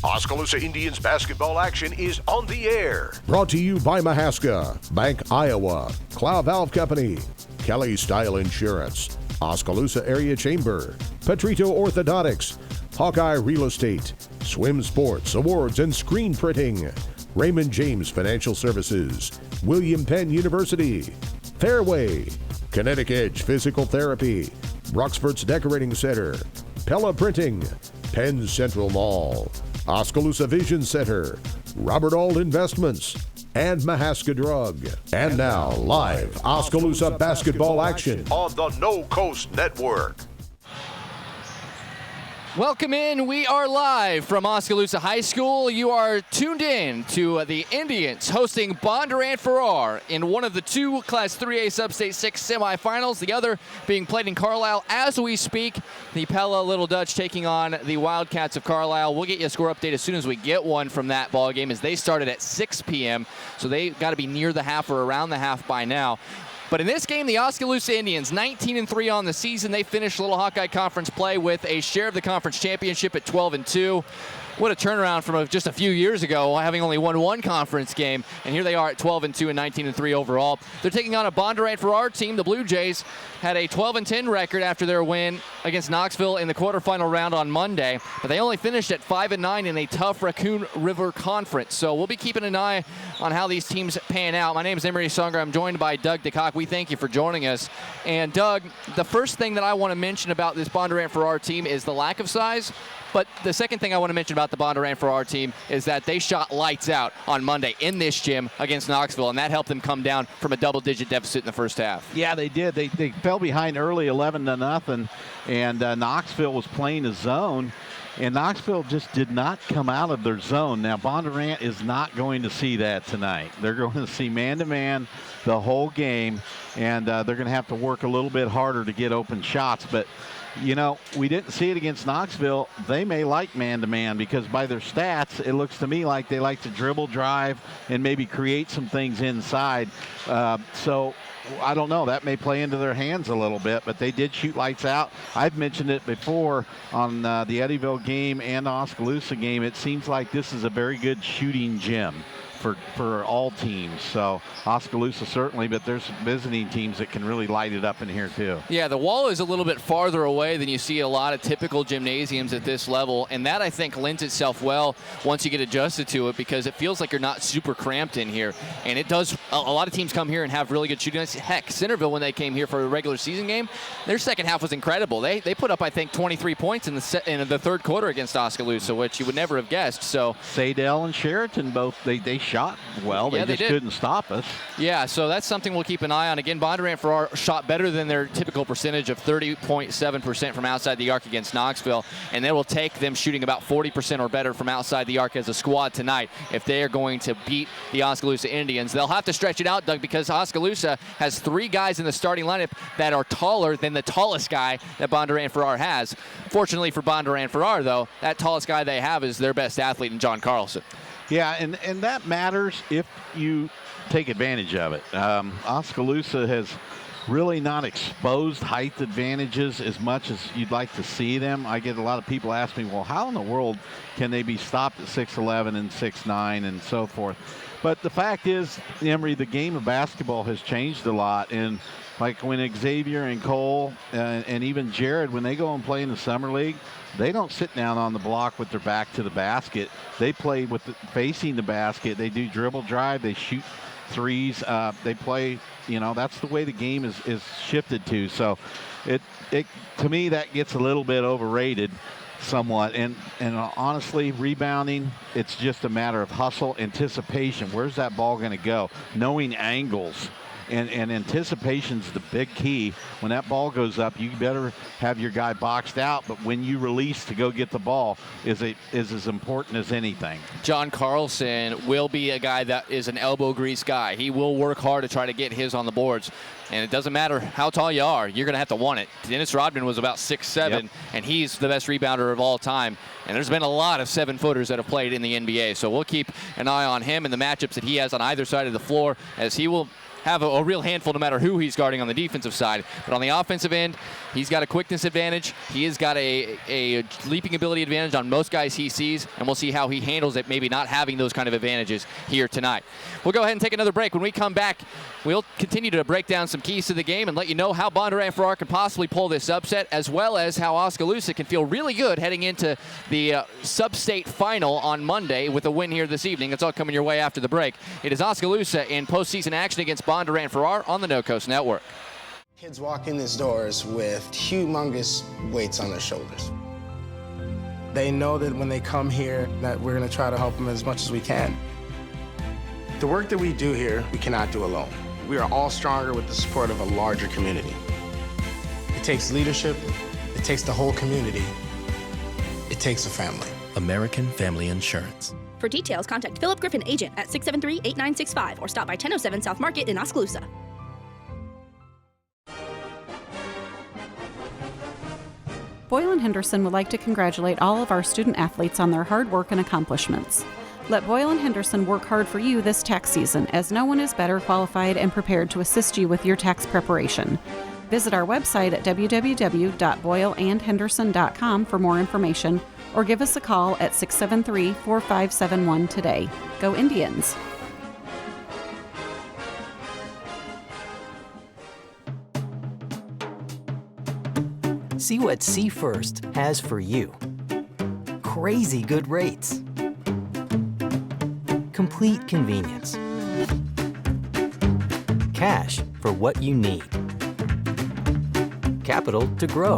Oskaloosa Indians basketball action is on the air. Brought to you by Mahaska, Bank Iowa, Clow Valve Company, Kelly Style Insurance, Oskaloosa Area Chamber, Petrito Orthodontics, Hawkeye Real Estate, Swim Sports, Awards and Screen Printing, Raymond James Financial Services, William Penn University, Fairway, Kinetic Edge Physical Therapy, Roxfort's Decorating Center, Pella Printing, Penn Central Mall, Oskaloosa Vision Center, Robert Auld Investments, and Mahaska Drug. And now, live Oskaloosa basketball action On the No Coast Network. Welcome in. We are live from Oskaloosa High School. You are tuned in to the Indians hosting Bondurant-Farrar in one of the two Class 3A Sub-State 6 semifinals, the other being played in Carlisle as we speak. The Pella Little Dutch taking on the Wildcats of Carlisle. We'll get you a score update as soon as we get one from that ball game, as they started at 6 p.m., so they got to be near the half or around the half by now. But in this game, the Oskaloosa Indians, 19-3 on the season. They finished Little Hawkeye Conference play with a share of the conference championship at 12-2. What a turnaround from just a few years ago, having only won one conference game. And here they are at 12-2 and 19-3 overall. They're taking on a Bondurant-Farrar team. The Blue Jays had a 12-10 record after their win against Knoxville in the quarterfinal round on Monday. But they only finished at 5-9 in a tough Raccoon River Conference. So we'll be keeping an eye on how these teams pan out. My name is Emery Songer. I'm joined by Doug DeCock. We thank you for joining us. And Doug, the first thing that I want to mention about this Bondurant-Farrar team is the lack of size. But the second thing I want to mention about the Bondurant-Farrar team is that they shot lights out on Monday in this gym against Knoxville, and that helped them come down from a double-digit deficit in the first half. Yeah, they did. They fell behind early 11-0, and Knoxville was playing a zone, and Knoxville just did not come out of their zone. Now, Bondurant is not going to see that tonight. They're going to see man-to-man the whole game, and they're going to have to work a little bit harder to get open shots. But you know, we didn't see it against Knoxville. They may like man-to-man because by their stats, it looks to me like they like to dribble, drive, and maybe create some things inside. So I don't know. That may play into their hands a little bit, but they did shoot lights out. I've mentioned it before on the Eddyville game and the Oskaloosa game. It seems like this is a very good shooting gym for all teams. So Oskaloosa certainly, but there's visiting teams that can really light it up in here too. Yeah, the wall is a little bit farther away than you see a lot of typical gymnasiums at this level, and that I think lends itself well once you get adjusted to it, because it feels like you're not super cramped in here. And it does, a lot of teams come here and have really good shooting. Heck, Centerville, when they came here for a regular season game, their second half was incredible. They put up, I think, 23 points in the third quarter against Oskaloosa, which you would never have guessed. So Sadell and Sheraton both, they shot well. They just couldn't stop us. Yeah, so that's something we'll keep an eye on. Again, Bondurant-Farrar shot better than their typical percentage of 30.7% from outside the arc against Knoxville, and they will take them shooting about 40% or better from outside the arc as a squad tonight if they are going to beat the Oskaloosa Indians. They'll have to stretch it out, Doug, because Oskaloosa has three guys in the starting lineup that are taller than the tallest guy that Bondurant-Farrar has. Fortunately for Bondurant-Farrar, though, that tallest guy they have is their best athlete in John Carlson. Yeah, and that matters if you take advantage of it. Oskaloosa has really not exposed height advantages as much as you'd like to see them. I get a lot of people ask me, well, how in the world can they be stopped at 6'11 and 6'9 and so forth? But the fact is, Emery, the game of basketball has changed a lot. And like when Xavier and Cole and even Jared, when they go and play in the summer league, they don't sit down on the block with their back to the basket. They play facing the basket. They do dribble drive. They shoot threes. They play, you know, that's the way the game is shifted to. So it to me, that gets a little bit overrated somewhat. And honestly, rebounding, it's just a matter of hustle, anticipation. Where's that ball going to go? Knowing angles. And anticipation's the big key. When that ball goes up, you better have your guy boxed out, but when you release to go get the ball is as important as anything. John Carlson will be a guy that is an elbow grease guy. He will work hard to try to get his on the boards. And it doesn't matter how tall you are, you're going to have to want it. Dennis Rodman was about 6'7", and he's the best rebounder of all time. And there's been a lot of 7-footers that have played in the NBA. So we'll keep an eye on him and the matchups that he has on either side of the floor, as he will have a real handful no matter who he's guarding on the defensive side. But on the offensive end, he's got a quickness advantage. He has got a leaping ability advantage on most guys he sees, and we'll see how he handles it, maybe not having those kind of advantages here tonight. We'll go ahead and take another break. When we come back, we'll continue to break down some keys to the game and let you know how Bondurant-Farrar can possibly pull this upset, as well as how Oskaloosa can feel really good heading into the sub-state final on Monday with a win here this evening. It's all coming your way after the break. It is Oskaloosa in postseason action against Bondurant-Farrar on the No Coast Network. Kids walk in these doors with humongous weights on their shoulders. They know that when they come here that we're going to try to help them as much as we can. The work that we do here, we cannot do alone. We are all stronger with the support of a larger community. It takes leadership, it takes the whole community, it takes a family. American Family Insurance. For details, contact Philip Griffin, agent at 673-8965 or stop by 1007 South Market in Oskaloosa. Boyle & Henderson would like to congratulate all of our student athletes on their hard work and accomplishments. Let Boyle & Henderson work hard for you this tax season, as no one is better qualified and prepared to assist you with your tax preparation. Visit our website at www.boyleandhenderson.com for more information, or give us a call at 673-4571 today. Go Indians! See what See First has for you. Crazy good rates. Complete convenience. Cash for what you need. Capital to grow.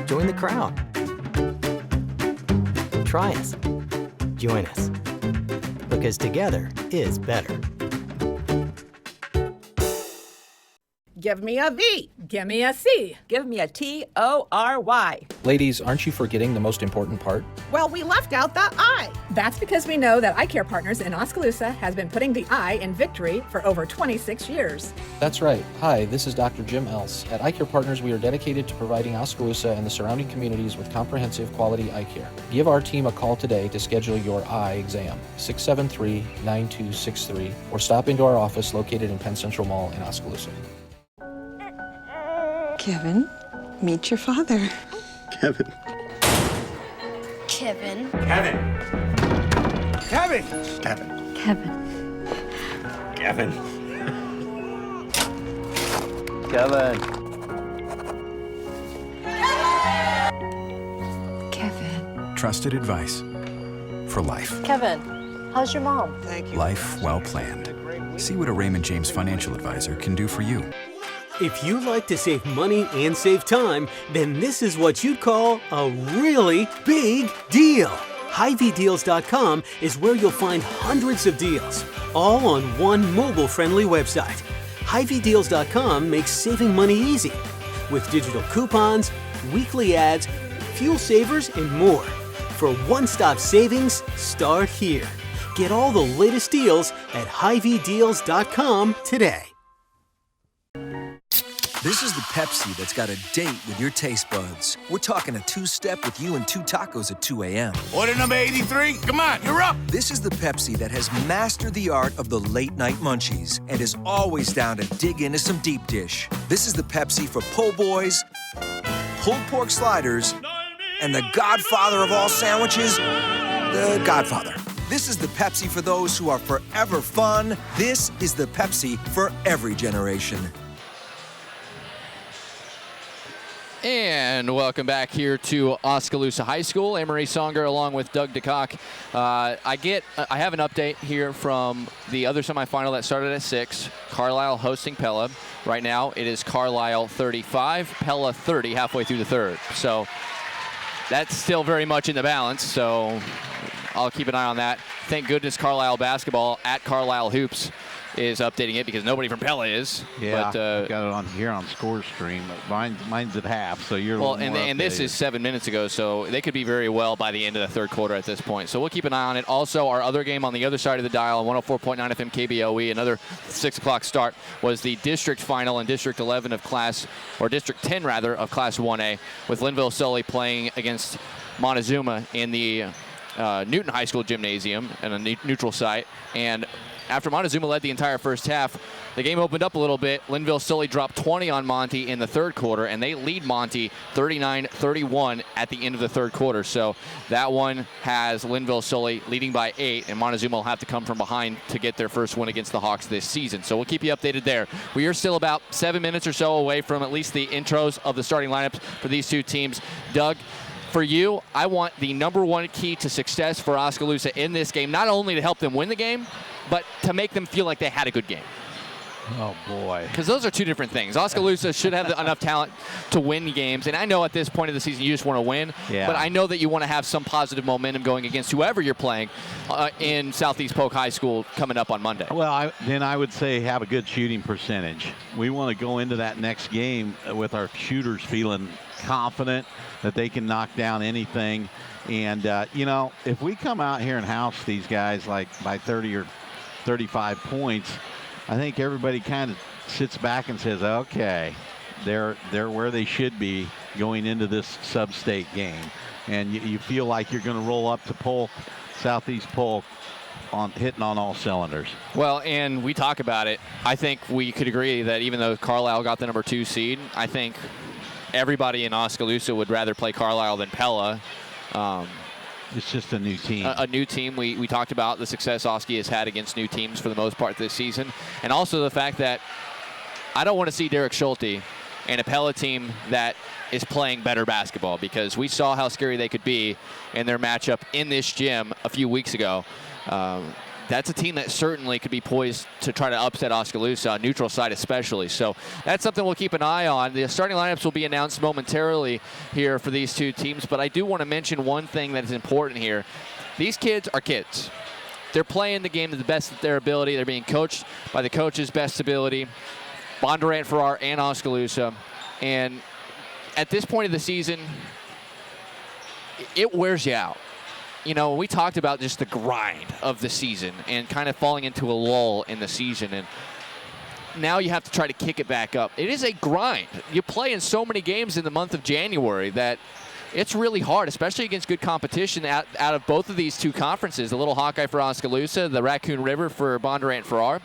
Join the crowd. Try us. Join us. Because together is better. Give me a V. Give me a C. Give me a T-O-R-Y. Ladies, aren't you forgetting the most important part? Well, we left out the I. That's because we know that Eye Care Partners in Oskaloosa has been putting the I in victory for over 26 years. That's right. Hi, this is Dr. Jim Else. At Eye Care Partners, we are dedicated to providing Oskaloosa and the surrounding communities with comprehensive quality eye care. Give our team a call today to schedule your eye exam, 673-9263, or stop into our office located in Penn Central Mall in Oskaloosa. Kevin, meet your father. Kevin. Kevin. Kevin. Kevin. Kevin. Kevin. Kevin. Kevin. Trusted advice for life. Kevin, how's your mom? Thank you. Life well planned. See what a Raymond James financial advisor can do for you. If you like to save money and save time, then this is what you'd call a really big deal. HiVDeals.com is where you'll find hundreds of deals, all on one mobile-friendly website. HiVDeals.com makes saving money easy, with digital coupons, weekly ads, fuel savers, and more. For one-stop savings, start here. Get all the latest deals at HiVDeals.com today. This is the Pepsi that's got a date with your taste buds. We're talking a two-step with you and two tacos at 2 a.m. Order number 83. Come on, you're up. This is the Pepsi that has mastered the art of the late-night munchies and is always down to dig into some deep dish. This is the Pepsi for po' boys, pulled pork sliders, and the godfather of all sandwiches, the Godfather. This is the Pepsi for those who are forever fun. This is the Pepsi for every generation. And welcome back here to Oskaloosa High School. Emery Songer along with Doug DeCock. I have an update here from the other semifinal that started at 6. Carlisle hosting Pella. Right now it is Carlisle 35, Pella 30 halfway through the third. So that's still very much in the balance. So I'll keep an eye on that. Thank goodness Carlisle basketball at Carlisle Hoops is updating it because nobody from Pella is. Yeah, but, got it on here on Score Stream. Mine's at half, so you're well, a little more and this is 7 minutes ago, so they could be very well by the end of the third quarter at this point. So we'll keep an eye on it. Also, our other game on the other side of the dial on 104.9 FM KBOE, another 6 o'clock start, was the district final in District 11 of Class, or District 10 rather, of Class 1A, with Linville Sully playing against Montezuma in the Newton High School gymnasium and a neutral site. And after Montezuma led the entire first half, the game opened up a little bit. Linville-Sully dropped 20 on Monty in the third quarter, and they lead Monty 39-31 at the end of the third quarter. So that one has Linville-Sully leading by 8, and Montezuma will have to come from behind to get their first win against the Hawks this season. So we'll keep you updated there. We are still about 7 minutes or so away from at least the intros of the starting lineups for these two teams. Doug, for you, I want the number one key to success for Oskaloosa in this game, not only to help them win the game, but to make them feel like they had a good game. Oh, boy. Because those are two different things. Oskaloosa should have enough talent to win games. And I know at this point of the season you just want to win. Yeah. But I know that you want to have some positive momentum going against whoever you're playing in Southeast Polk High School coming up on Monday. Well, then I would say have a good shooting percentage. We want to go into that next game with our shooters feeling confident that they can knock down anything. And, if we come out here and house these guys like by 30 or 35 points, I think everybody kind of sits back and says, okay, they're where they should be going into this sub-state game. And you feel like you're going to roll up to Polk, Southeast Polk, hitting on all cylinders. Well, and we talk about it. I think we could agree that even though Carlisle got the number 2 seed, I think everybody in Oskaloosa would rather play Carlisle than Pella. It's just a new team. A new team. We talked about the success Oski has had against new teams for the most part this season. And also the fact that I don't want to see Derek Schulte and a Pella team that is playing better basketball, because we saw how scary they could be in their matchup in this gym a few weeks ago. That's a team that certainly could be poised to try to upset Oskaloosa, on neutral side especially. So that's something we'll keep an eye on. The starting lineups will be announced momentarily here for these two teams, but I do want to mention one thing that is important here. These kids are kids. They're playing the game to the best of their ability. They're being coached by the coach's best ability, Bondurant-Farrar and Oskaloosa. And at this point of the season, it wears you out. We talked about just the grind of the season and kind of falling into a lull in the season. And now you have to try to kick it back up. It is a grind. You play in so many games in the month of January that it's really hard, especially against good competition out of both of these two conferences, the Little Hawkeye for Oskaloosa, the Raccoon River for Bondurant-Farrar.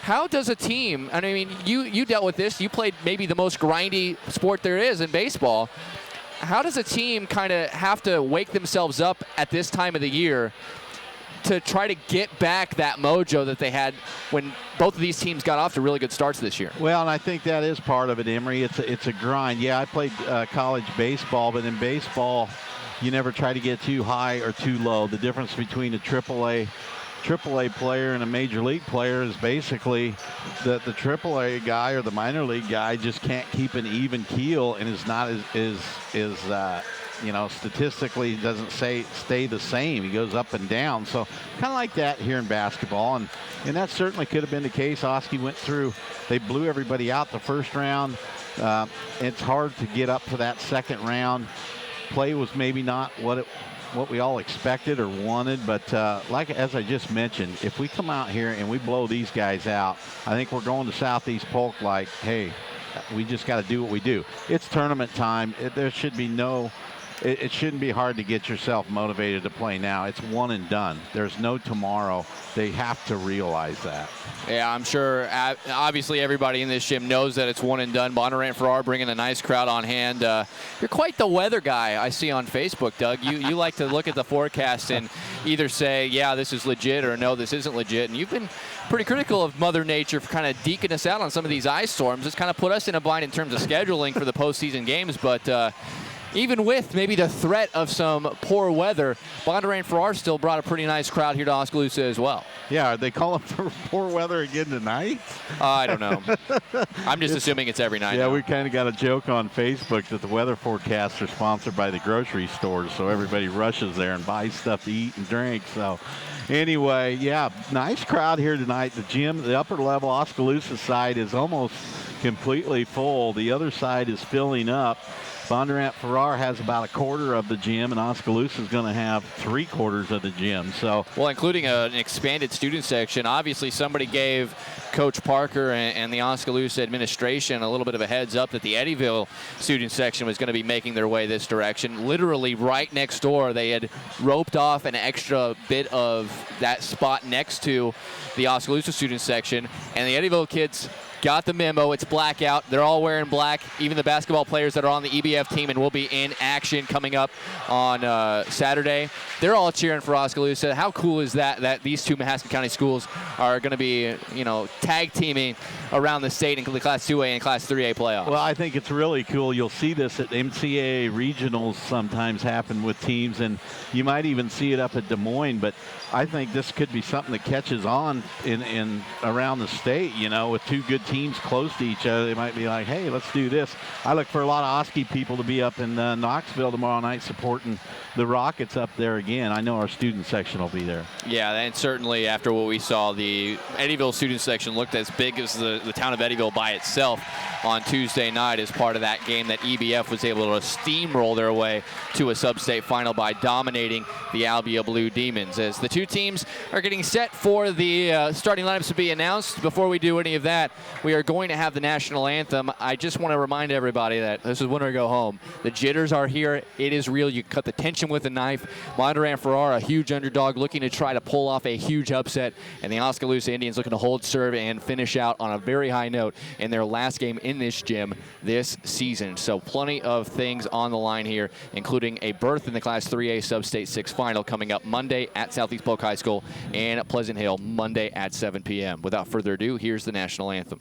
How does a team, I mean, you dealt with this. You played maybe the most grindy sport there is in baseball. How does a team kind of have to wake themselves up at this time of the year to try to get back that mojo that they had when both of these teams got off to really good starts this year? Well, and I think that is part of it, Emery. It's a grind. Yeah, I played college baseball, but in baseball, you never try to get too high or too low. The difference between a AAA player and a major league player is basically that the AAA guy or the minor league guy just can't keep an even keel and is not statistically doesn't stay the same. He goes up and down. So kind of like that here in basketball. And that certainly could have been the case. Oski went through, they blew everybody out the first round. It's hard to get up for that second round. Play was maybe not what we all expected or wanted, but as I just mentioned, if we come out here and we blow these guys out, I think we're going to Southeast Polk like, hey, we just got to do what we do. It's tournament time. There should be it shouldn't be hard to get yourself motivated to play now. It's one and done. There's no tomorrow. They have to realize that. Yeah, I'm sure obviously everybody in this gym knows that it's one and done. Bondurant-Farrar bringing a nice crowd on hand. You're quite the weather guy I see on Facebook, Doug. You like to look at the forecast and either say, yeah, this is legit, or no, this isn't legit. And you've been pretty critical of Mother Nature for kind of deking us out on some of these ice storms. It's kind of put us in a bind in terms of scheduling for the postseason games, but even with maybe the threat of some poor weather, Bondurant-Farrar still brought a pretty nice crowd here to Oskaloosa as well. Yeah, are they calling for poor weather again tonight? I don't know. I'm just assuming it's every night. Yeah, now. We kind of got a joke on Facebook that the weather forecasts are sponsored by the grocery stores, so everybody rushes there and buys stuff to eat and drink. So anyway, yeah, nice crowd here tonight. The gym, the upper level Oskaloosa side is almost completely full. The other side is filling up. Bondurant-Farrar has about a quarter of the gym, and Oskaloosa is going to have 3/4 of the gym. So, well, including an expanded student section. Obviously, somebody gave Coach Parker and the Oskaloosa administration a little bit of a heads up that the Eddyville student section was going to be making their way this direction. Literally right next door, they had roped off an extra bit of that spot next to the Oskaloosa student section, and the Eddyville kids got the memo. It's blackout. They're all wearing black. Even the basketball players that are on the EBF team and will be in action coming up on Saturday, they're all cheering for Oskaloosa. How cool is that these two Mahaska County schools are going to be, tag teaming around the state in the Class 2A and Class 3A playoffs? Well, I think it's really cool. You'll see this at MCAA regionals sometimes happen with teams, and you might even see it up at Des Moines, but I think this could be something that catches on in around the state, with two good teams close to each other. They might be like, hey, let's do this. I look for a lot of Oski people to be up in Knoxville tomorrow night supporting the Rockets up there again. I know our student section will be there. Yeah, and certainly after what we saw, the Eddyville student section looked as big as the town of Eddyville by itself on Tuesday night as part of that game that EBF was able to steamroll their way to a sub-state final by dominating the Albia Blue Demons. As the two teams are getting set for the starting lineups to be announced, before we do any of that, we are going to have the national anthem. I just want to remind everybody that this is Winner Go Home. The jitters are here. It is real. You cut the tension with a knife. Bondurant-Farrar, a huge underdog, looking to try to pull off a huge upset, and the Oskaloosa Indians looking to hold serve and finish out on a very high note in their last game in this gym this season. So plenty of things on the line here, including a berth in the Class 3A Sub-State 6 final coming up Monday at Southeast Polk High School and Pleasant Hill Monday at 7 p.m. Without further ado, here's the national anthem.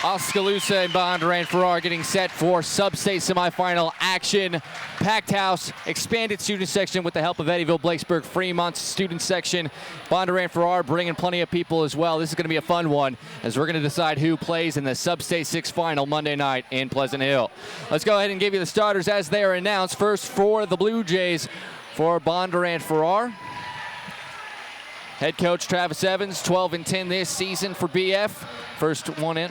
Oskaloosa and Bondurant-Farrar getting set for sub-state semifinal action. Packed house, expanded student section with the help of Eddyville, Blakesburg, Fremont's student section. Bondurant-Farrar bringing plenty of people as well. This is going to be a fun one as we're going to decide who plays in the sub-state 6 final Monday night in Pleasant Hill. Let's go ahead and give you the starters as they are announced. First for the Blue Jays for Bondurant-Farrar. Head coach Travis Evans, 12-10 this season for BF. First one in.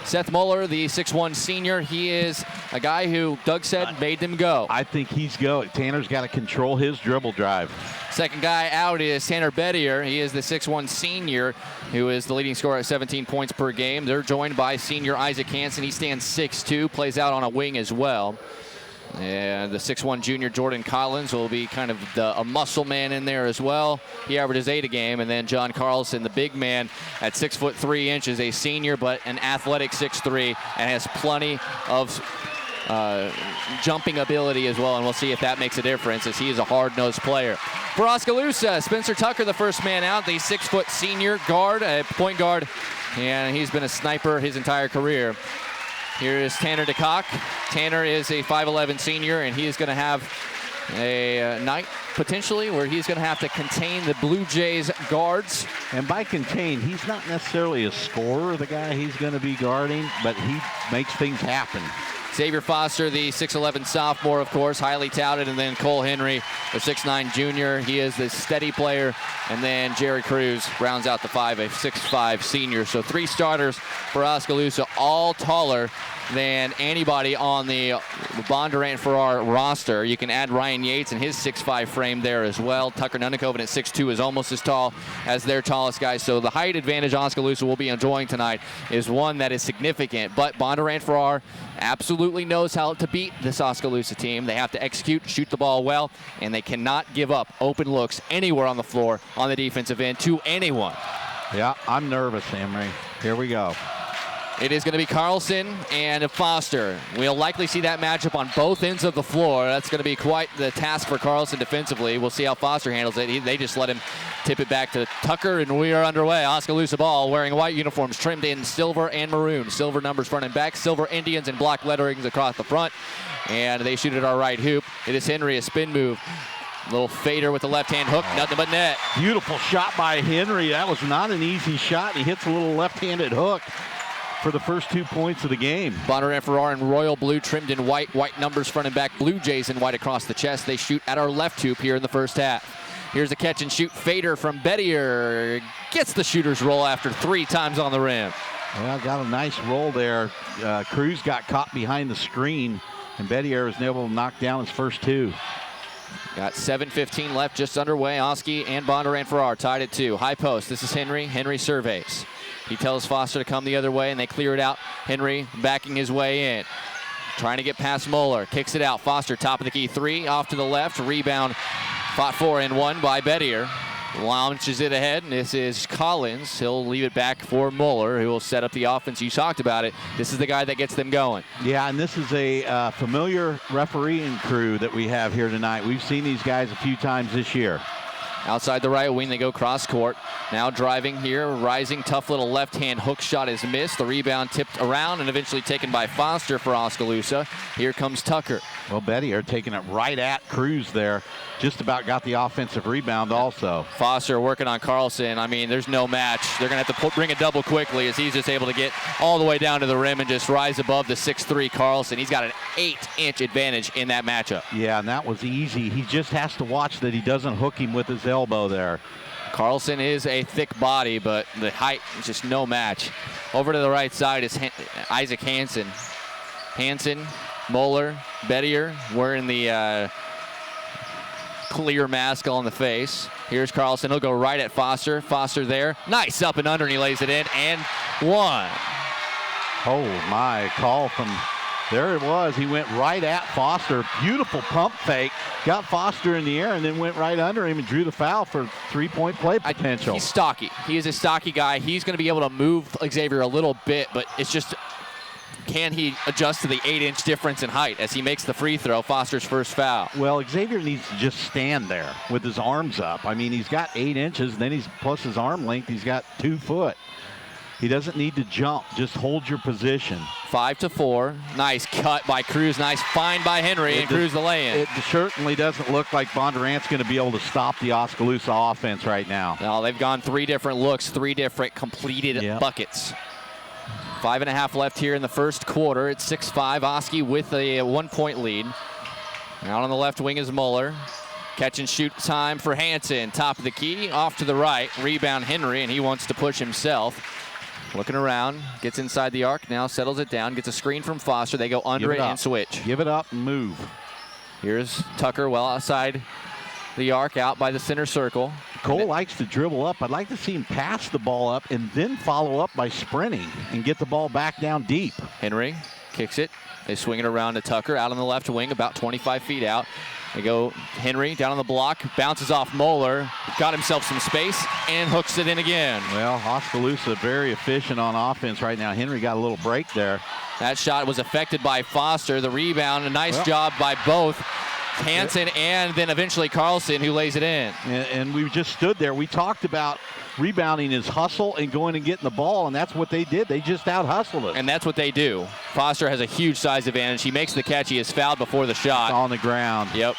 Seth Muller, the 6'1 senior, he is a guy who Doug said made them go. I think he's going. Tanner's got to control his dribble drive. Second guy out is Tanner Bettier. He is the 6'1 senior who is the leading scorer at 17 points per game. They're joined by senior Isaac Hansen. He stands 6'2", plays out on a wing as well. And the 6'1 junior Jordan Collins will be kind of a muscle man in there as well. He averages 8 a game. And then John Carlson, the big man at 6'3", a senior, but an athletic 6'3", and has plenty of jumping ability as well. And we'll see if that makes a difference, as he is a hard-nosed player. For Oskaloosa, Spencer Tucker, the first man out, the 6' senior guard, a point guard, and he's been a sniper his entire career. Here is Tanner DeCock. Tanner is a 5'11 senior, and he is going to have a night potentially where he's going to have to contain the Blue Jays guards. And by contain, he's not necessarily a scorer, the guy he's going to be guarding, but he makes things happen. Xavier Foster, the 6'11 sophomore, of course, highly touted. And then Cole Henry, the 6'9 junior. He is the steady player. And then Jerry Cruz rounds out the 5, a 6'5 senior. So 3 starters for Oskaloosa, all taller than anybody on the Bondurant-Farrar roster. You can add Ryan Yates and his 6'5" frame there as well. Tucker Nunnekoven at 6'2" is almost as tall as their tallest guy. So the height advantage Oskaloosa will be enjoying tonight is one that is significant. But Bondurant-Farrar absolutely knows how to beat this Oskaloosa team. They have to execute, shoot the ball well, and they cannot give up open looks anywhere on the floor on the defensive end to anyone. Yeah, I'm nervous, Henry. Here we go. It is going to be Carlson and Foster. We'll likely see that matchup on both ends of the floor. That's going to be quite the task for Carlson defensively. We'll see how Foster handles it. They just let him tip it back to Tucker, and we are underway. Oskaloosa ball, wearing white uniforms trimmed in silver and maroon. Silver numbers front and back, silver Indians and black letterings across the front. And they shoot at our right hoop. It is Henry, a spin move. Little fader with the left-hand hook, nothing but net. Beautiful shot by Henry. That was not an easy shot. He hits a little left-handed hook for the first 2 points of the game. Bondurant-Farrar in royal blue, trimmed in white numbers front and back, Blue Jays in white across the chest. They shoot at our left hoop here in the first half. Here's a catch and shoot fader from Bettier. Gets the shooter's roll after 3 times on the rim. Well, got a nice roll there. Cruz got caught behind the screen, and Bettier was able to knock down his first 2. Got 7:15 left, just underway. Oski and Bondurant-Farrar tied at 2. High post, this is Henry. Henry surveys. He tells Foster to come the other way, and they clear it out. Henry backing his way in. Trying to get past Moeller. Kicks it out. Foster, top of the key. 3 off to the left. Rebound fought 4 and 1 by Bettier. Launches it ahead, and this is Collins. He'll leave it back for Moeller, who will set up the offense. You talked about it. This is the guy that gets them going. Yeah, and this is a familiar refereeing crew that we have here tonight. We've seen these guys a few times this year. Outside the right wing, they go cross court. Now driving here, rising, tough little left-hand hook shot is missed. The rebound tipped around and eventually taken by Foster for Oskaloosa. Here comes Tucker. Well, Bettier taking it right at Cruz there. Just about got the offensive rebound also. Foster working on Carlson. I mean, there's no match. They're going to have to bring a double quickly as he's just able to get all the way down to the rim and just rise above the 6'3" Carlson. He's got an 8-inch advantage in that matchup. Yeah, and that was easy. He just has to watch that he doesn't hook him with his elbow there. Carlson is a thick body, but the height is just no match. Over to the right side is Isaac Hansen. Hansen, Moeller, Bettier wearing the clear mask on the face. Here's Carlson. He'll go right at Foster. Foster there. Nice up and under, and he lays it in. And 1. Oh, my. Call from... There it was. He went right at Foster. Beautiful pump fake. Got Foster in the air and then went right under him and drew the foul for 3-point play potential. He's stocky. He is a stocky guy. He's going to be able to move Xavier a little bit, but it's just, can he adjust to the 8-inch difference in height as he makes the free throw, Foster's first foul? Well, Xavier needs to just stand there with his arms up. I mean, he's got 8 inches, and then he's plus his arm length, he's got 2 foot. He doesn't need to jump. Just hold your position. 5-4. Nice cut by Cruz. Nice find by Henry, and Cruz the lay-in. It certainly doesn't look like Bondurant's going to be able to stop the Oskaloosa offense right now. No, they've gone 3 different looks, 3 different completed buckets. 5.5 left here in the first quarter. It's 6-5. Oski with a 1-point lead. Out on the left wing is Moeller. Catch and shoot time for Hansen. Top of the key, off to the right. Rebound Henry, and he wants to push himself. Looking around, gets inside the arc, now settles it down, gets a screen from Foster. They go under it and switch. Give it up and move. Here's Tucker well outside the arc, out by the center circle. Cole likes to dribble up. I'd like to see him pass the ball up and then follow up by sprinting and get the ball back down deep. Henry kicks it. They swing it around to Tucker out on the left wing, about 25 feet out. They go Henry down on the block, bounces off Moeller, got himself some space, and hooks it in again. Well, Oskaloosa very efficient on offense right now. Henry got a little break there. That shot was affected by Foster. The rebound, a nice job by both Hansen and then eventually Carlson, who lays it in. And we just stood there. We talked about rebounding is hustle and going and getting the ball, and that's what they did. They just out-hustled it. And that's what they do. Foster has a huge size advantage. He makes the catch. He is fouled before the shot. It's on the ground. Yep.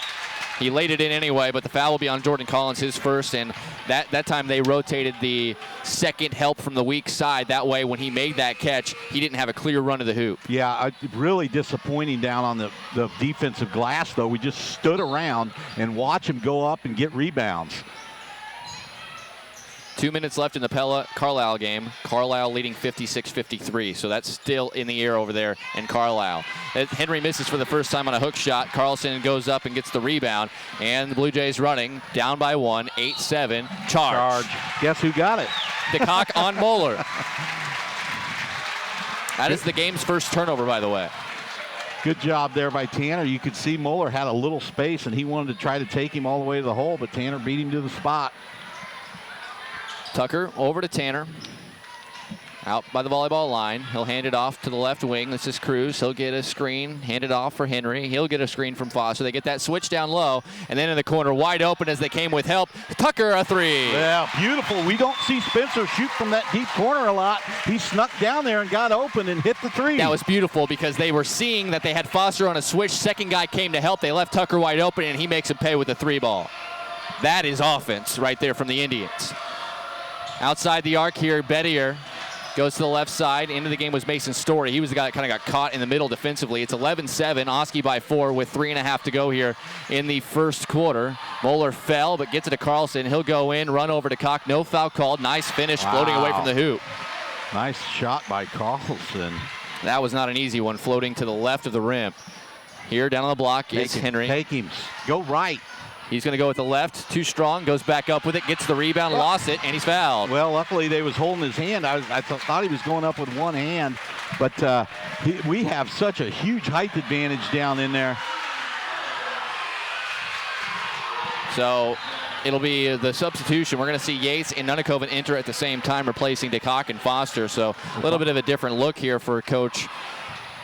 He laid it in anyway, but the foul will be on Jordan Collins, his first, and that time they rotated the second help from the weak side. That way, when he made that catch, he didn't have a clear run to the hoop. Yeah, really disappointing down on the defensive glass, though. We just stood around and watched him go up and get rebounds. 2 minutes left in the Carlisle game. Carlisle leading 56-53, so that's still in the air over there in Carlisle. Henry misses for the first time on a hook shot. Carlson goes up and gets the rebound, and the Blue Jays running, down by 1, 8-7, charge. Guess who got it? DeCock on Moeller. That is the game's first turnover, by the way. Good job there by Tanner. You could see Moeller had a little space, and he wanted to try to take him all the way to the hole, but Tanner beat him to the spot. Tucker over to Tanner. Out by the volleyball line. He'll hand it off to the left wing. This is Cruz. He'll get a screen. Hand it off for Henry. He'll get a screen from Foster. They get that switch down low. And then in the corner, wide open as they came with help. Tucker, a three. Yeah, beautiful. We don't see Spencer shoot from that deep corner a lot. He snuck down there and got open and hit the three. That was beautiful because they were seeing that they had Foster on a switch. Second guy came to help. They left Tucker wide open, and he makes him pay with a three ball. That is offense right there from the Indians. Outside the arc here, Bettier goes to the left side. Into the game was Mason Story. He was the guy that kind of got caught in the middle defensively. It's 11-7. Oski by 4 with 3.5 to go here in the first quarter. Moeller fell, but gets it to Carlson. He'll go in, run over to Cock. No foul called. Nice finish, floating away from the hoop. Nice shot by Carlson. That was not an easy one, floating to the left of the rim. Here, down on the block is Henry. Take him. Go right. He's going to go with the left, too strong, goes back up with it, gets the rebound, lost it, and he's fouled. Well, luckily they was holding his hand. I thought he was going up with one hand, but we have such a huge height advantage down in there. So it'll be the substitution. We're going to see Yates and Nunnekoven enter at the same time, replacing DeCock and Foster. So a little bit of a different look here for Coach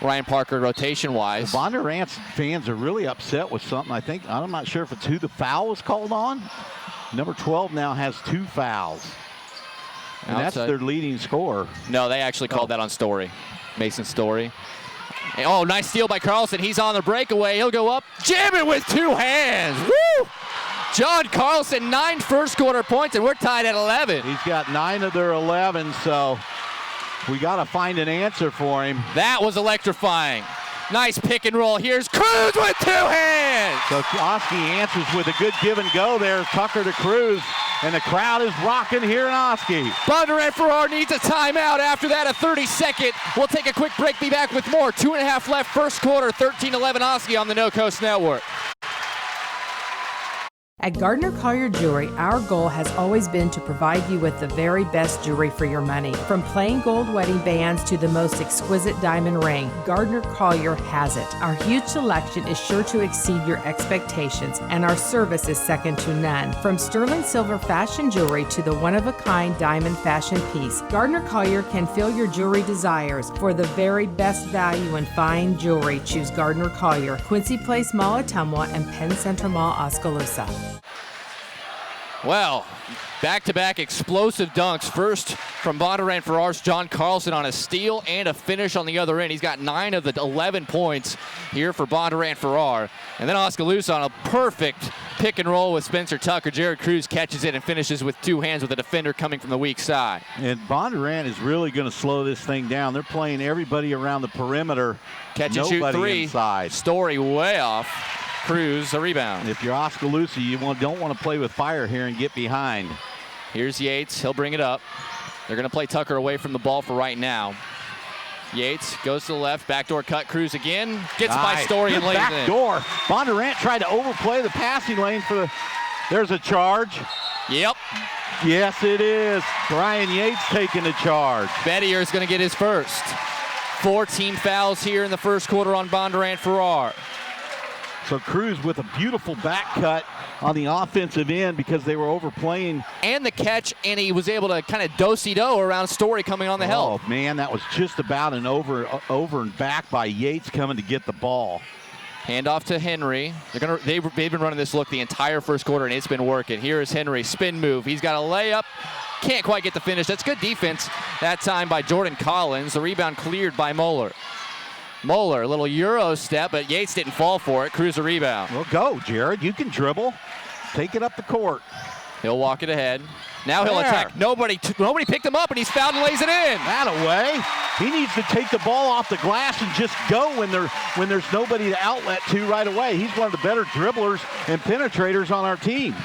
Ryan Parker rotation-wise. The Bondurant fans are really upset with something. I'm not sure if it's who the foul was called on. Number 12 now has 2 fouls. And that's their leading scorer. No, they actually called that on Story. Mason Story. Oh, nice steal by Carlson. He's on the breakaway. He'll go up, jam it with 2 hands. Woo! John Carlson, 9 first quarter points, and we're tied at 11. He's got 9 of their 11, so we got to find an answer for him. That was electrifying. Nice pick and roll. Here's Cruz with 2 hands. So Oski answers with a good give and go there. Tucker to Cruz, and the crowd is rocking here in Oski. Bondurant-Farrar needs a timeout. After that, a 30-second. We'll take a quick break, be back with more. 2.5 left, first quarter, 13-11 Oski on the No Coast Network. At Gardner Collier Jewelry, our goal has always been to provide you with the very best jewelry for your money. From plain gold wedding bands to the most exquisite diamond ring, Gardner Collier has it. Our huge selection is sure to exceed your expectations, and our service is second to none. From sterling silver fashion jewelry to the one-of-a-kind diamond fashion piece, Gardner Collier can fill your jewelry desires. For the very best value in fine jewelry, choose Gardner Collier, Quincy Place Mall, Ottumwa, and Penn Central Mall, Oskaloosa. Well, back-to-back explosive dunks. First from Bondurant-Farrar's John Carlson on a steal and a finish on the other end. He's got 9 of the 11 points here for Bondurant-Farrar. And then Oskaloosa on a perfect pick and roll with Spencer Tucker. Jared Cruz catches it and finishes with 2 hands with a defender coming from the weak side. And Bondurant is really going to slow this thing down. They're playing everybody around the perimeter. Catch and shoot 3. Inside. Story way off. Cruz, a rebound. If you're Oskaloosa, you don't want to play with fire here and get behind. Here's Yates. He'll bring it up. They're going to play Tucker away from the ball for right now. Yates goes to the left. Backdoor cut. Cruz again. Gets by Story and lays it in. Backdoor. Bondurant tried to overplay the passing lane for the... There's a charge. Yep. Yes, it is. Brian Yates taking the charge. Bettier is going to get his first. 14 fouls here in the first quarter on Bondurant-Farrar. So Cruz with a beautiful back cut on the offensive end because they were overplaying. And the catch, and he was able to kind of do-si-do around Story coming on the help. Oh, man, that was just about an over and back by Yates coming to get the ball. Hand off to Henry. They've been running this look the entire first quarter, and it's been working. Here is Henry, spin move. He's got a layup. Can't quite get the finish. That's good defense that time by Jordan Collins. The rebound cleared by Moeller. Moeller, a little Euro step, but Yates didn't fall for it. Cruz a rebound. Well, go, Jared. You can dribble. Take it up the court. He'll walk it ahead. Now he'll attack. Nobody picked him up, and he's fouled and lays it in. That away. He needs to take the ball off the glass and just go when there's nobody to outlet to right away. He's one of the better dribblers and penetrators on our team.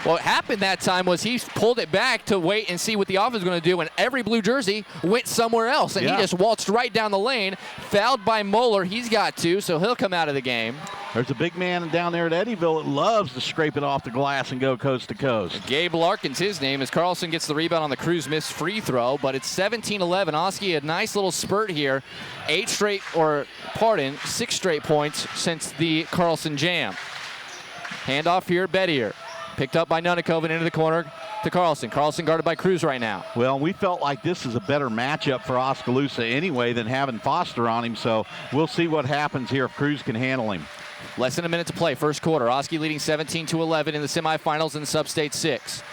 What happened that time was he pulled it back to wait and see what the offense was going to do, and every blue jersey went somewhere else, and he just waltzed right down the lane. Fouled by Moeller. He's got 2, so he'll come out of the game. There's a big man down there at Eddyville that loves to scrape it off the glass and go coast to coast. Gabe Larkin's his name as Carlson gets the rebound on the Cruz missed free throw, but it's 17-11. Oski had a nice little spurt here. 6 straight points since the Carlson jam. Handoff here, Bettier. Picked up by Nunnikov into the corner to Carlson. Carlson guarded by Cruz right now. Well, we felt like this is a better matchup for Oskaloosa anyway than having Foster on him, so we'll see what happens here if Cruz can handle him. Less than a minute to play, first quarter. Oski leading 17-11 in the semifinals in the Sub-State 6.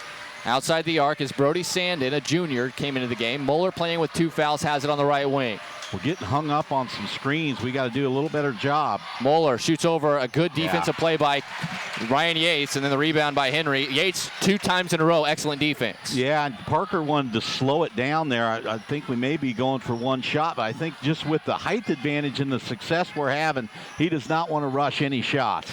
Outside the arc is Brody Sandin, a junior, came into the game. Moeller playing with 2 fouls, has it on the right wing. We're getting hung up on some screens. We got to do a little better job. Moeller shoots over a good defensive play by Ryan Yates, and then the rebound by Henry. Yates 2 times in a row, excellent defense. Yeah, and Parker wanted to slow it down there. I think we may be going for 1 shot, but I think just with the height advantage and the success we're having, he does not want to rush any shots.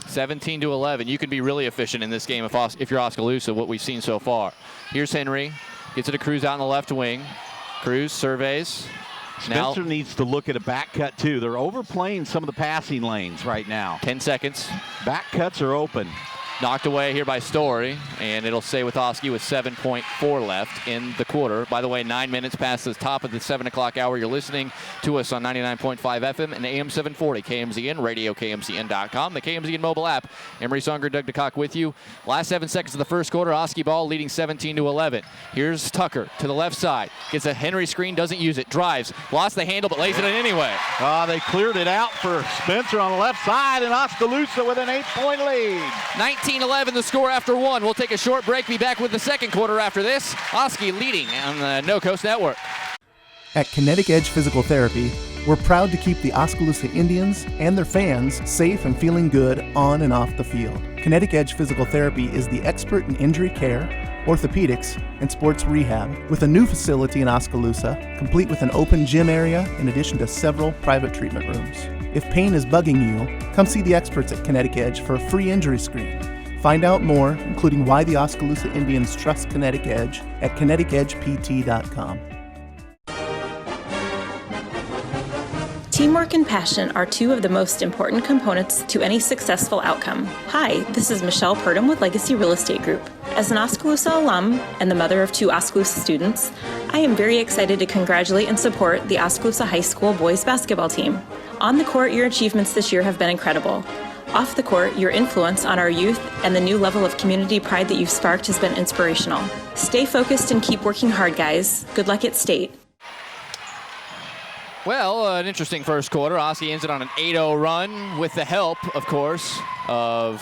17-11. You can be really efficient in this game if you're Oskaloosa, what we've seen so far. Here's Henry. Gets it to Cruz out in the left wing. Cruz surveys. Spencer needs to look at a back cut, too. They're overplaying some of the passing lanes right now. 10 seconds. Back cuts are open. Knocked away here by Story, and it'll stay with Oski with 7.4 left in the quarter. By the way, 9 minutes past the top of the 7 o'clock hour. You're listening to us on 99.5 FM and AM 740, KMZN, radio KMZN.com, the KMZN mobile app. Emery Songer, Doug DeCock with you. Last 7 seconds of the first quarter, Oski ball leading 17-11. Here's Tucker to the left side. Gets a Henry screen, doesn't use it. Drives, lost the handle, but lays it in anyway. They cleared it out for Spencer on the left side, and Oskaloosa with an 8-point lead. 19-11 the score after 1. We'll take a short break, be back with the second quarter after this. Oski leading on the No Coast Network. At Kinetic Edge Physical Therapy, we're proud to keep the Oskaloosa Indians and their fans safe and feeling good on and off the field. Kinetic Edge Physical Therapy is the expert in injury care, orthopedics, and sports rehab, with a new facility in Oskaloosa, complete with an open gym area in addition to several private treatment rooms. If pain is bugging you, come see the experts at Kinetic Edge for a free injury screen. Find out more, including why the Oskaloosa Indians trust Kinetic Edge, at kineticedgept.com. Teamwork and passion are 2 of the most important components to any successful outcome. Hi, this is Michelle Purdom with Legacy Real Estate Group. As an Oskaloosa alum and the mother of 2 Oskaloosa students, I am very excited to congratulate and support the Oskaloosa High School boys basketball team. On the court, your achievements this year have been incredible. Off the court, your influence on our youth and the new level of community pride that you've sparked has been inspirational. Stay focused and keep working hard, guys. Good luck at state. Well, an interesting first quarter. Oski ends it on an 8-0 run with the help, of course, of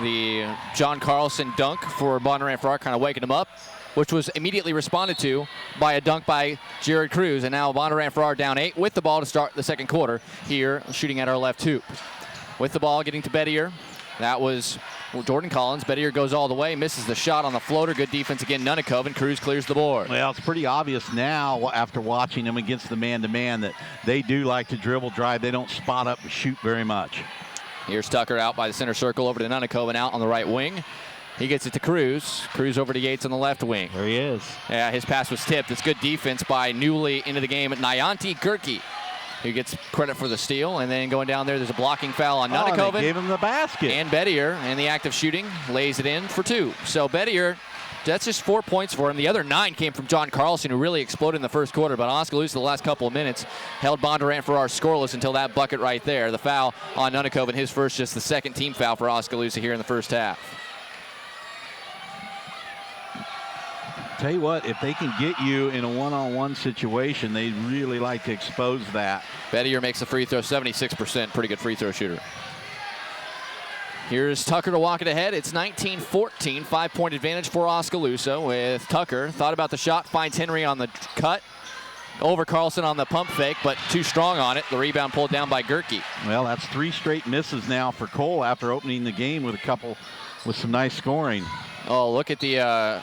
the John Carlson dunk for Bondurant-Farrar, kind of waking him up, which was immediately responded to by a dunk by Jared Cruz. And now Bondurant-Farrar down 8 with the ball to start the second quarter here, shooting at our left hoop. With the ball, getting to Bettier. That was Jordan Collins. Bettier goes all the way, misses the shot on the floater. Good defense again, Nunnikov, and Cruz clears the board. Well, it's pretty obvious now after watching them against the man-to-man that they do like to dribble drive. They don't spot up and shoot very much. Here's Tucker out by the center circle over to Nunnikov and out on the right wing. He gets it to Cruz. Cruz over to Yates on the left wing. There he is. Yeah, his pass was tipped. It's good defense by newly into the game at Nyanti Gerke, who gets credit for the steal. And then going down there, there's a blocking foul on Nunnikov. They gave him the basket. And Bettier, in the act of shooting, lays it in for 2. So Bettier, that's just 4 points for him. The other 9 came from John Carlson, who really exploded in the first quarter. But Oskaloosa, the last couple of minutes, held Bondurant-Farrar scoreless until that bucket right there. The foul on Nunnikov, and his first, just the second team foul for Oskaloosa here in the first half. Tell you what, if they can get you in a one-on-one situation, they really like to expose that. Bettier makes the free throw, 76%, pretty good free throw shooter. Here's Tucker to walk it ahead. It's 19-14, 5-point advantage for Oskaloosa with Tucker. Thought about the shot, finds Henry on the cut. Over Carlson on the pump fake, but too strong on it. The rebound pulled down by Gerke. Well, that's 3 straight misses now for Cole after opening the game with some nice scoring. Oh, look at the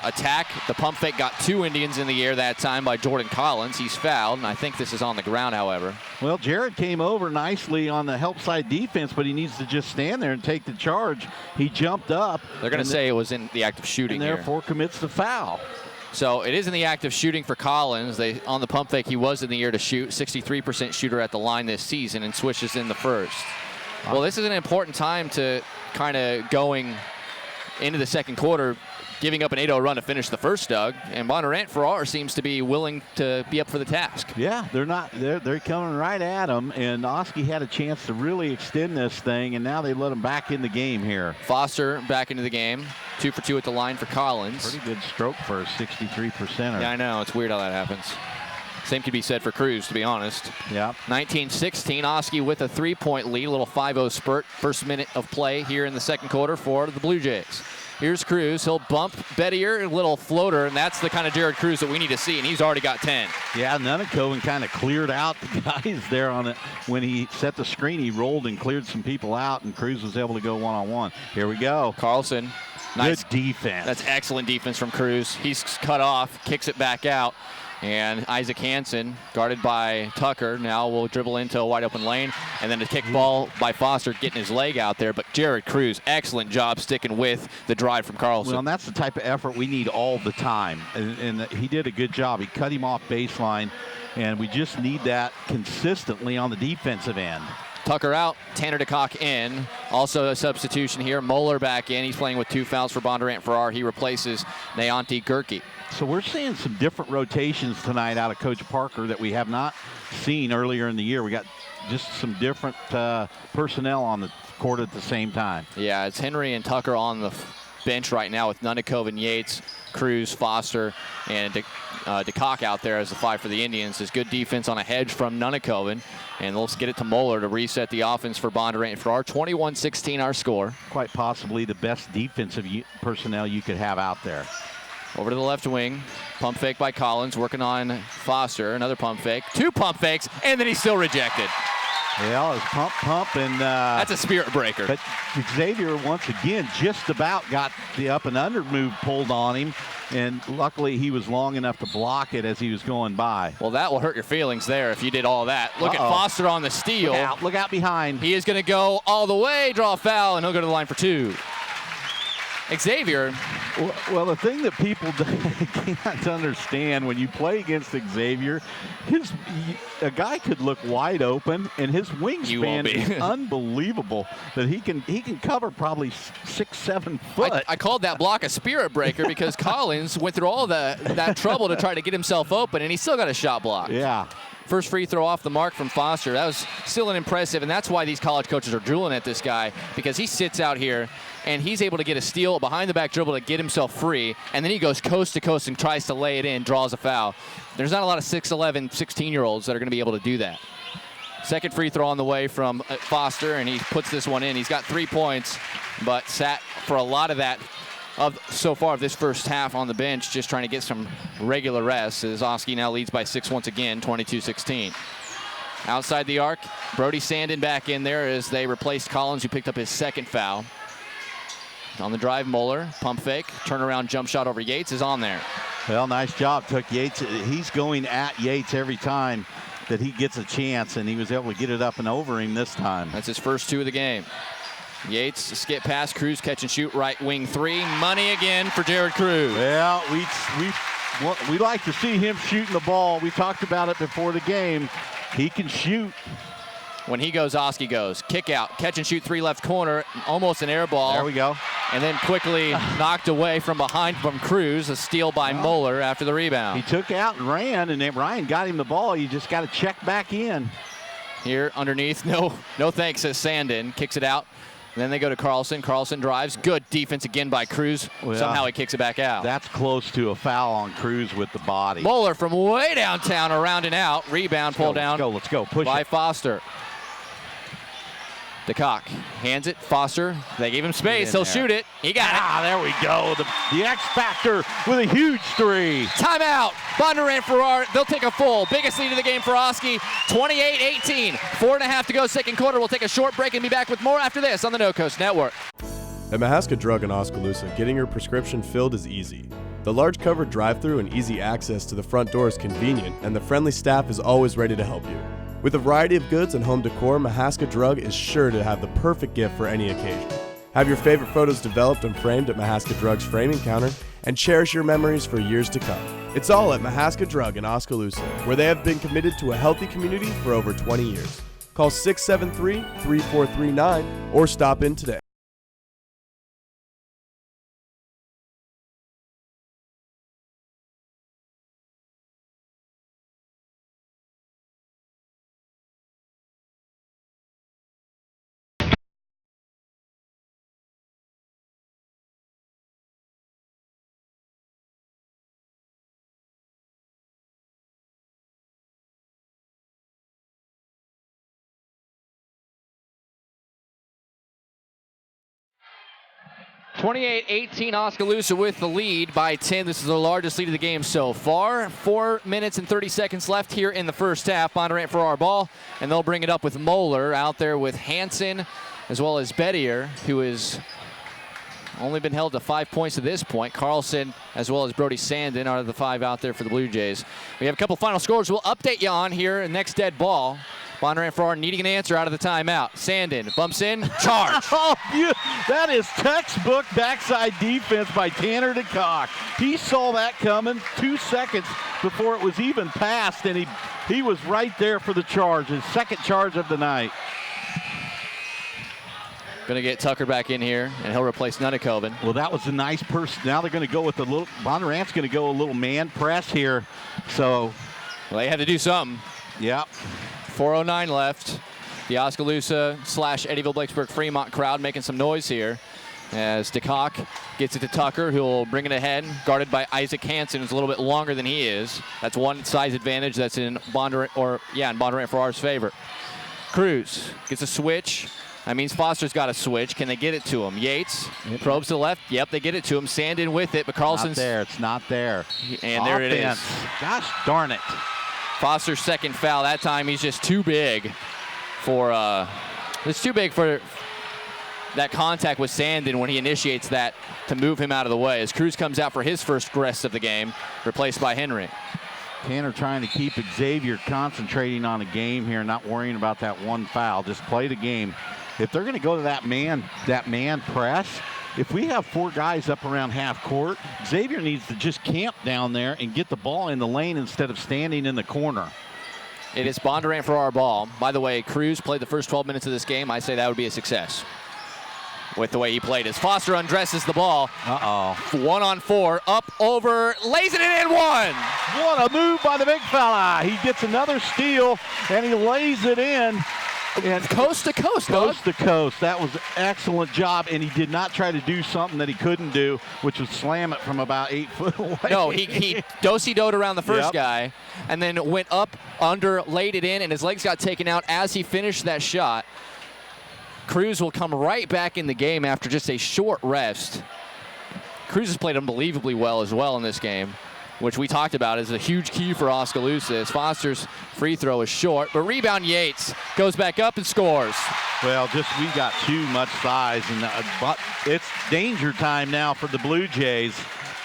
attack. The pump fake got 2 Indians in the air that time by Jordan Collins. He's fouled, and I think this is on the ground, however. Well, Jared came over nicely on the help side defense, but he needs to just stand there and take the charge. He jumped up. They're going to say it was in the act of shooting and therefore commits the foul. So it is in the act of shooting for Collins. On the pump fake, he was in the air to shoot. 63% shooter at the line this season and switches in the first. Well, this is an important time to kind of going into the second quarter, giving up an 8-0 run to finish the first, Doug. And Bondurant-Farrar seems to be willing to be up for the task. Yeah, they're coming right at him, and Oski had a chance to really extend this thing, and now they let him back in the game here. Foster back into the game. 2 for 2 at the line for Collins. Pretty good stroke for a 63%er. Yeah, I know. It's weird how that happens. Same could be said for Cruz, to be honest. Yeah. 19-16, Oski with a 3-point lead, a little 5-0 spurt. First minute of play here in the second quarter for the Blue Jays. Here's Cruz. He'll bump Bettier, a little floater, and that's the kind of Jared Cruz that we need to see, and he's already got 10. Yeah, Nunakoven kind of cleared out the guys there on it. When he set the screen, he rolled and cleared some people out, and Cruz was able to go one-on-one. Here we go. Carlson. Nice Good defense. That's excellent defense from Cruz. He's cut off, kicks it back out. And Isaac Hansen, guarded by Tucker, now will dribble into a wide open lane. And then a kick ball by Foster, getting his leg out there. But Jared Cruz, excellent job sticking with the drive from Carlson. Well, and that's the type of effort we need all the time. And he did a good job. He cut him off baseline. And we just need that consistently on the defensive end. Tucker out, Tanner DeCock in. Also a substitution here. Moeller back in. He's playing with 2 fouls for Bondurant-Farrar. He replaces Nayanti Gerke. So we're seeing some different rotations tonight out of Coach Parker that we have not seen earlier in the year. We got just some different personnel on the court at the same time. Yeah, it's Henry and Tucker on the bench right now with Nunakoven, Yates, Cruz, Foster, and DeCock out there as the 5 for the Indians. There's good defense on a hedge from Nunakoven. And let's get it to Moeller to reset the offense for Bondurant-Farrar. 21-16 our score. Quite possibly the best defensive personnel you could have out there. Over to the left wing. Pump fake by Collins, working on Foster. Another pump fake. 2 pump fakes, and then he's still rejected. Yeah, it's pump, and that's a spirit breaker. But Xavier once again just about got the up and under move pulled on him, and luckily he was long enough to block it as he was going by. Well, that will hurt your feelings there if you did all that. Look at Foster on the steal. Look out behind. He is going to go all the way, draw a foul, and he'll go to the line for 2. Xavier. Well, the thing that people can't understand when you play against Xavier, a guy could look wide open, and his wingspan is unbelievable. That he can cover probably 6-7 foot. I called that block a spirit breaker because Collins went through all that trouble to try to get himself open, and he still got a shot blocked. Yeah. First free throw off the mark from Foster. That was still an impressive, and that's why these college coaches are drooling at this guy, because he sits out here and he's able to get a steal behind the back dribble to get himself free, and then he goes coast to coast and tries to lay it in, draws a foul. There's not a lot of 6'11", 16-year-olds that are going to be able to do that. Second free throw on the way from Foster, and he puts this one in. He's got 3 points, but sat for a lot of that so far of this first half on the bench, just trying to get some regular rest, as Oski now leads by 6 once again, 22-16. Outside the arc, Brody Sandin back in there as they replaced Collins, who picked up his 2nd foul. On the drive, Moeller, pump fake, turnaround jump shot over Yates is on there. Well, nice job. Took Yates. He's going at Yates every time that he gets a chance, and he was able to get it up and over him this time. That's his first 2 of the game. Yates, skip pass, Cruz catch and shoot, right wing 3. Money again for Jared Cruz. Well, we like to see him shooting the ball. We talked about it before the game. He can shoot. When he goes, Oski goes. Kick out, catch and shoot 3 left corner, almost an air ball. There we go. And then quickly knocked away from behind from Cruz, a steal by Moeller after the rebound. He took out and ran, and then Ryan got him the ball. You just got to check back in. Here underneath, no thanks, says Sandin, kicks it out. And then they go to Carlson. Carlson drives. Good defense again by Cruz. Well, somehow he kicks it back out. That's close to a foul on Cruz with the body. Moeller from way downtown around and out. Rebound, pull down. Let's go. Push by it. Foster. DeCock hands it. Foster. They gave him space. He'll shoot it. He got it. There we go. The X Factor with a huge 3. Timeout. Bondurant-Farrar. They'll take a full. Biggest lead of the game for Oski. 28-18. 4.5 to go second quarter. We'll take a short break and be back with more after this on the No Coast Network. At Mahaska Drug in Oskaloosa, getting your prescription filled is easy. The large covered drive-thru and easy access to the front door is convenient, and the friendly staff is always ready to help you. With a variety of goods and home decor, Mahaska Drug is sure to have the perfect gift for any occasion. Have your favorite photos developed and framed at Mahaska Drug's framing counter, and cherish your memories for years to come. It's all at Mahaska Drug in Oskaloosa, where they have been committed to a healthy community for over 20 years. Call 673-3439 or stop in today. (28-18) Oskaloosa with the lead by 10. This is the largest lead of the game so far. 4 minutes and 30 seconds left here in the first half. Bondurant-Farrar ball, and they'll bring it up with Moeller out there with Hansen as well as Bettier, who has only been held to 5 points to this point. Carlson as well as Brody Sandin are the 5 out there for the Blue Jays. We have a couple final scores we'll update you on here in next dead ball. Bondurant-Farrar needing an answer out of the timeout. Sandin bumps in, charge. Oh, that is textbook backside defense by Tanner DeCock. He saw that coming 2 seconds before it was even passed, and he was right there for the charge, his second charge of the night. Going to get Tucker back in here, and he'll replace Nunnikoven. Well, that was a nice person. Now they're going to go with Bondurant's going to go a little man press here. So, well, they had to do something. Yep. 4:09 left. The Oskaloosa / Eddyville-Blakesburg Fremont crowd making some noise here as DeCock gets it to Tucker, who'll bring it ahead, guarded by Isaac Hansen, who's a little bit longer than he is. That's one size advantage that's in Bondurant-Farrar's favor. Cruz gets a switch. That means Foster's got a switch. Can they get it to him? Yates probes to the left. Yep, they get it to him. Sandin with it, but Carlson's not there. It's not there. And there it is. Gosh darn it. Foster's second foul. That time he's just too big for that contact with Sandin when he initiates that to move him out of the way. As Cruz comes out for his first rest of the game, replaced by Henry. Tanner trying to keep Xavier concentrating on the game here, not worrying about that one foul. Just play the game. If they're going to go to that man press, if we have 4 guys up around half court, Xavier needs to just camp down there and get the ball in the lane instead of standing in the corner. It is Bondurant-Farrar ball. By the way, Cruz played the first 12 minutes of this game. I say that would be a success with the way he played. As Foster undresses the ball. 1-on-4, up, over, lays it in and one. What a move by the big fella. He gets another steal, and he lays it in. And coast to coast, Coast to coast. That was an excellent job, and he did not try to do something that he couldn't do, which was slam it from about 8 foot away. No, he do-si-doed around the first guy, and then went up, under, laid it in, and his legs got taken out as he finished that shot. Cruz will come right back in the game after just a short rest. Cruz has played unbelievably well as well in this game, which we talked about is a huge key for Oskaloosa, as Foster's free throw is short. But rebound Yates goes back up and scores. Well, we got too much size, and but it's danger time now for the Blue Jays.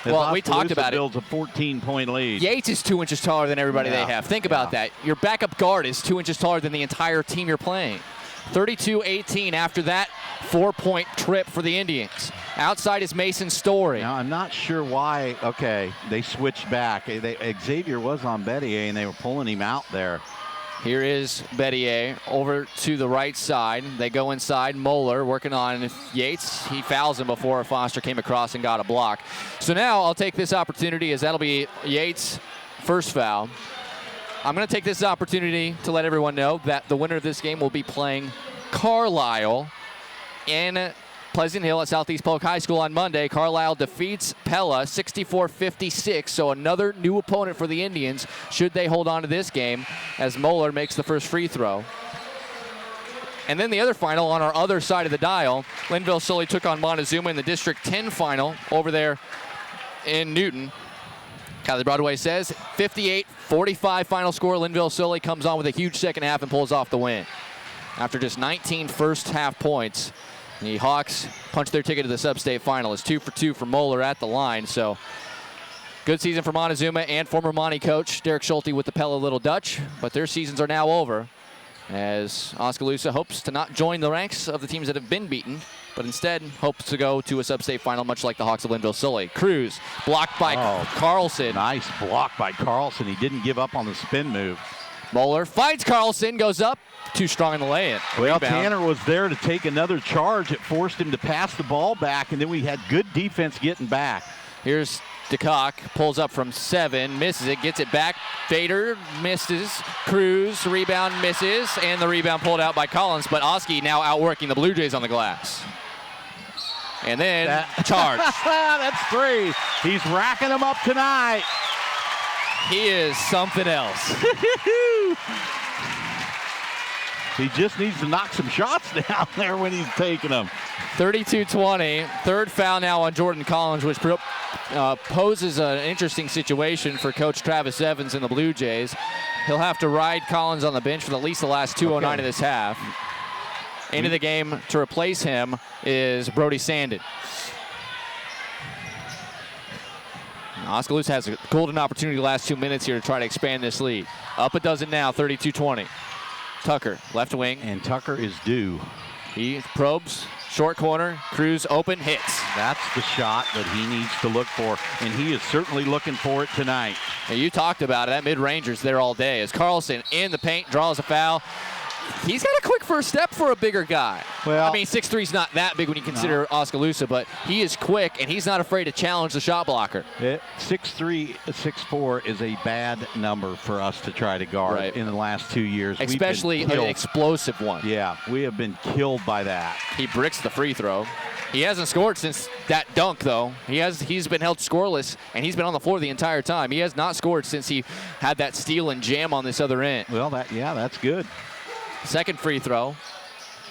Well, we talked about it. Builds a 14-point lead. Yates is 2 inches taller than everybody they have. Think about that. Your backup guard is 2 inches taller than the entire team you're playing. 32-18 after that 4-point trip for the Indians. Outside is Mason Story. Now, I'm not sure why, they switched back. Xavier was on Bettier, and they were pulling him out there. Here is Bettier over to the right side. They go inside. Moeller working on Yates. He fouls him before Foster came across and got a block. So now I'll take this opportunity, as that'll be Yates' first foul. I'm going to take this opportunity to let everyone know that the winner of this game will be playing Carlisle in Pleasant Hill at Southeast Polk High School on Monday. Carlisle defeats Pella 64-56, so another new opponent for the Indians should they hold on to this game, as Moeller makes the first free throw. And then the other final on our other side of the dial, Linville-Sully took on Montezuma in the District 10 final over there in Newton. Kylie Broadway says 58-45 final score. Linville-Sully comes on with a huge second half and pulls off the win. After just 19 first half points, The Hawks punched their ticket to the sub-state final. It's 2 for 2 for Moeller at the line. So good season for Montezuma and former Monty coach Derek Schulte with the Pella Little Dutch. But their seasons are now over as Oskaloosa hopes to not join the ranks of the teams that have been beaten, but instead hopes to go to a sub-state final, much like the Hawks of Linville-Sully. Cruz blocked by Carlson. Nice block by Carlson. He didn't give up on the spin move. Moeller finds Carlson, goes up. Too strong in the lay-in. Well, Rebound. Tanner was there to take another charge. It forced him to pass the ball back, and then we had good defense getting back. Here's DeCock, pulls up from 7, misses it, gets it back. Fader misses. Cruz, rebound misses, and the rebound pulled out by Collins, but Oski now outworking the Blue Jays on the glass. And then charge. That's 3. He's racking them up tonight. He is something else. He just needs to knock some shots down there when he's taking them. 32-20. Third foul now on Jordan Collins, which poses an interesting situation for Coach Travis Evans and the Blue Jays. He'll have to ride Collins on the bench for at least the last 2:09 of this half. Into the game to replace him is Brody Sandin. Oskaloosa has a golden opportunity the last 2 minutes here to try to expand this lead. Up a dozen now, 32-20. Tucker, left wing. And Tucker is due. He probes, short corner, Cruz open, hits. That's the shot that he needs to look for, and he is certainly looking for it tonight. Now you talked about it, that mid-ranger's there all day. As Carlson in the paint, draws a foul. He's got a quick first step for a bigger guy. Well, I mean, 6'3" is not that big when you consider Oskaloosa, but he is quick, and he's not afraid to challenge the shot blocker. 6'3", 6'4" is a bad number for us to try to guard in the last 2 years. Especially an explosive one. Yeah, we have been killed by that. He bricks the free throw. He hasn't scored since that dunk, though. He's been held scoreless, and he's been on the floor the entire time. He has not scored since he had that steal and jam on this other end. Well, that's good. Second free throw.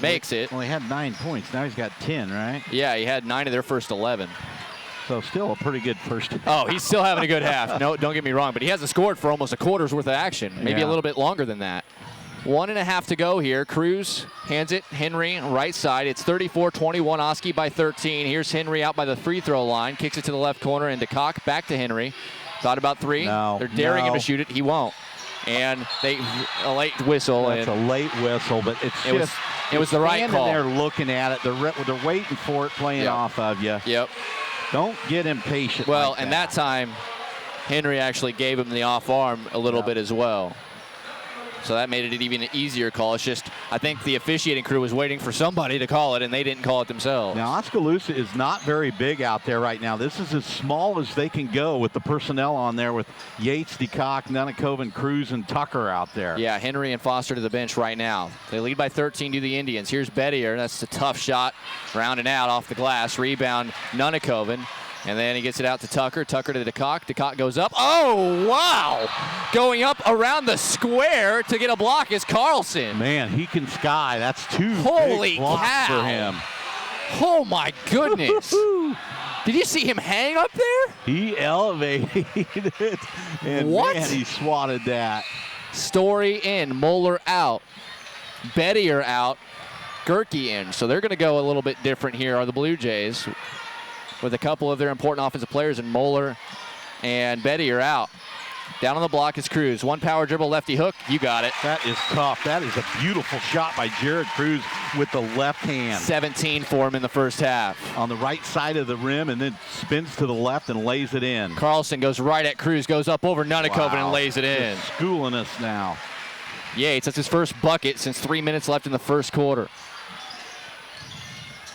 Makes it. Well, he had 9 points. Now he's got 10, right? Yeah, he had 9 of their first 11. So still a pretty good first half. Oh, he's still having a good half. No, don't get me wrong, but he hasn't scored for almost a quarter's worth of action. Maybe a little bit longer than that. 1.5 to go here. Cruz hands it. Henry, right side. It's 34-21. Oski by 13. Here's Henry out by the free throw line. Kicks it to the left corner into Cock. Back to Henry. Thought about 3. No, they're daring him to shoot it. He won't. And a late whistle. That's a late whistle, but it was the right call. They're looking at it. They're waiting for it, playing off of you. Yep. Don't get impatient. Well, like and that time, Henry actually gave him the off arm a little bit as well. So that made it an even easier call. It's just, I think the officiating crew was waiting for somebody to call it, and they didn't call it themselves. Now, Oskaloosa is not very big out there right now. This is as small as they can go with the personnel on there with Yates, DeCock, Nunikoven, Cruz, and Tucker out there. Yeah, Henry and Foster to the bench right now. They lead by 13 to the Indians. Here's Bettier. That's a tough shot. Rounding out off the glass. Rebound, Nunikoven. And then he gets it out to Tucker. Tucker to DeCock. DeCock goes up. Oh, wow. Going up around the square to get a block is Carlson. Man, he can sky. That's 2 Holy big blocks cow. for him. Oh, my goodness. Did you see him hang up there? He elevated it. And man, he swatted that. Story in. Moeller out. Bettier out. Gerke in. So they're going to go a little bit different here are the Blue Jays, with a couple of their important offensive players, and Moeller and Betty are out. Down on the block is Cruz. One power dribble, lefty hook. You got it. That is tough. That is a beautiful shot by Jared Cruz with the left hand. 17 for him in the first half. On the right side of the rim and then spins to the left and lays it in. Carlson goes right at Cruz, goes up over Nunikoven and lays it in. Just schooling us now. Yates, that's his first bucket since 3 minutes left in the first quarter.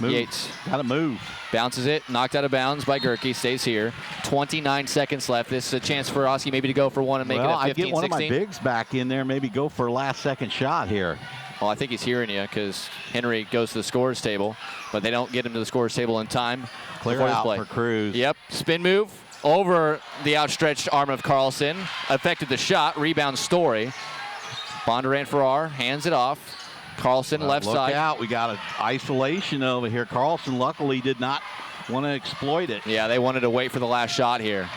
Move. Yates. Gotta move. Bounces it, knocked out of bounds by Gerke, stays here. 29 seconds left. This is a chance for Oski maybe to go for one and make it a 15-16. I get one of my bigs back in there, maybe go for a last second shot here. Well, I think he's hearing you because Henry goes to the scorer's table, but they don't get him to the scorer's table in time. Clear out for Cruz. Yep, spin move over the outstretched arm of Carlson. Affected the shot, rebound Story. Bondurant-Farrar hands it off. Carlson left look side. Look out, we got an isolation over here. Carlson luckily did not want to exploit it. Yeah, they wanted to wait for the last shot here.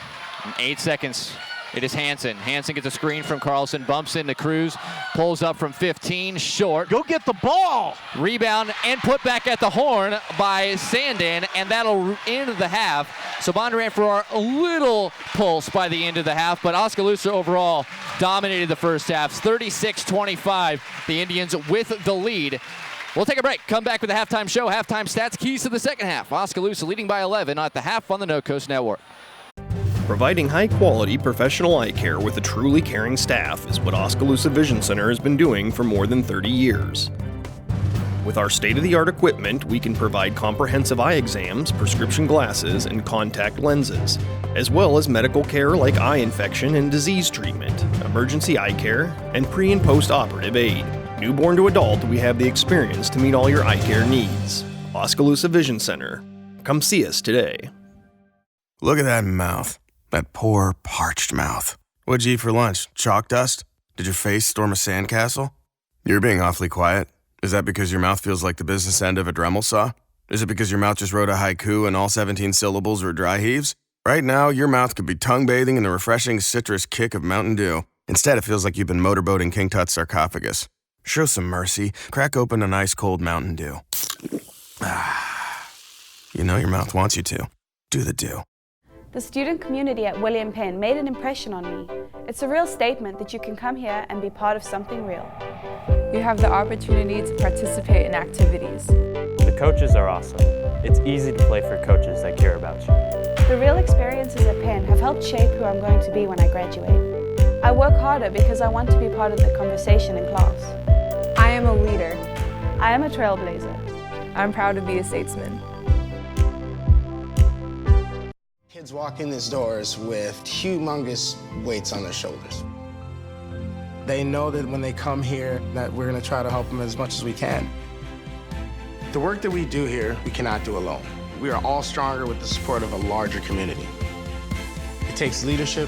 8 seconds It is Hansen. Hansen gets a screen from Carlson, bumps into Cruz, pulls up from 15, short. Go get the ball! Rebound and put back at the horn by Sandin, and that'll end the half. So Bondurant-Farrar a little pulse by the end of the half, but Oskaloosa overall dominated the first half. 36-25, the Indians with the lead. We'll take a break. Come back with the halftime show. Halftime stats, keys to the second half. Oskaloosa leading by 11 at the half on the No Coast Network. Providing high-quality professional eye care with a truly caring staff is what Oskaloosa Vision Center has been doing for more than 30 years. With our state-of-the-art equipment, we can provide comprehensive eye exams, prescription glasses, and contact lenses, as well as medical care like eye infection and disease treatment, emergency eye care, and pre- and post-operative aid. Newborn to adult, we have the experience to meet all your eye care needs. Oskaloosa Vision Center. Come see us today. Look at that mouth. That poor, parched mouth. What'd you eat for lunch? Chalk dust? Did your face storm a sandcastle? You're being awfully quiet. Is that because your mouth feels like the business end of a Dremel saw? Is it because your mouth just wrote a haiku and all 17 syllables were dry heaves? Right now, your mouth could be tongue bathing in the refreshing citrus kick of Mountain Dew. Instead, it feels like you've been motorboating King Tut's sarcophagus. Show some mercy. Crack open an ice-cold Mountain Dew. You know your mouth wants you to. Do the Dew. The student community at William Penn made an impression on me. It's a real statement that you can come here and be part of something real. You have the opportunity to participate in activities. The coaches are awesome. It's easy to play for coaches that care about you. The real experiences at Penn have helped shape who I'm going to be when I graduate. I work harder because I want to be part of the conversation in class. I am a leader. I am a trailblazer. I'm proud to be a statesman. Kids walk in these doors with humongous weights on their shoulders. They know that when they come here that we're going to try to help them as much as we can. The work that we do here, we cannot do alone. We are all stronger with the support of a larger community. It takes leadership,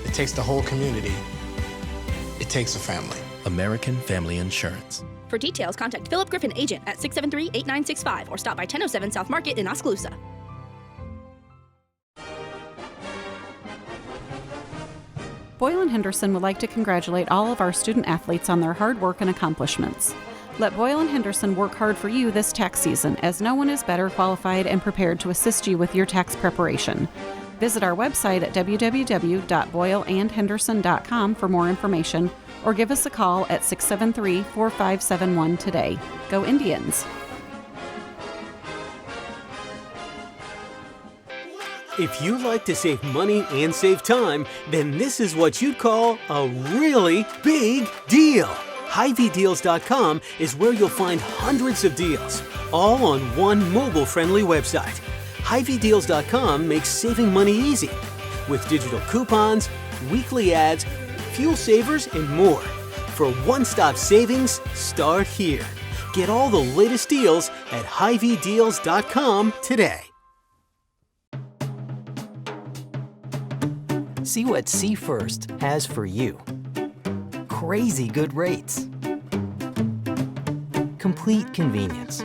it takes the whole community, it takes a family. American Family Insurance. For details, contact Philip Griffin, agent at 673-8965 or stop by 1007 South Market in Oskaloosa. Boyle & Henderson would like to congratulate all of our student athletes on their hard work and accomplishments. Let Boyle & Henderson work hard for you this tax season, as no one is better qualified and prepared to assist you with your tax preparation. Visit our website at www.boyleandhenderson.com for more information, or give us a call at 673-4571 today. Go Indians! If you like to save money and save time, then this is what you'd call a really big deal. HyVeeDeals.com is where you'll find hundreds of deals, all on one mobile-friendly website. HyVeeDeals.com makes saving money easy, with digital coupons, weekly ads, fuel savers, and more. For one-stop savings, start here. Get all the latest deals at HyVeeDeals.com today. See what See First has for you. Crazy good rates. Complete convenience.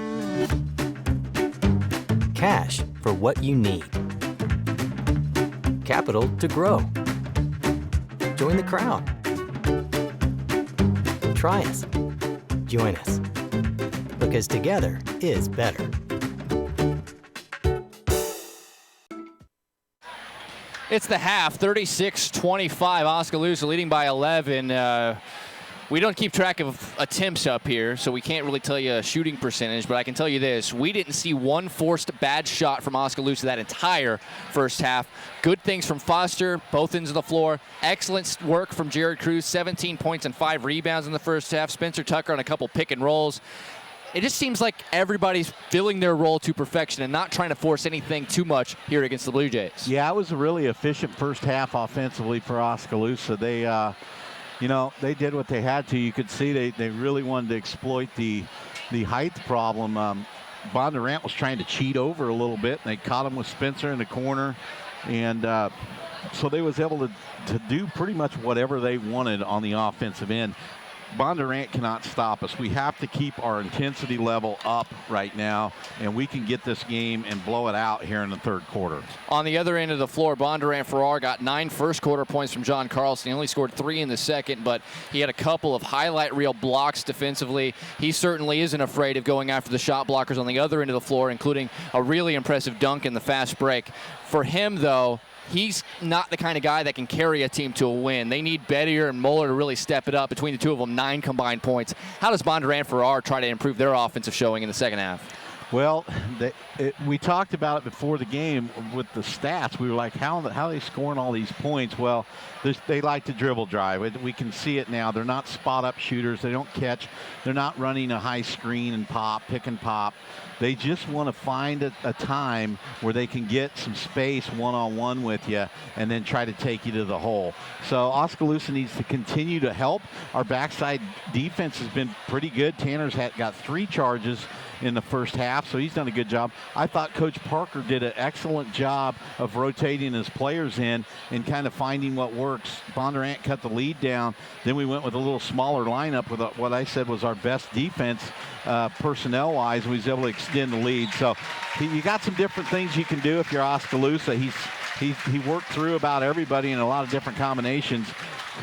Cash for what you need. Capital to grow. Join the crowd. Try us. Join us. Because together is better. It's the half, 36-25, Oskaloosa leading by 11. We don't keep track of attempts up here, so we can't really tell you a shooting percentage, but I can tell you this. We didn't see one forced bad shot from Oskaloosa that entire first half. Good things from Foster, both ends of the floor. Excellent work from Jared Cruz, 17 points and 5 rebounds in the first half. Spencer Tucker on a couple pick and rolls. It just seems like everybody's filling their role to perfection and not trying to force anything too much here against the Blue Jays. Yeah, it was a really efficient first half offensively for Oskaloosa. They, they did what they had to. You could see they really wanted to exploit the height problem. Bondurant was trying to cheat over a little bit, and they caught him with Spencer in the corner. And so they was able to do pretty much whatever they wanted on the offensive end. Bondurant cannot stop us. We have to keep our intensity level up right now, and we can get this game and blow it out here in the third quarter. On the other end of the floor, Bondurant-Farrar got 9 first-quarter points from John Carlson. He only scored 3 in the second, but he had a couple of highlight reel blocks defensively. He certainly isn't afraid of going after the shot blockers on the other end of the floor, including a really impressive dunk in the fast break. For him, though, he's not the kind of guy that can carry a team to a win. They need Bettier and Muller to really step it up. Between the two of them, 9 combined points. How does Bondurant-Farrar try to improve their offensive showing in the second half? Well, we talked about it before the game with the stats. We were like, how are they scoring all these points? Well, they like to dribble drive. We can see it now. They're not spot-up shooters. They don't catch. They're not running a high screen and pop, pick and pop. They just want to find a time where they can get some space one-on-one with you and then try to take you to the hole. So Oskaloosa needs to continue to help. Our backside defense has been pretty good. Tanner's got 3 charges in the first half, so he's done a good job. I thought Coach Parker did an excellent job of rotating his players in and kind of finding what works. Bondurant cut the lead down. Then we went with a little smaller lineup with what I said was our best defense personnel-wise, and we was able to extend the lead. So you got some different things you can do if you're Oskaloosa. He worked through about everybody in a lot of different combinations.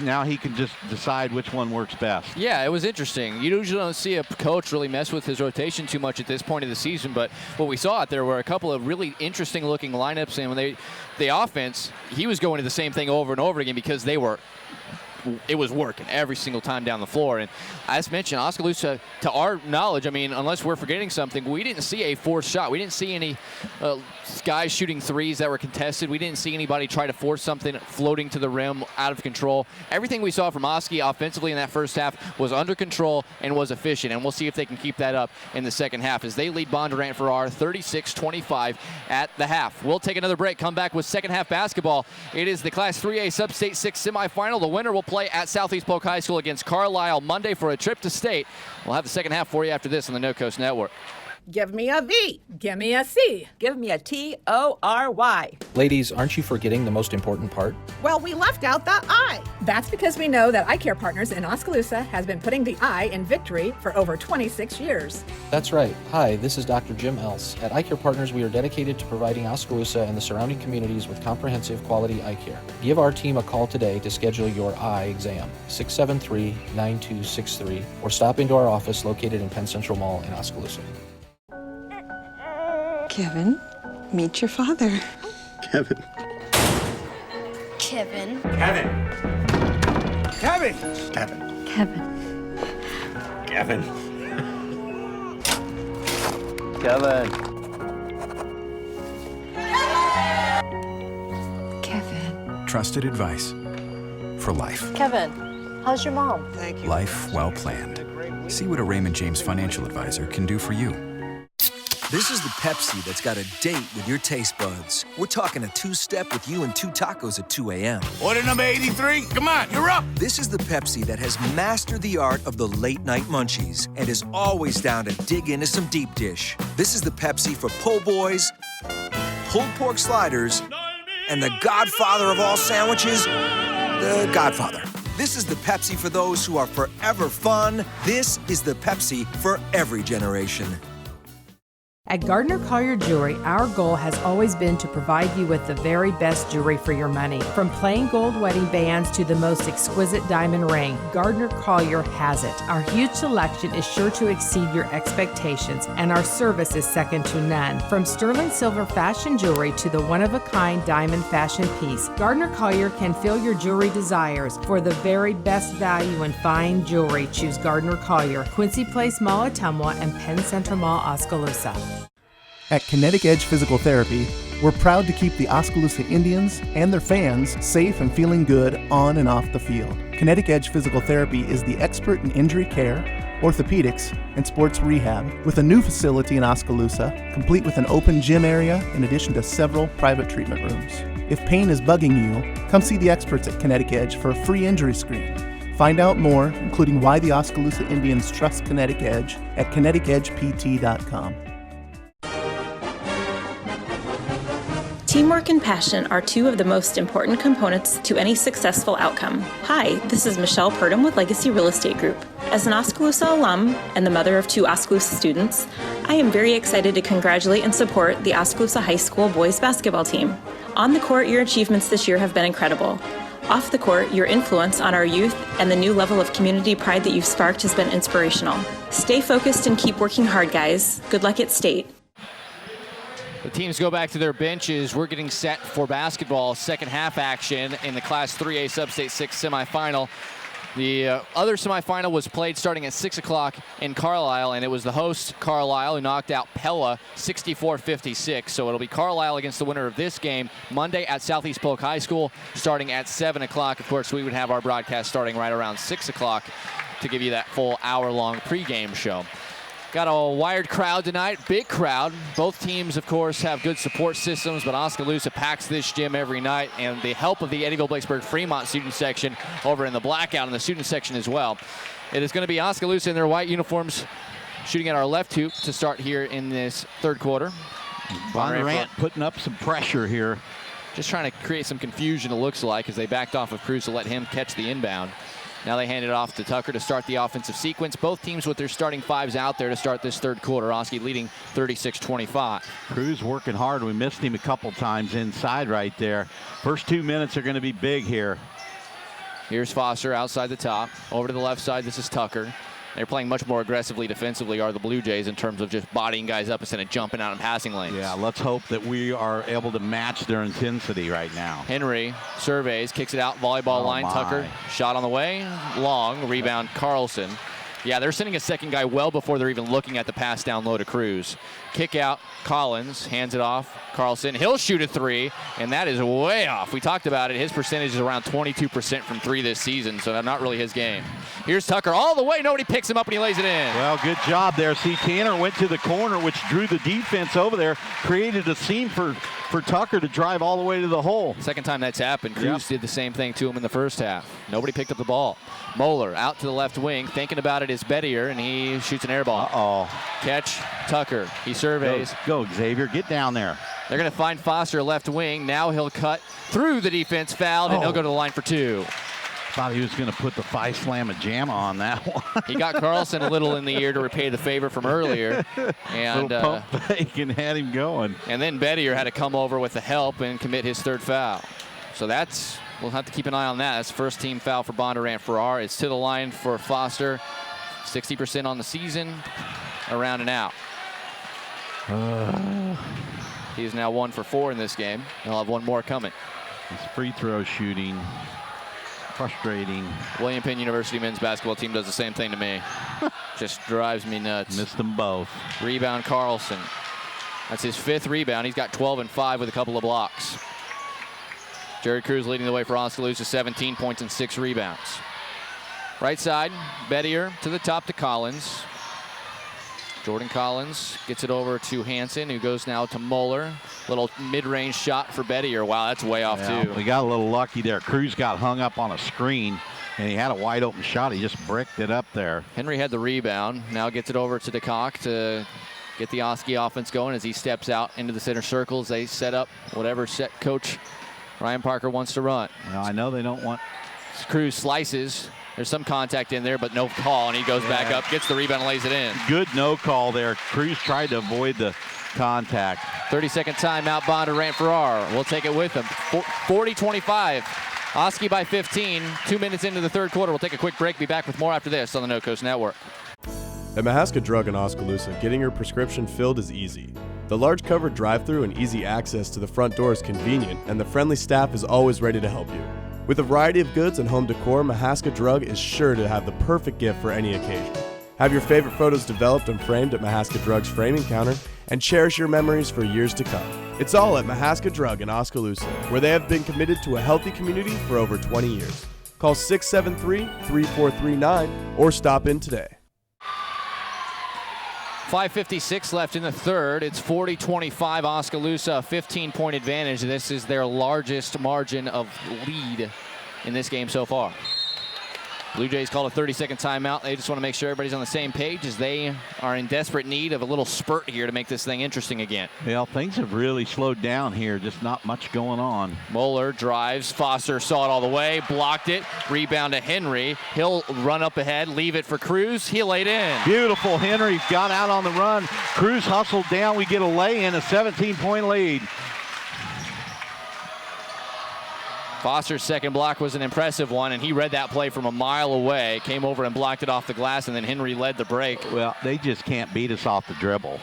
Now he can just decide which one works best. Yeah, it was interesting. You usually don't see a coach really mess with his rotation too much at this point of the season, but what we saw out there were a couple of really interesting looking lineups, and when the offense, he was going to the same thing over and over again because it was working every single time down the floor. And as mentioned, Oskaloosa, to our knowledge, I mean, unless we're forgetting something, we didn't see a forced shot. We didn't see any guys shooting threes that were contested. We didn't see anybody try to force something floating to the rim out of control. Everything we saw from Oski offensively in that first half was under control and was efficient, and we'll see if they can keep that up in the second half as they lead Bondurant-Farrar 36-25 at the half. We'll take another break, come back with second half basketball. It is the Class 3A Sub-State 6 semifinal. The winner will play at Southeast Polk High School against Carlisle Monday for a trip to state. We'll have the second half for you after this on the No Coast Network. Give me a V. Give me a C. Give me a T-O-R-Y. Ladies, aren't you forgetting the most important part? Well, we left out the I. That's because we know that Eye Care Partners in Oskaloosa has been putting the I in victory for over 26 years. That's right. Hi, this is Dr. Jim Else. At Eye Care Partners, we are dedicated to providing Oskaloosa and the surrounding communities with comprehensive quality eye care. Give our team a call today to schedule your eye exam, 673-9263, or stop into our office located in Penn Central Mall in Oskaloosa. Kevin, meet your father. Kevin. Kevin. Kevin. Kevin. Kevin. Kevin. Kevin. Kevin. Trusted advice for life. Kevin, how's your mom? Thank you. Life well planned. See what a Raymond James financial advisor can do for you. This is the Pepsi that's got a date with your taste buds. We're talking a 2-step with you and 2 tacos at 2 a.m. Order number 83. Come on, you're up. This is the Pepsi that has mastered the art of the late-night munchies and is always down to dig into some deep dish. This is the Pepsi for po' boys, pulled pork sliders, and the godfather of all sandwiches, the Godfather. This is the Pepsi for those who are forever fun. This is the Pepsi for every generation. At Gardner Collier Jewelry, our goal has always been to provide you with the very best jewelry for your money. From plain gold wedding bands to the most exquisite diamond ring, Gardner Collier has it. Our huge selection is sure to exceed your expectations, and our service is second to none. From sterling silver fashion jewelry to the one-of-a-kind diamond fashion piece, Gardner Collier can fill your jewelry desires. For the very best value in fine jewelry, choose Gardner Collier, Quincy Place Mall, Ottumwa, and Penn Central Mall, Oskaloosa. At Kinetic Edge Physical Therapy, we're proud to keep the Oskaloosa Indians and their fans safe and feeling good on and off the field. Kinetic Edge Physical Therapy is the expert in injury care, orthopedics, and sports rehab, with a new facility in Oskaloosa, complete with an open gym area in addition to several private treatment rooms. If pain is bugging you, come see the experts at Kinetic Edge for a free injury screen. Find out more, including why the Oskaloosa Indians trust Kinetic Edge, at kineticedgept.com. Teamwork and passion are two of the most important components to any successful outcome. Hi, this is Michelle Purdom with Legacy Real Estate Group. As an Oskaloosa alum and the mother of 2 Oskaloosa students, I am very excited to congratulate and support the Oskaloosa High School boys basketball team. On the court, your achievements this year have been incredible. Off the court, your influence on our youth and the new level of community pride that you've sparked has been inspirational. Stay focused and keep working hard, guys. Good luck at state. The teams go back to their benches. We're getting set for basketball second half action in the Class 3A Sub-State 6 semifinal. The other semifinal was played starting at 6 o'clock in Carlisle, and it was the host, Carlisle, who knocked out Pella 64-56. So it'll be Carlisle against the winner of this game Monday at Southeast Polk High School starting at 7 o'clock. Of course, we would have our broadcast starting right around 6 o'clock to give you that full hour-long pregame show. Got a wired crowd tonight, big crowd. Both teams, of course, have good support systems, but Oskaloosa packs this gym every night, and the help of the Eddyville-Blacksburg-Fremont student section over in the blackout in the student section as well. It is going to be Oskaloosa in their white uniforms shooting at our left hoop to start here in this third quarter. Bondurant putting up some pressure here. Just trying to create some confusion, it looks like, as they backed off of Cruz to let him catch the inbound. Now they hand it off to Tucker to start the offensive sequence. Both teams with their starting 5s out there to start this third quarter. Oski leading 36-25. Cruz working hard. We missed him a couple times inside right there. First 2 minutes are going to be big here. Here's Foster outside the top. Over to the left side, this is Tucker. They're playing much more aggressively defensively, are the Blue Jays, in terms of just bodying guys up instead of jumping out in passing lanes. Yeah, let's hope that we are able to match their intensity right now. Henry surveys, kicks it out, volleyball line. Tucker, shot on the way, long, rebound Carlson. Yeah, they're sending a second guy well before they're even looking at the pass down low to Cruz. Kick out, Collins, hands it off, Carlson. He'll shoot a 3, and that is way off. We talked about it. His percentage is around 22% from 3 this season, so not really his game. Here's Tucker all the way. Nobody picks him up, and he lays it in. Well, good job there. See, Tanner went to the corner, which drew the defense over there, created a seam for Tucker to drive all the way to the hole. Second time that's happened. Cruz did the same thing to him in the first half. Nobody picked up the ball. Moeller out to the left wing. Thinking about it is Bettier, and he shoots an air ball. Catch, Tucker. He surveys. Go, Xavier. Get down there. They're going to find Foster left wing. Now he'll cut through the defense, fouled, and he'll go to the line for 2. Thought he was going to put the 5-slamma-jamma on that one. He got Carlson a little in the ear to repay the favor from earlier. And little pump fake and had him going. And then Bettier had to come over with the help and commit his 3rd foul. So we'll have to keep an eye on that. That's first team foul for Bondurant-Farrar. It's to the line for Foster. 60% on the season, around and out. He's now 1 for 4 in this game. He'll have 1 more coming. His free throw shooting, frustrating. William Penn University men's basketball team does the same thing to me. Just drives me nuts. Missed them both. Rebound Carlson. That's his 5th rebound. He's got 12 and 5 with a couple of blocks. Jared Cruz leading the way for Oskaloosa, 17 points and 6 rebounds. Right side, Bettier to the top to Collins. Jordan Collins gets it over to Hansen, who goes now to Moeller. Little mid-range shot for Bettier. Wow, that's way off too. We got a little lucky there. Cruz got hung up on a screen, and he had a wide open shot. He just bricked it up there. Henry had the rebound. Now gets it over to DeCock to get the Oski offense going as he steps out into the center circles. They set up whatever set coach Ryan Parker wants to run. Well, I know they don't want. Cruz slices. There's some contact in there, but no call, and he goes back up, gets the rebound, and lays it in. Good no call there. Cruz tried to avoid the contact. 30-second timeout, Bondurant-Farrar. We'll take it with him. 40-25. Oski by 15. 2 minutes into the third quarter. We'll take a quick break. Be back with more after this on the No Coast Network. At Mahaska Drug in Oskaloosa, getting your prescription filled is easy. The large covered drive-thru and easy access to the front door is convenient, and the friendly staff is always ready to help you. With a variety of goods and home decor, Mahaska Drug is sure to have the perfect gift for any occasion. Have your favorite photos developed and framed at Mahaska Drug's framing counter, and cherish your memories for years to come. It's all at Mahaska Drug in Oskaloosa, where they have been committed to a healthy community for over 20 years. Call 673-3439 or stop in today. 5:56 left in the third. It's 40-25 Oskaloosa, a 15-point advantage. This is their largest margin of lead in this game so far. Blue Jays called a 30-second timeout. They just want to make sure everybody's on the same page as they are in desperate need of a little spurt here to make this thing interesting again. Well, things have really slowed down here. Just not much going on. Moeller drives. Foster saw it all the way, blocked it. Rebound to Henry. He'll run up ahead, leave it for Cruz. He laid in. Beautiful. Henry got out on the run. Cruz hustled down. We get a lay-in, a 17-point lead. Foster's second block was an impressive one, and he read that play from a mile away, came over and blocked it off the glass, and then Henry led the break. Well, they just can't beat us off the dribble,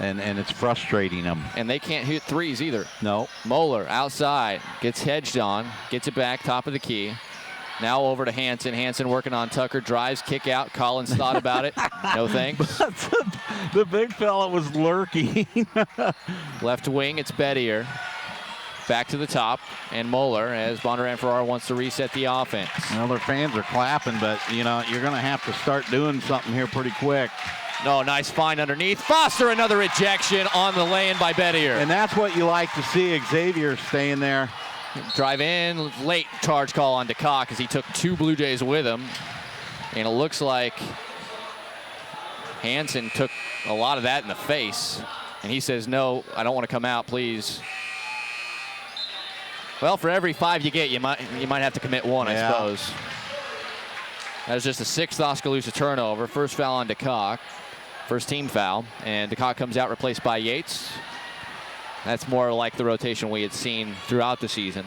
and it's frustrating them. And they can't hit threes either. No. Moeller outside, gets hedged on, gets it back, top of the key. Now over to Hanson. Hanson working on Tucker, drives, kick out. Collins thought about it. No thanks. The big fella was lurking. Left wing, it's Bettier. Back to the top, and Moeller as Bondurant-Farrar wants to reset the offense. Well, their fans are clapping, but, you know, you're going to have to start doing something here pretty quick. No, nice find underneath. Foster, another ejection on the lay-in by Bettier. And that's what you like to see, Xavier staying there. Drive in, late charge call on DeCock because he took 2 Blue Jays with him. And it looks like Hanson took a lot of that in the face. And he says, no, I don't want to come out, please. Well, for every 5 you get, you might have to commit 1, I suppose. That was just a 6th Oskaloosa turnover. First foul on DeCock. First team foul. And DeCock comes out replaced by Yates. That's more like the rotation we had seen throughout the season.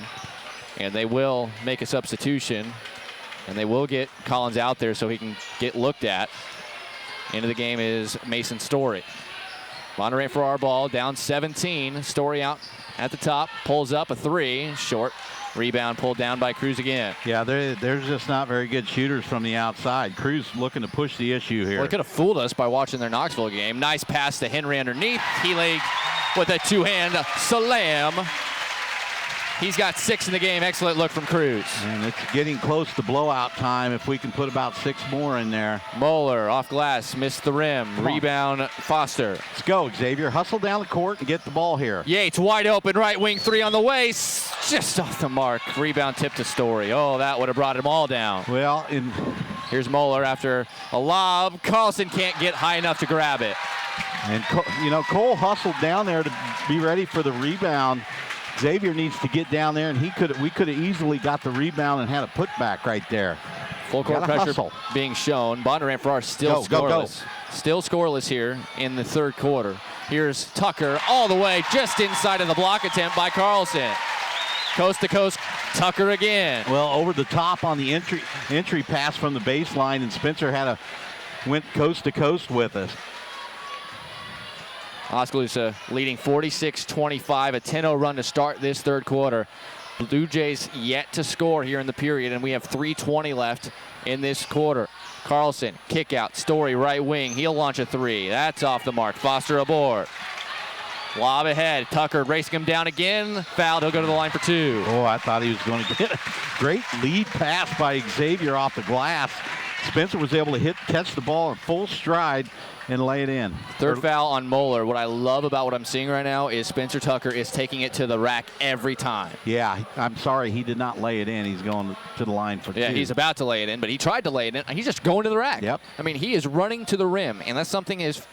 And they will make a substitution. And they will get Collins out there so he can get looked at. Into the game is Mason Story. Bondurant-Farrar ball, down 17. Story out at the top, pulls up a 3, short. Rebound pulled down by Cruz again. Yeah, they're just not very good shooters from the outside. Cruz looking to push the issue here. Well, they could have fooled us by watching their Knoxville game. Nice pass to Henry underneath. He laid with a 2-hand slam. He's got 6 in the game. Excellent look from Cruz. And it's getting close to blowout time if we can put about 6 more in there. Moeller off glass, missed the rim. Rebound, Foster. Let's go, Xavier. Hustle down the court and get the ball here. Yates wide open, right wing 3 on the way. Just off the mark. Rebound tip to Story. Oh, that would have brought them all down. Well, here's Moeller after a lob. Carlson can't get high enough to grab it. And, you know, Cole hustled down there to be ready for the rebound. Xavier needs to get down there, and we could have easily got the rebound and had a putback right there. Full court pressure being shown. Bondurant-Farrar still scoreless. Still scoreless here in the third quarter. Here's Tucker all the way just inside of the block attempt by Carlson. Coast to coast, Tucker again. Well, over the top on the entry pass from the baseline, and Spencer went coast to coast with us. Oskaloosa leading 46-25, a 10-0 run to start this third quarter. Blue Jays yet to score here in the period, and we have 3:20 left in this quarter. Carlson, kick out, Story right wing. He'll launch a 3. That's off the mark. Foster aboard. Lob ahead. Tucker racing him down again. Fouled. He'll go to the line for 2. Oh, I thought he was going to get a great lead pass by Xavier off the glass. Spencer was able to catch the ball in full stride and lay it in. Third foul on Moeller. What I love about what I'm seeing right now is Spencer Tucker is taking it to the rack every time. Yeah, I'm sorry he did not lay it in. He's going to the line for 2. Yeah, he's about to lay it in, but he tried to lay it in. He's just going to the rack. Yep. I mean, he is running to the rim, and that's something his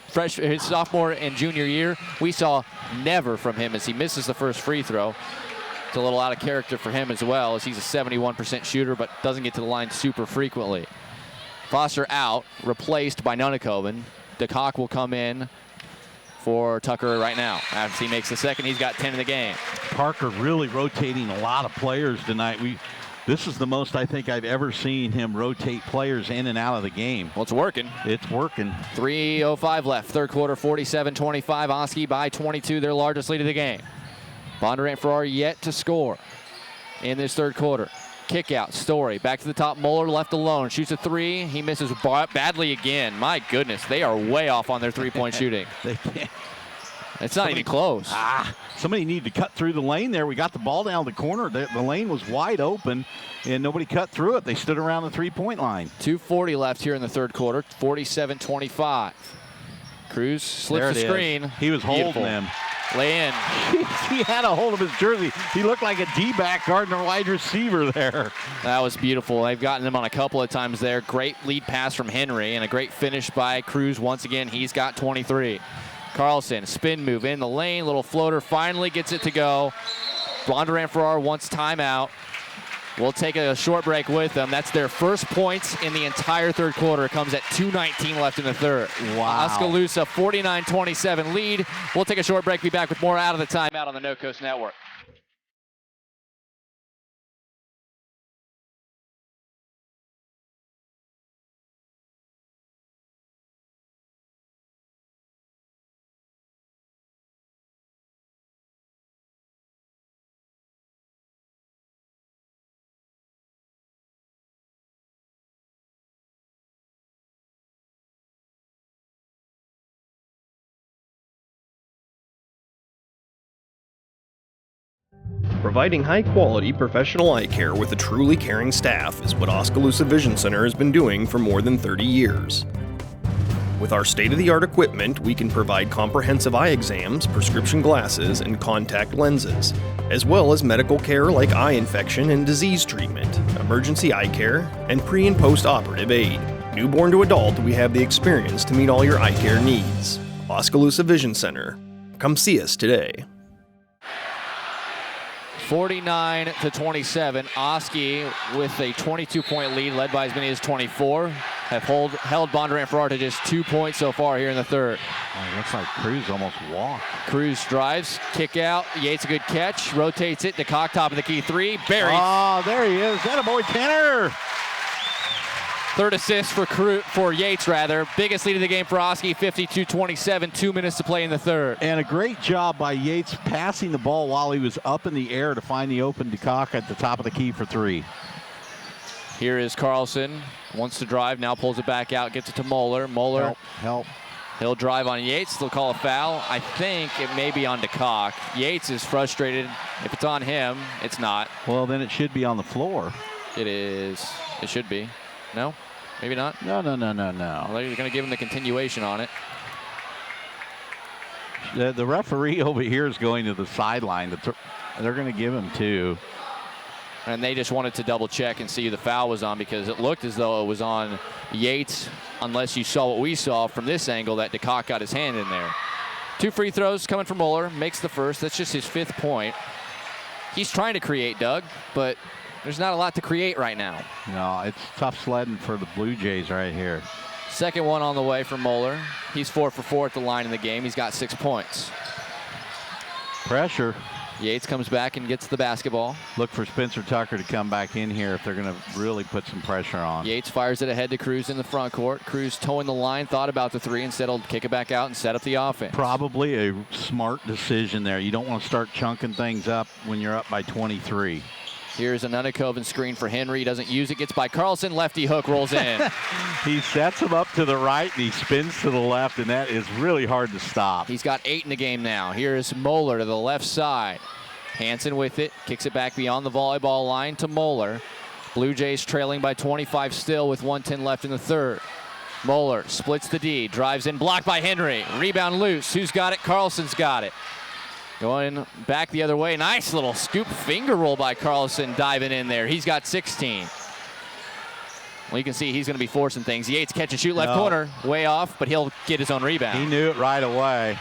sophomore and junior year we saw never from him as he misses the first free throw. It's a little out of character for him as well, as he's a 71% shooter, but doesn't get to the line super frequently. Foster out, replaced by Nunakoven. DeCock will come in for Tucker right now. After he makes the second, he's got 10 in the game. Parker really rotating a lot of players tonight. This is the most I think I've ever seen him rotate players in and out of the game. Well, it's working. It's working. 3:05 left, third quarter, 47-25. Oski by 22, their largest lead of the game. Bondurant-Farrar yet to score in this third quarter. Kick out, Story, back to the top, Moeller left alone, shoots a 3, he misses badly again. My goodness, they are way off on their three-point shooting. They can't. It's not even close. Somebody needed to cut through the lane there. We got the ball down the corner. The lane was wide open, and nobody cut through it. They stood around the three-point line. 2:40 left here in the third quarter, 47-25. Cruz slips the screen. He was holding them. Lay in. He had a hold of his jersey. He looked like a D-back guarding a wide receiver there. That was beautiful. They've gotten him on a couple of times there. Great lead pass from Henry and a great finish by Cruz. Once again, he's got 23. Carlson, spin move in the lane, little floater, finally gets it to go. Bondurant-Farrar wants timeout. We'll take a short break with them. That's their first points in the entire third quarter. It comes at 2:19 left in the third. Wow. Oskaloosa 49-27 lead. We'll take a short break. Be back with more Out of the Timeout on the No Coast Network. Providing high-quality professional eye care with a truly caring staff is what Oskaloosa Vision Center has been doing for more than 30 years. With our state-of-the-art equipment, we can provide comprehensive eye exams, prescription glasses, and contact lenses, as well as medical care like eye infection and disease treatment, emergency eye care, and pre- and post-operative aid. Newborn to adult, we have the experience to meet all your eye care needs. Oskaloosa Vision Center. Come see us today. 49-27. Oski with a 22-point lead, led by as many as 24. Have held Bondurant-Farrar to just 2 points so far here in the third. Oh, looks like Cruz almost walked. Cruz drives, kick out. Yates a good catch, rotates it. DeCock top of the key three. Barry. Oh, there he is. Attaboy, Tanner. Third assist for Yates, rather. Biggest lead of the game for Oski, 52-27, 2 minutes to play in the third. And a great job by Yates passing the ball while he was up in the air to find the open DeCock at the top of the key for three. Here is Carlson. Wants to drive, now pulls it back out, gets it to Moeller. Moeller. Help. He'll drive on Yates. They'll call a foul. I think it may be on DeCock. Yates is frustrated. If it's on him, it's not. Well, then it should be on the floor. It is. It should be. No? Maybe not? No. Well, they're going to give him the continuation on it. The referee over here is going to the sideline. They're going to give him two. And they just wanted to double check and see who the foul was on, because it looked as though it was on Yates, unless you saw what we saw from this angle, that DeCock got his hand in there. 2 free throws coming from Moeller. Makes the first. That's just his 5th point. He's trying to create, Doug, but there's not a lot to create right now. No, it's tough sledding for the Blue Jays right here. Second one on the way for Moeller. He's 4 for 4 at the line in the game. He's got 6 points. Pressure. Yates comes back and gets the basketball. Look for Spencer Tucker to come back in here if they're going to really put some pressure on. Yates fires it ahead to Cruz in the front court. Cruz towing the line, thought about the three. Instead, he'll kick it back out and set up the offense. Probably a smart decision there. You don't want to start chunking things up when you're up by 23. Here's an Unikoven screen for Henry. He doesn't use it. Gets by Carlson. Lefty hook rolls in. He sets him up to the right and he spins to the left, and that is really hard to stop. He's got 8 in the game now. Here's Moeller to the left side. Hansen with it. Kicks it back beyond the volleyball line to Moeller. Blue Jays trailing by 25 still with 1:10 left in the third. Moeller splits the D. Drives in. Blocked by Henry. Rebound loose. Who's got it? Carlson's got it. Going back the other way. Nice little scoop finger roll by Carlson, diving in there. He's got 16. Well, you can see he's going to be forcing things. Yates catch and shoot left corner. Way off, but he'll get his own rebound. He knew it right away.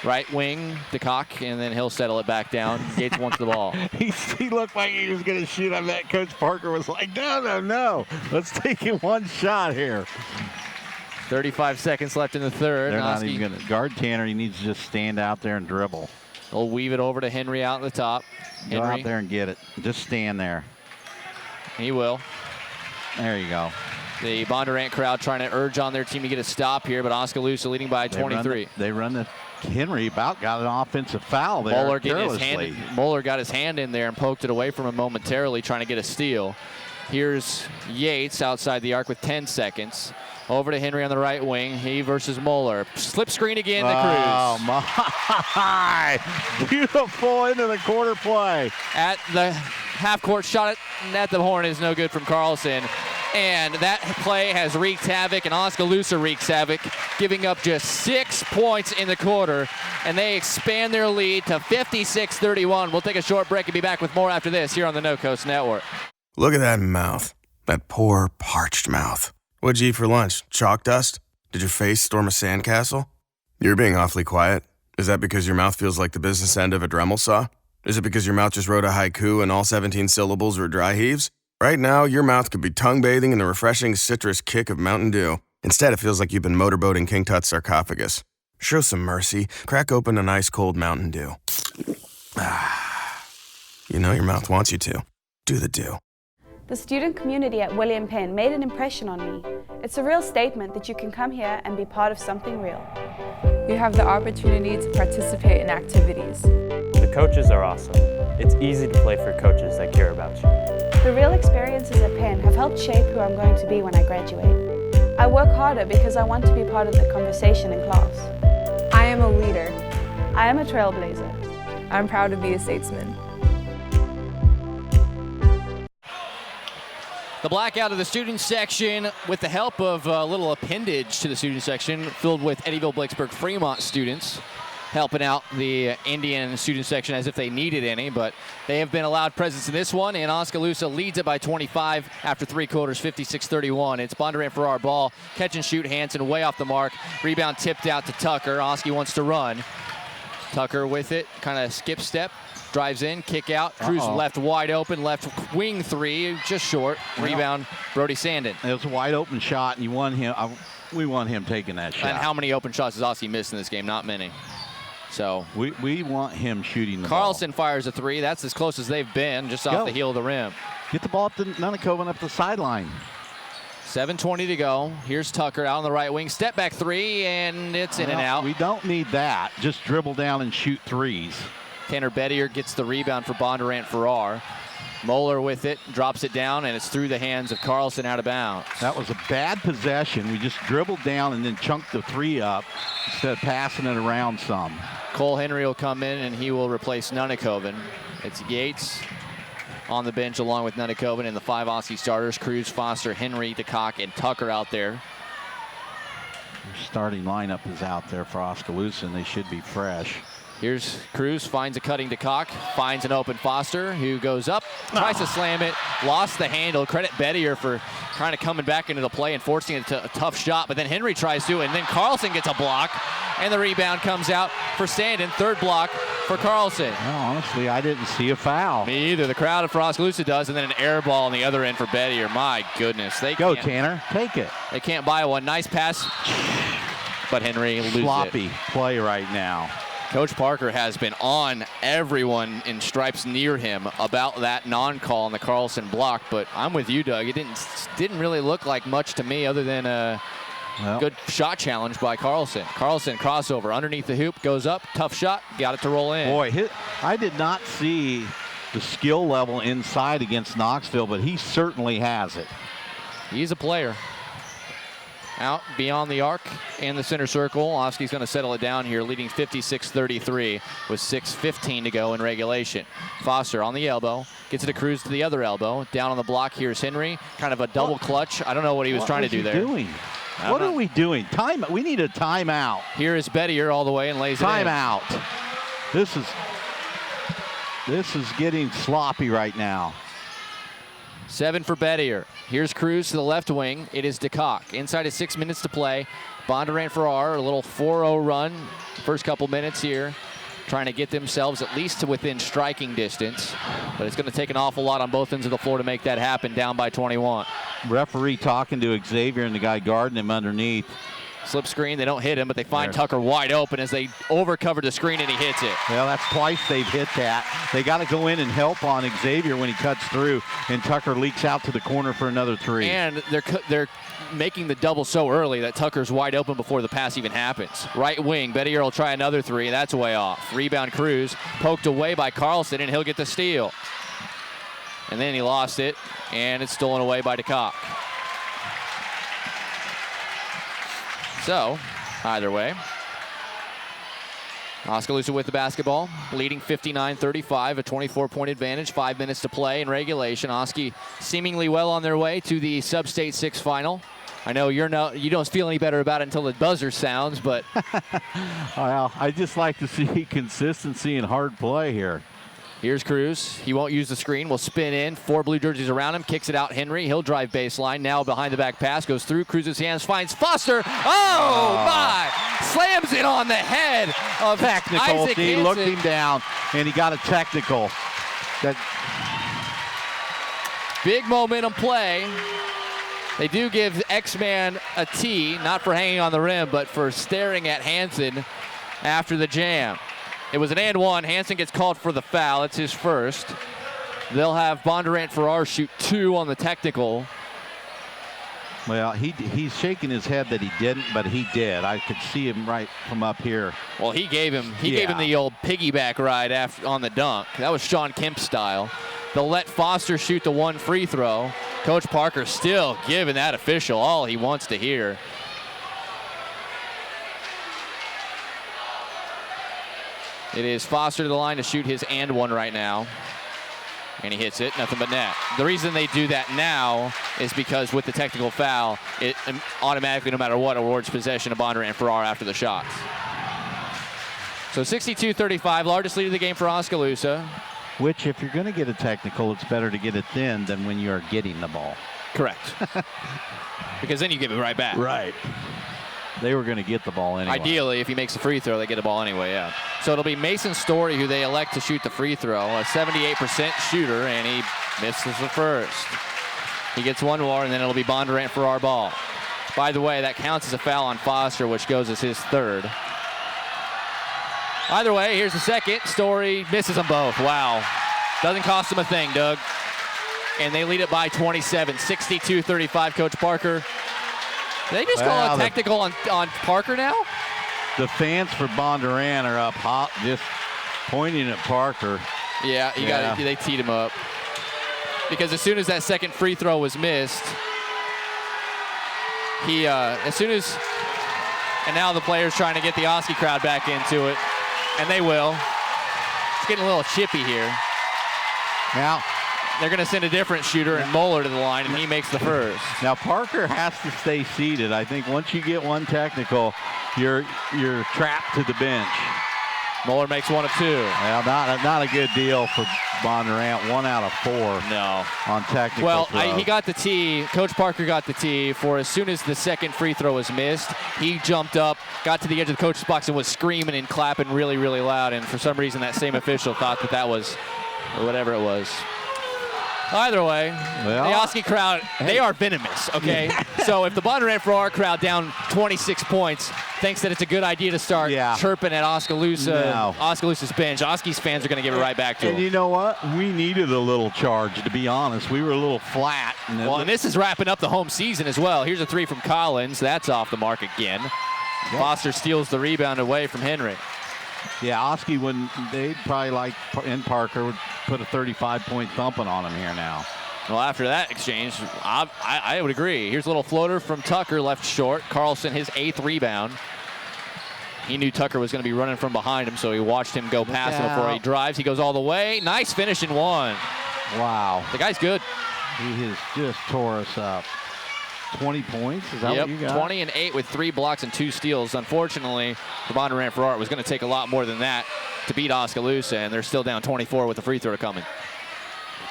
Right wing, DeCock, and then he'll settle it back down. Yates wants the ball. He looked like he was going to shoot on that. Coach Parker was like, no. Let's take it one shot here. 35 seconds left in the third. They're not even going to guard Tanner. He needs to just stand out there and dribble. They'll weave it over to Henry out the top. Go out there and get it. Just stand there. He will. There you go. The Bondurant crowd trying to urge on their team to get a stop here, but Oskaloosa leading by 23. They run the Henry about got an offensive foul there. Moeller got his hand in there and poked it away from him momentarily, trying to get a steal. Here's Yates outside the arc with 10 seconds. Over to Henry on the right wing. He versus Moeller. Slip screen again to Cruz. Oh, my. Beautiful into the quarter play. At the half-court shot at the horn is no good from Carlson. And that play has wreaked havoc, and Oskaloosa wreaks havoc, giving up just 6 points in the quarter, and they expand their lead to 56-31. We'll take a short break and be back with more after this here on the No Coast Network. Look at that mouth. That poor, parched mouth. What'd you eat for lunch? Chalk dust? Did your face storm a sandcastle? You're being awfully quiet. Is that because your mouth feels like the business end of a Dremel saw? Is it because your mouth just wrote a haiku and all 17 syllables were dry heaves? Right now, your mouth could be tongue bathing in the refreshing citrus kick of Mountain Dew. Instead, it feels like you've been motorboating King Tut's sarcophagus. Show some mercy. Crack open an ice-cold Mountain Dew. Ah. You know your mouth wants you to. Do the Dew. The student community at William Penn made an impression on me. It's a real statement that you can come here and be part of something real. You have the opportunity to participate in activities. The coaches are awesome. It's easy to play for coaches that care about you. The real experiences at Penn have helped shape who I'm going to be when I graduate. I work harder because I want to be part of the conversation in class. I am a leader. I am a trailblazer. I'm proud to be a statesman. The blackout of the student section with the help of a little appendage to the student section filled with Eddyville-Blakesburg Fremont students helping out the Indian student section as if they needed any, but they have been allowed presence in this one, and Oskaloosa leads it by 25 after 3 quarters, 56-31. It's Bondurant-Farrar ball, catch and shoot, Hansen way off the mark, rebound tipped out to Tucker. Oski wants to run. Tucker with it, kind of skip step, drives in, kick out, Cruz left wide open, left wing 3, just short. Rebound, Brody Sandin. It was a wide open shot, and you want him. We want him taking that shot. And how many open shots has Oski missed in this game? Not many. So we want him shooting the Carlson ball. fires a 3. That's as close as they've been, just off the heel of the rim. Get the ball up to Nunnekoven up the sideline. 7:20 to go. Here's Tucker out on the right wing. Step back 3, and it's in and out. We don't need that. Just dribble down and shoot 3s. Tanner Bettier gets the rebound for Bondurant-Farrar. Moeller with it, drops it down, and it's through the hands of Carlson out of bounds. That was a bad possession. We just dribbled down and then chunked the 3 up instead of passing it around some. Cole Henry will come in, and he will replace Nunnekoven. It's Yates on the bench along with Nunnekoven and the 5 Oski starters. Cruz, Foster, Henry, DeCock, and Tucker out there. Their starting lineup is out there for Oskaloosa, and they should be fresh. Here's Cruz, finds a cutting DeCock, finds an open Foster, who goes up, tries to slam it, lost the handle. Credit Bettier for kind of coming back into the play and forcing it to a tough shot, but then Henry tries to, and then Carlson gets a block, and the rebound comes out for Sandin. 3rd block for Carlson. Well, honestly, I didn't see a foul. Me either. The crowd for Oskaloosa does, and then an air ball on the other end for Bettier. My goodness. Go, Tanner. Take it. They can't buy one. Nice pass, but Henry loses it. Sloppy play right now. Coach Parker has been on everyone in stripes near him about that non-call on the Carlson block, but I'm with you, Doug. It didn't really look like much to me other than a good shot challenge by Carlson. Carlson crossover underneath the hoop, goes up, tough shot, got it to roll in. Boy, I did not see the skill level inside against Knoxville, but he certainly has it. He's a player. Out beyond the arc in the center circle. Oski's going to settle it down here, leading 56-33 with 6:15 to go in regulation. Foster on the elbow, gets it to Cruz to the other elbow. Down on the block, here's Henry. Kind of a double clutch. I don't know what he was trying to do there. What are we doing? We need a timeout. Here is Bettier all the way and lays it in. Timeout. This is getting sloppy right now. 7 for Bettier. Here's Cruz to the left wing. It is DeCock. Inside of 6 minutes to play. Bondurant-Farrar, a little 4-0 run. First couple minutes here. Trying to get themselves at least to within striking distance. But it's going to take an awful lot on both ends of the floor to make that happen, down by 21. Referee talking to Xavier and the guy guarding him underneath. Slip screen, they don't hit him, but they find Tucker wide open as they overcover the screen and he hits it. Well, that's twice they've hit that. They got to go in and help on Xavier when he cuts through, and Tucker leaks out to the corner for another 3. And they're making the double so early that Tucker's wide open before the pass even happens. Right wing, Bettier will try another 3. That's way off. Rebound Cruz, poked away by Carlson, and he'll get the steal. And then he lost it, and it's stolen away by DeCock. So, either way, Oskaloosa with the basketball, leading 59-35, a 24-point advantage, 5 minutes to play in regulation. Oski seemingly well on their way to the Sub-State 6 final. I know you don't feel any better about it until the buzzer sounds, but well, I just like to see consistency and hard play here. Here's Cruz. He won't use the screen. Will spin in. 4 blue jerseys around him. Kicks it out. Henry. He'll drive baseline. Now behind the back pass. Goes through Cruz's hands. Finds Foster. Oh, my! Slams it on the head of technical. Isaac He Hansen. looked him down, and he got a technical. That big momentum play. They do give X-Man a T, not for hanging on the rim, but for staring at Hansen after the jam. It was an and one. Hansen gets called for the foul. It's his first. They'll have Bondurant-Farrar shoot 2 on the technical. Well, he's shaking his head that he didn't, but he did. I could see him right from up here. Well, he gave him the old piggyback ride on the dunk. That was Sean Kemp style. They'll let Foster shoot the 1 free throw. Coach Parker still giving that official all he wants to hear. It is Foster to the line to shoot his and one right now. And he hits it, nothing but net. The reason they do that now is because with the technical foul, it automatically, no matter what, awards possession of Bondurant-Farrar after the shots. So 62-35, largest lead of the game for Oskaloosa. Which, if you're going to get a technical, it's better to get it then than when you are getting the ball. Correct. Because then you give it right back. Right. They were going to get the ball anyway. Ideally, if he makes the free throw, they get the ball anyway, yeah. So it'll be Mason Story who they elect to shoot the free throw, a 78% shooter, and he misses the first. He gets one more, and then it'll be Bondurant-Farrar ball. By the way, that counts as a foul on Foster, which goes as his third. Either way, here's the second. Story misses them both. Wow. Doesn't cost them a thing, Doug. And they lead it by 27, 62-35, Coach Parker. They just call a technical on Parker now? The fans for Bondurant are up hot, just pointing at Parker. Yeah, they teed him up. Because as soon as that second free throw was missed, and now the players trying to get the Oski crowd back into it, and they will. It's getting a little chippy here. Now, they're going to send a different shooter and Moeller to the line, and he makes the first. Now Parker has to stay seated. I think once you get one technical, you're trapped to the bench. Moeller makes 1 of 2. Well, not a good deal for Bondurant. 1 out of 4. No. On technical. Well, throw. he got the tee. Coach Parker got the tee for as soon as the second free throw was missed. He jumped up, got to the edge of the coach's box, and was screaming and clapping really, really loud. And for some reason, that same official thought that was, or whatever it was. Either way, the Oski crowd, they are venomous, okay? So if the Bondurant-Farrar crowd down 26 points thinks that it's a good idea to start chirping at Oskaloosa's bench, Oski's fans are going to give it right back to them. And you know what? We needed a little charge, to be honest. We were a little flat. And this is wrapping up the home season as well. Here's a 3 from Collins. That's off the mark again. Foster steals the rebound away from Henry. Yeah, Oski, they'd probably in Parker would put a 35-point thumping on him here now. Well, after that exchange, I would agree. Here's a little floater from Tucker, left short. Carlson, his 8th rebound. He knew Tucker was going to be running from behind him, so he watched him go past him before he drives. He goes all the way. Nice finish in 1. Wow. The guy's good. He has just tore us up. 20 points? Is that what you got? 20 and 8 with 3 blocks and 2 steals. Unfortunately, for Bondurant-Farrar, it was going to take a lot more than that to beat Oskaloosa, and they're still down 24 with the free throw coming.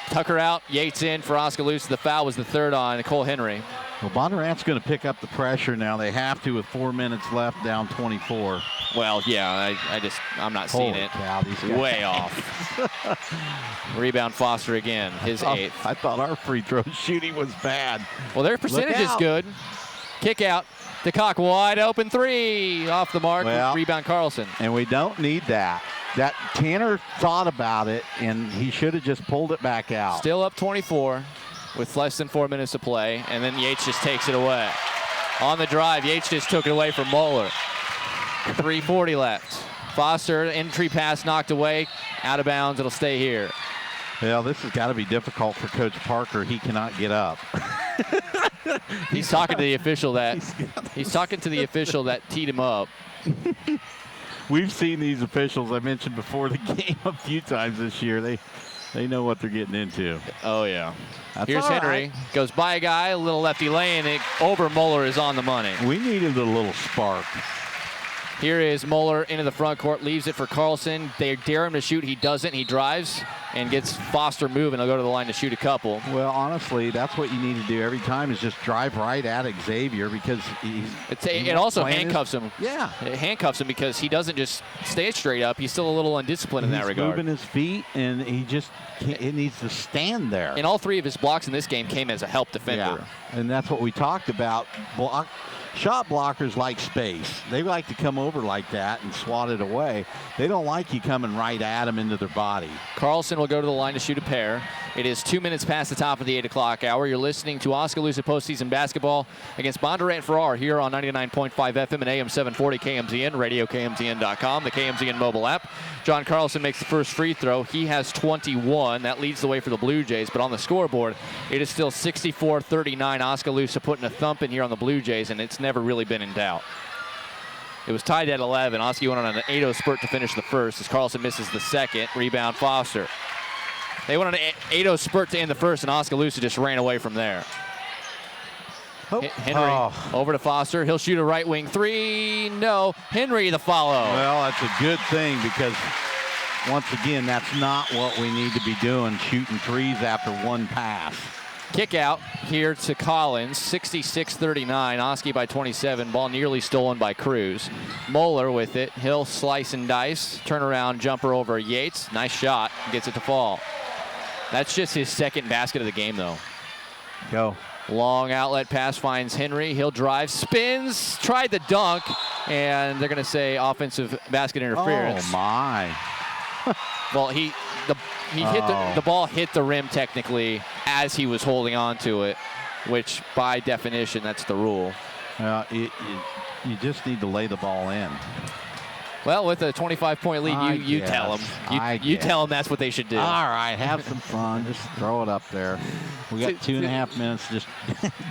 Tucker out, Yates in for Oskaloosa. The foul was the 3rd on Nicole Henry. Well, Bondurant's going to pick up the pressure now. They have to with 4 minutes left, down 24. Well, yeah, I'm not seeing it. Cow, these guys. Way off. Rebound Foster again, his 8th. I thought our free throw shooting was bad. Well, their percentage is good. Kick out. DeCock, wide open 3. Off the mark. Rebound Carlson. And we don't need that. That Tanner thought about it, and he should have just pulled it back out. Still up 24 with less than 4 minutes to play, and then Yates just takes it away. On the drive, Yates just took it away from Moeller. 3:40 left. Foster, entry pass knocked away, out of bounds. It'll stay here. Well, this has got to be difficult for Coach Parker. He cannot get up. He's talking to the official that teed him up. We've seen these officials, I mentioned before the game, a few times this year. They know what they're getting into. Oh, yeah. That's Here's all Henry. right. Goes by a guy, a little lefty lane. Over Moeller is on the money. We needed a little spark. Here is Moeller into the front court, leaves it for Carlson. They dare him to shoot. He doesn't. He drives and gets Foster moving. He'll go to the line to shoot a couple. Well, honestly, that's what you need to do every time is just drive right at Xavier because it also handcuffs him. Yeah. It handcuffs him because he doesn't just stay straight up. He's still a little undisciplined in that regard. He's moving his feet, and it needs to stand there. And all three of his blocks in this game came as a help defender. Yeah. And that's what we talked about. Shot blockers like space. They like to come over like that and swat it away. They don't like you coming right at them into their body. Carlson will go to the line to shoot a pair. It is 2 minutes past the top of the 8 o'clock hour. You're listening to Oskaloosa postseason basketball against Bondurant-Farrar here on 99.5 FM and AM 740 KMZN, radio KMZN.com, the KMZN mobile app. John Carlson makes the first free throw. He has 21. That leads the way for the Blue Jays. But on the scoreboard, it is still 64-39. Oskaloosa putting a thump in here on the Blue Jays, and it's never really been in doubt. It was tied at 11. Oski went on an 8-0 spurt to finish the first as Carlson misses the second. Rebound Foster. They went on an 8-0 spurt to end the first, and Oskaloosa just ran away from there. Henry over to Foster. He'll shoot a right wing three. No. Henry the follow. Well, that's a good thing because, once again, that's not what we need to be doing, shooting threes after one pass. Kick out here to Collins, 66-39. Oski by 27. Ball nearly stolen by Cruz. Moeller with it. He'll slice and dice. Turnaround jumper over Yates. Nice shot. Gets it to fall. That's just his second basket of the game, though. Go. Long outlet pass finds Henry. He'll drive, spins, tried the dunk, and they're going to say offensive basket interference. Oh, my. Well, hit the ball hit the rim technically as he was holding on to it, which by definition, that's the rule. You just need to lay the ball in. Well, with a 25-point lead, you tell them. You tell them that's what they should do. All right, have some fun. Just throw it up there. We got 2.5 minutes. Just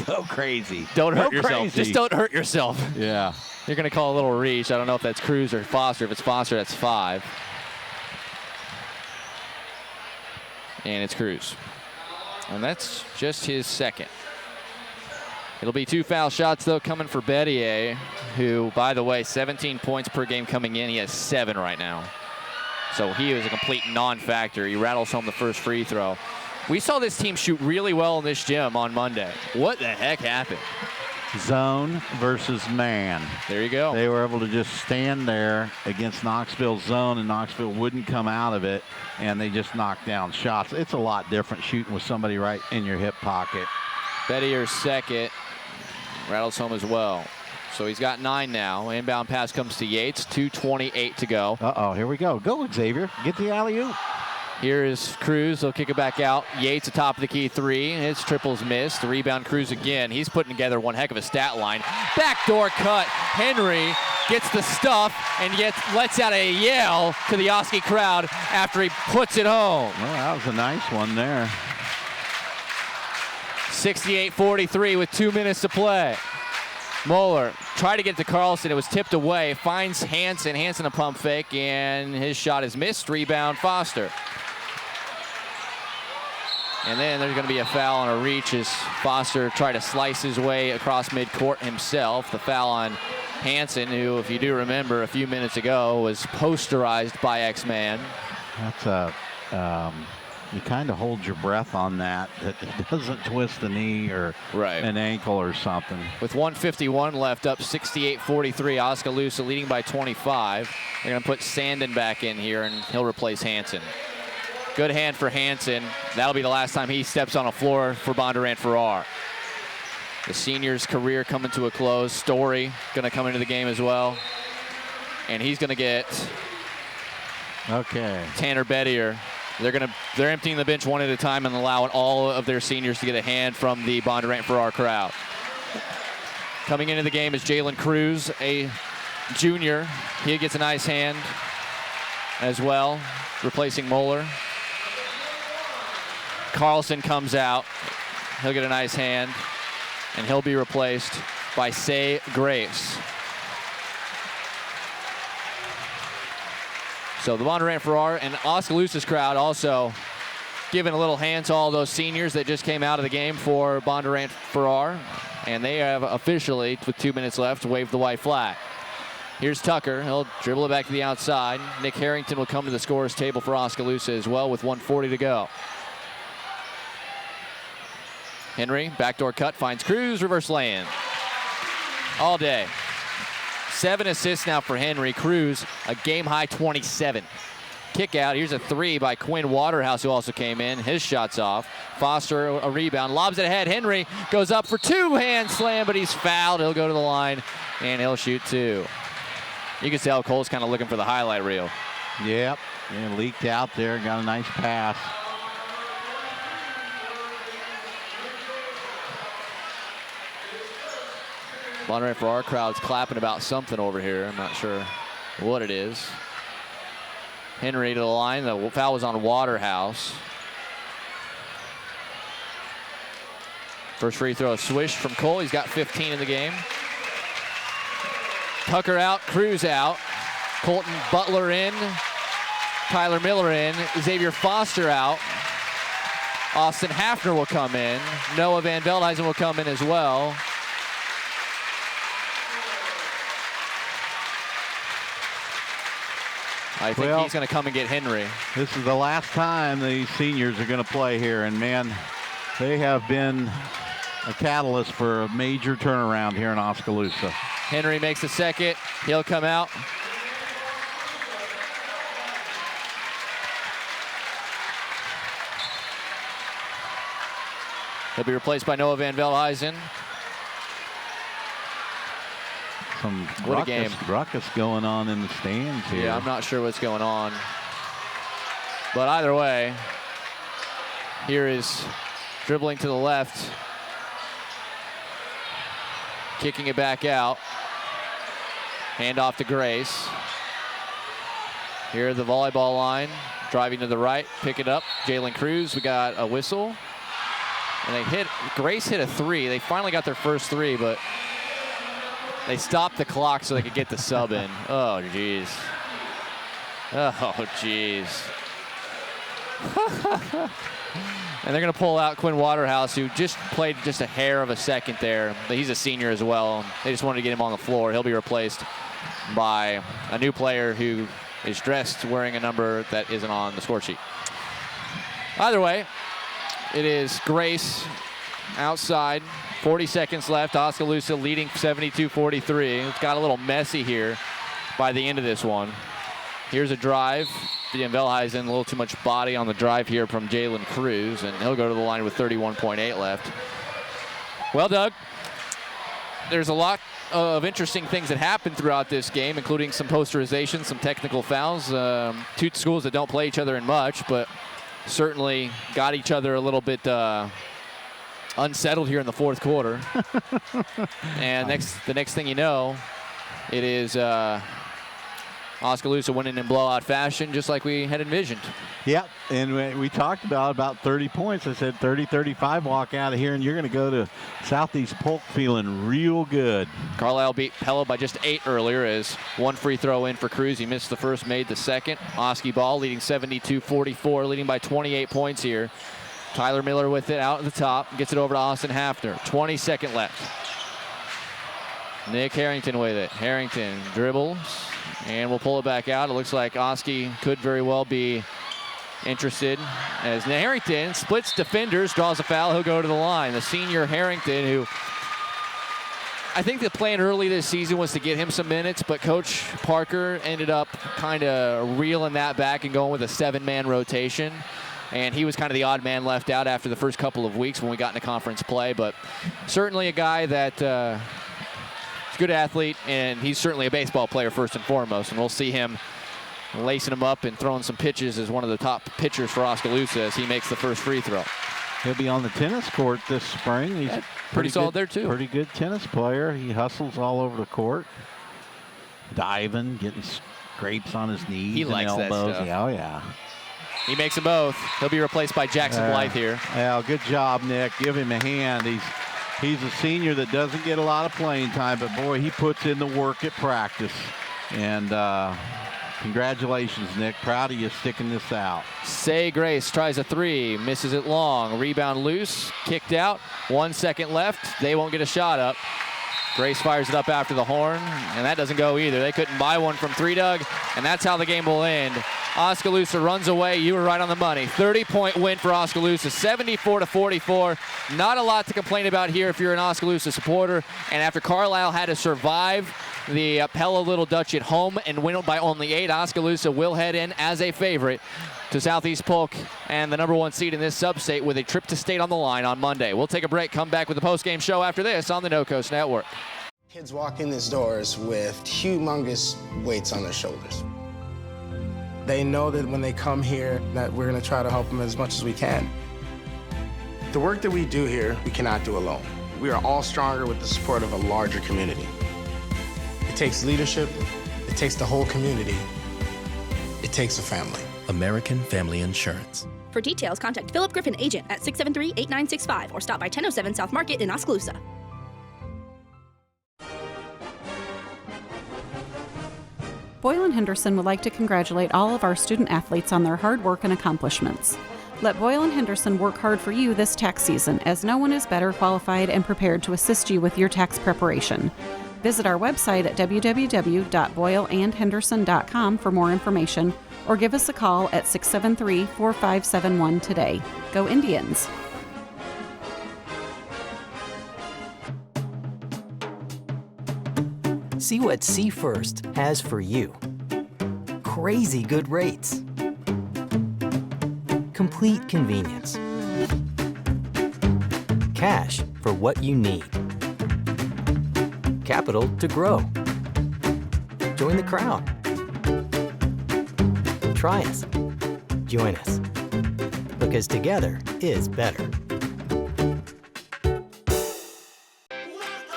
go crazy. Don't hurt yourself. Crazy. Just don't hurt yourself. Yeah. You're going to call a little reach. I don't know if that's Cruz or Foster. If it's Foster, that's 5. And it's Cruz. And that's just his second. It'll be 2 foul shots, though, coming for Bettier, who, by the way, 17 points per game coming in. He has 7 right now. So he is a complete non-factor. He rattles home the first free throw. We saw this team shoot really well in this gym on Monday. What the heck happened? Zone versus man. There you go. They were able to just stand there against Knoxville's zone, and Knoxville wouldn't come out of it, and they just knocked down shots. It's a lot different shooting with somebody right in your hip pocket. Bettier's second. Rattles home as well. So he's got 9 now. Inbound pass comes to Yates. 2:28 to go. Uh-oh, here we go. Go, Xavier. Get the alley-oop. Here is Cruz. They'll kick it back out. Yates, atop of the key 3. His triple's missed. The rebound, Cruz again. He's putting together one heck of a stat line. Backdoor cut. Henry gets the stuff and yet lets out a yell to the Oski crowd after he puts it home. Well, that was a nice one there. 68-43 with 2 minutes to play. Moeller tried to get to Carlson. It was tipped away. Finds Hansen. Hansen a pump fake, and his shot is missed. Rebound, Foster. And then there's going to be a foul on a reach as Foster tried to slice his way across midcourt himself. The foul on Hansen, who, if you do remember, a few minutes ago was posterized by X-Man. That's a... you kind of hold your breath on that. It doesn't twist the knee or an ankle or something. With 1:51 left, up 68-43. Oskaloosa leading by 25. They're going to put Sandin back in here, and he'll replace Hansen. Good hand for Hansen. That'll be the last time he steps on a floor for Bondurant-Farrar. The senior's career coming to a close. Story going to come into the game as well. And he's going to get Tanner Bettier. They're emptying the bench one at a time and allowing all of their seniors to get a hand from the Bondurant-Farrar crowd. Coming into the game is Jalen Cruz, a junior. He gets a nice hand as well, replacing Moeller. Carlson comes out. He'll get a nice hand, and he'll be replaced by Say Grace. So the Bondurant-Farrar and Oskaloosa's crowd also giving a little hand to all those seniors that just came out of the game for Bondurant-Farrar. And they have officially, with 2 minutes left, waved the white flag. Here's Tucker. He'll dribble it back to the outside. Nick Harrington will come to the scorer's table for Oskaloosa as well with 1:40 to go. Henry, backdoor cut, finds Cruz, reverse lay-in. All day. 7 assists now for Henry. Cruz, a game-high 27. Kick out. Here's a 3 by Quinn Waterhouse, who also came in. His shot's off. Foster, a rebound, lobs it ahead. Henry goes up for 2-hand slam, but he's fouled. He'll go to the line, and he'll shoot 2. You can tell Cole's kind of looking for the highlight reel. Yep, and leaked out there, got a nice pass. Bondurant-Farrar crowd's clapping about something over here. I'm not sure what it is. Henry to the line. The foul was on Waterhouse. First free throw, a swish from Cole. He's got 15 in the game. Tucker out, Cruz out. Colton Butler in. Tyler Miller in. Xavier Foster out. Austin Hafner will come in. Noah Van Veldhuizen will come in as well. I think he's going to come and get Henry. This is the last time these seniors are going to play here, and man, they have been a catalyst for a major turnaround here in Oskaloosa. Henry makes the second. He'll come out. He'll be replaced by Noah Van Veldhuizen. Some what a game. Ruckus going on in the stands here. Yeah, I'm not sure what's going on. But either way, here is dribbling to the left. Kicking it back out. Hand off to Grace. Here the volleyball line. Driving to the right, pick it up. Jalen Cruz, we got a whistle. And Grace hit a 3. They finally got their first 3, but they stopped the clock so they could get the sub in. Oh, jeez. Oh, jeez. And they're going to pull out Quinn Waterhouse, who just played just a hair of a second there. But he's a senior as well. They just wanted to get him on the floor. He'll be replaced by a new player who is dressed wearing a number that isn't on the score sheet. Either way, it is Grace outside. 40 seconds left. Oskaloosa leading 72-43. It's got a little messy here by the end of this one. Here's a drive. Van Veldhuizen, a little too much body on the drive here from Jalen Cruz, and he'll go to the line with 31.8 left. Well, Doug, there's a lot of interesting things that happened throughout this game, including some posterization, some technical fouls. Two schools that don't play each other in much, but certainly got each other a little bit unsettled here in the fourth quarter. And the next thing you know, it is Oskaloosa winning in blowout fashion, just like we had envisioned. Yep, and we talked about 30 points. I said 30-35 walk out of here, and you're going to go to Southeast Polk feeling real good. Carlisle beat Pella by just 8 earlier as one free throw in for Cruz. He missed the first, made the second. Oski ball leading 72-44, leading by 28 points here. Tyler Miller with it out at the top, gets it over to Austin Hafner. 20-second left. Nick Harrington with it. Harrington dribbles, and we'll pull it back out. It looks like Oski could very well be interested as Harrington splits defenders, draws a foul. He'll go to the line. The senior Harrington, who I think the plan early this season was to get him some minutes, but Coach Parker ended up kind of reeling that back and going with a 7-man rotation. And he was kind of the odd man left out after the first couple of weeks when we got into conference play. But certainly a guy that is a good athlete, and he's certainly a baseball player first and foremost. And we'll see him lacing him up and throwing some pitches as one of the top pitchers for Oskaloosa as he makes the first free throw. He'll be on the tennis court this spring. He's pretty solid there, too. Pretty good tennis player. He hustles all over the court, diving, getting scrapes on his knees he and likes elbows. That stuff. Yeah, oh, yeah. He makes them both. He'll be replaced by Jackson Blythe here. Yeah, good job, Nick. Give him a hand. He's a senior that doesn't get a lot of playing time, but boy, he puts in the work at practice. And Congratulations, Nick. Proud of you sticking this out. Say Grace tries a three, misses it long. Rebound loose, kicked out. 1 second left. They won't get a shot up. Grace fires it up after the horn, and that doesn't go either. They couldn't buy one from three, Doug, and that's how the game will end. Oskaloosa runs away. You were right on the money. 30-point win for Oskaloosa, 74-44. Not a lot to complain about here if you're an Oskaloosa supporter. And after Carlisle had to survive the Pella Little Dutch at home and win by only 8, Oskaloosa will head in as a favorite to Southeast Polk and the #1 seed in this sub-state with a trip to state on the line on Monday. We'll take a break, come back with the post-game show after this on the No Coast Network. Kids walk in these doors with humongous weights on their shoulders. They know that when they come here that we're going to try to help them as much as we can. The work that we do here, we cannot do alone. We are all stronger with the support of a larger community. It takes leadership, it takes the whole community, it takes a family. American Family Insurance. For details, contact Philip Griffin, agent at 673-8965 or stop by 1007 South Market in Oskaloosa. Boyle & Henderson would like to congratulate all of our student athletes on their hard work and accomplishments. Let Boyle & Henderson work hard for you this tax season, as no one is better qualified and prepared to assist you with your tax preparation. Visit our website at www.boyleandhenderson.com for more information, or give us a call at 673-4571 today. Go Indians! See what See First has for you. Crazy good rates. Complete convenience. Cash for what you need. Capital to grow. Join the crowd. Try us. Join us. Because together is better.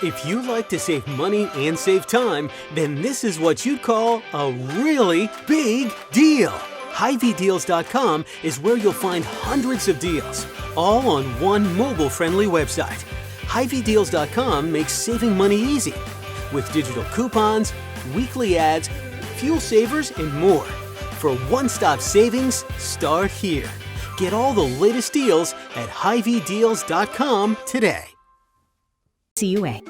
If you like to save money and save time, then this is what you'd call a really big deal. HyVeeDeals.com is where you'll find hundreds of deals, all on one mobile-friendly website. HyVeeDeals.com makes saving money easy, with digital coupons, weekly ads, fuel savers, and more. For one-stop savings, start here. Get all the latest deals at HyVeeDeals.com today. CUA.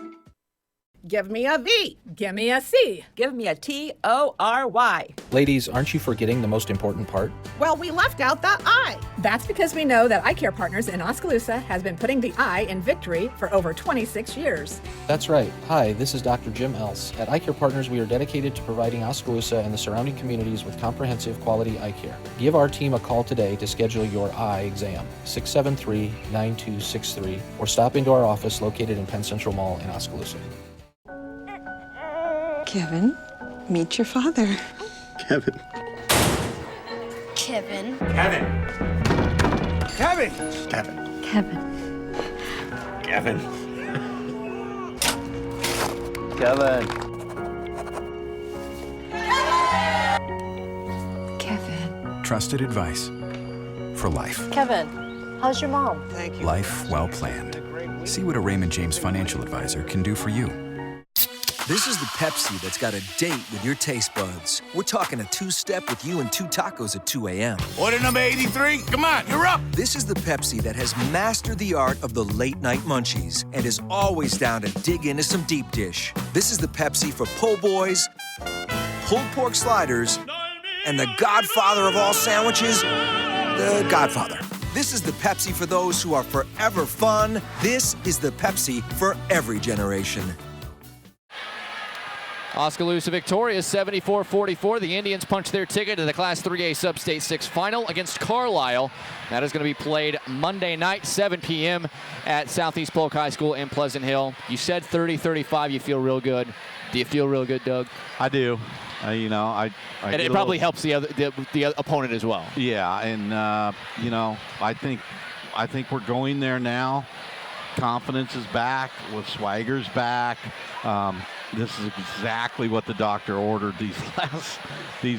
Give me a V. Give me a C. Give me a TORY. Ladies, aren't you forgetting the most important part? Well, we left out the I. That's because we know that Eye Care Partners in Oskaloosa has been putting the I in victory for over 26 years. That's right. Hi, this is Dr. Jim Else. At Eye Care Partners, we are dedicated to providing Oskaloosa and the surrounding communities with comprehensive quality eye care. Give our team a call today to schedule your eye exam, 673-9263, or stop into our office located in Penn Central Mall in Oskaloosa. Kevin, meet your father. Kevin. Kevin. Kevin. Kevin. Kevin. Kevin. Kevin. Kevin. Kevin. Trusted advice for life. Kevin, how's your mom? Thank you. Life well planned. See what a Raymond James financial advisor can do for you. This is the Pepsi that's got a date with your taste buds. We're talking a two-step with you and 2 tacos at 2 a.m. Order number 83. Come on, you're up. This is the Pepsi that has mastered the art of the late-night munchies and is always down to dig into some deep dish. This is the Pepsi for po' boys, pulled pork sliders, and the godfather of all sandwiches, the Godfather. This is the Pepsi for those who are forever fun. This is the Pepsi for every generation. Oskaloosa victorious 74-44. The Indians punch their ticket to the Class 3A Sub-State 6 final against Carlisle. That is going to be played Monday night, 7 p.m. at Southeast Polk High School in Pleasant Hill. You said 30-35. You feel real good. Do you feel real good, Doug? I do. And it probably helps the opponent as well. Yeah, and I think we're going there now. Confidence is back. With Swagger's back. This is exactly what the doctor ordered these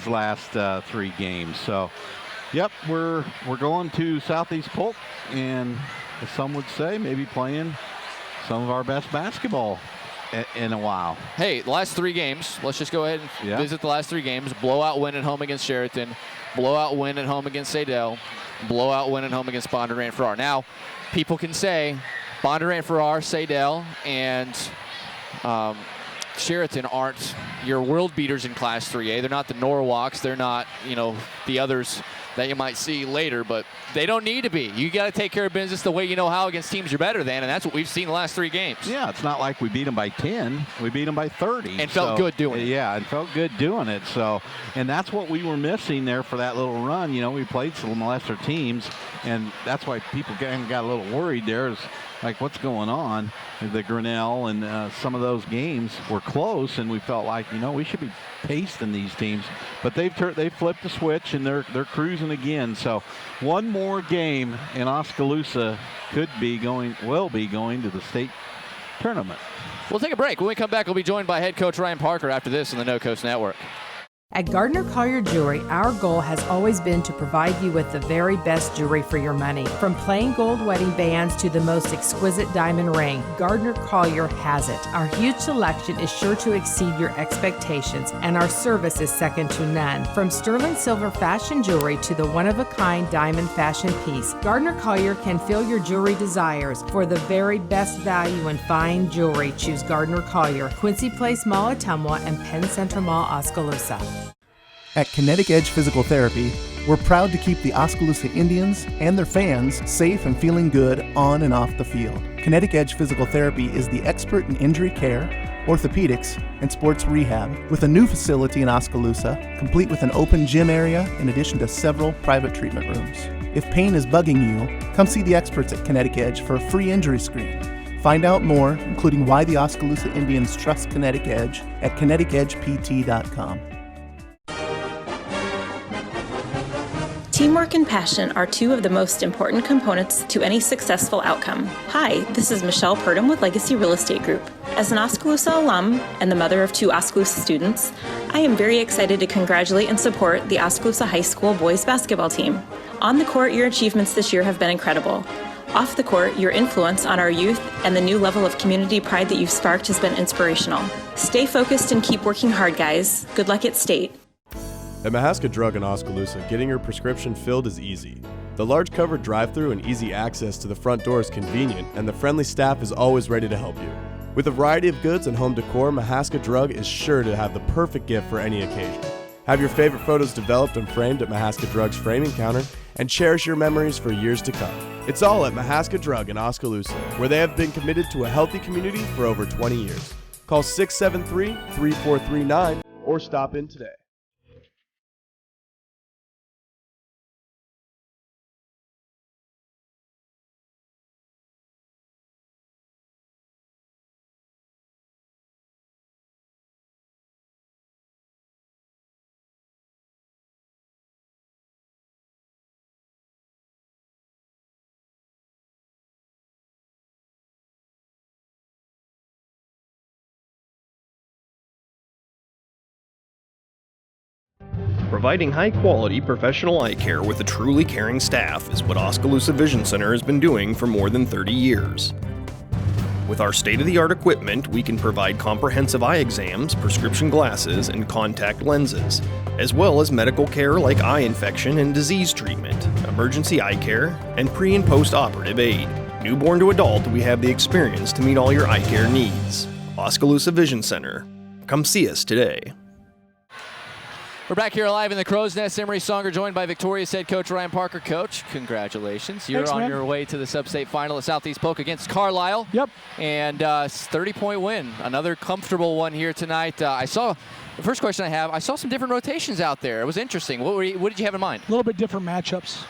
last 3 games. So, yep, we're going to Southeast Polk, and as some would say, maybe playing some of our best basketball in a while. Hey, the last 3 games, let's just go ahead and visit the last 3 games. Blowout win at home against Sheraton, blowout win at home against Sadell, blowout win at home against Bondurant-Farrar. Now, people can say Bondurant-Farrar, Sadell, and Sheraton aren't your world beaters in Class 3A. They're not the Norwalks. They're not, the others that you might see later, but they don't need to be. You got to take care of business the way you know how against teams you're better than, and that's what we've seen the last 3 games. Yeah, it's not like we beat them by 10. We beat them by 30. And felt good doing it. Yeah, and felt good doing it. So, and that's what we were missing there for that little run. We played some lesser teams, and that's why people got a little worried there. Is like, what's going on? The Grinnell and some of those games were close, and we felt like, we should be pasting these teams. But they've flipped the switch, and they're cruising again. So one more game, and Oskaloosa will be going to the state tournament. We'll take a break. When we come back, we'll be joined by head coach Ryan Parker after this on the No Coast Network. At Gardner Collier Jewelry, our goal has always been to provide you with the very best jewelry for your money. From plain gold wedding bands to the most exquisite diamond ring, Gardner Collier has it. Our huge selection is sure to exceed your expectations, and our service is second to none. From sterling silver fashion jewelry to the one-of-a-kind diamond fashion piece, Gardner Collier can fill your jewelry desires. For the very best value in fine jewelry, choose Gardner Collier, Quincy Place Mall, Ottumwa, and Penn Center Mall, Oskaloosa. At Kinetic Edge Physical Therapy, we're proud to keep the Oskaloosa Indians and their fans safe and feeling good on and off the field. Kinetic Edge Physical Therapy is the expert in injury care, orthopedics, and sports rehab, with a new facility in Oskaloosa, complete with an open gym area in addition to several private treatment rooms. If pain is bugging you, come see the experts at Kinetic Edge for a free injury screen. Find out more, including why the Oskaloosa Indians trust Kinetic Edge, at kineticedgept.com. Teamwork and passion are 2 of the most important components to any successful outcome. Hi, this is Michelle Purdom with Legacy Real Estate Group. As an Oskaloosa alum and the mother of 2 Oskaloosa students, I am very excited to congratulate and support the Oskaloosa High School boys basketball team. On the court, your achievements this year have been incredible. Off the court, your influence on our youth and the new level of community pride that you've sparked has been inspirational. Stay focused and keep working hard, guys. Good luck at state. At Mahaska Drug in Oskaloosa, getting your prescription filled is easy. The large covered drive-thru and easy access to the front door is convenient, and the friendly staff is always ready to help you. With a variety of goods and home decor, Mahaska Drug is sure to have the perfect gift for any occasion. Have your favorite photos developed and framed at Mahaska Drug's framing counter, and cherish your memories for years to come. It's all at Mahaska Drug in Oskaloosa, where they have been committed to a healthy community for over 20 years. Call 673-3439 or stop in today. Providing high-quality professional eye care with a truly caring staff is what Oskaloosa Vision Center has been doing for more than 30 years. With our state-of-the-art equipment, we can provide comprehensive eye exams, prescription glasses, and contact lenses, as well as medical care like eye infection and disease treatment, emergency eye care, and pre- and post-operative aid. Newborn to adult, we have the experience to meet all your eye care needs. Oskaloosa Vision Center. Come see us today. We're back here live in the Crow's Nest. Emery Songer joined by Victoria's head coach Ryan Parker. Coach, congratulations. You're on your way to the sub-state final at Southeast Polk against Carlisle. Yep. And 30-point win. Another comfortable one here tonight. The first question I saw some different rotations out there. It was interesting. What did you have in mind? A little bit different matchups.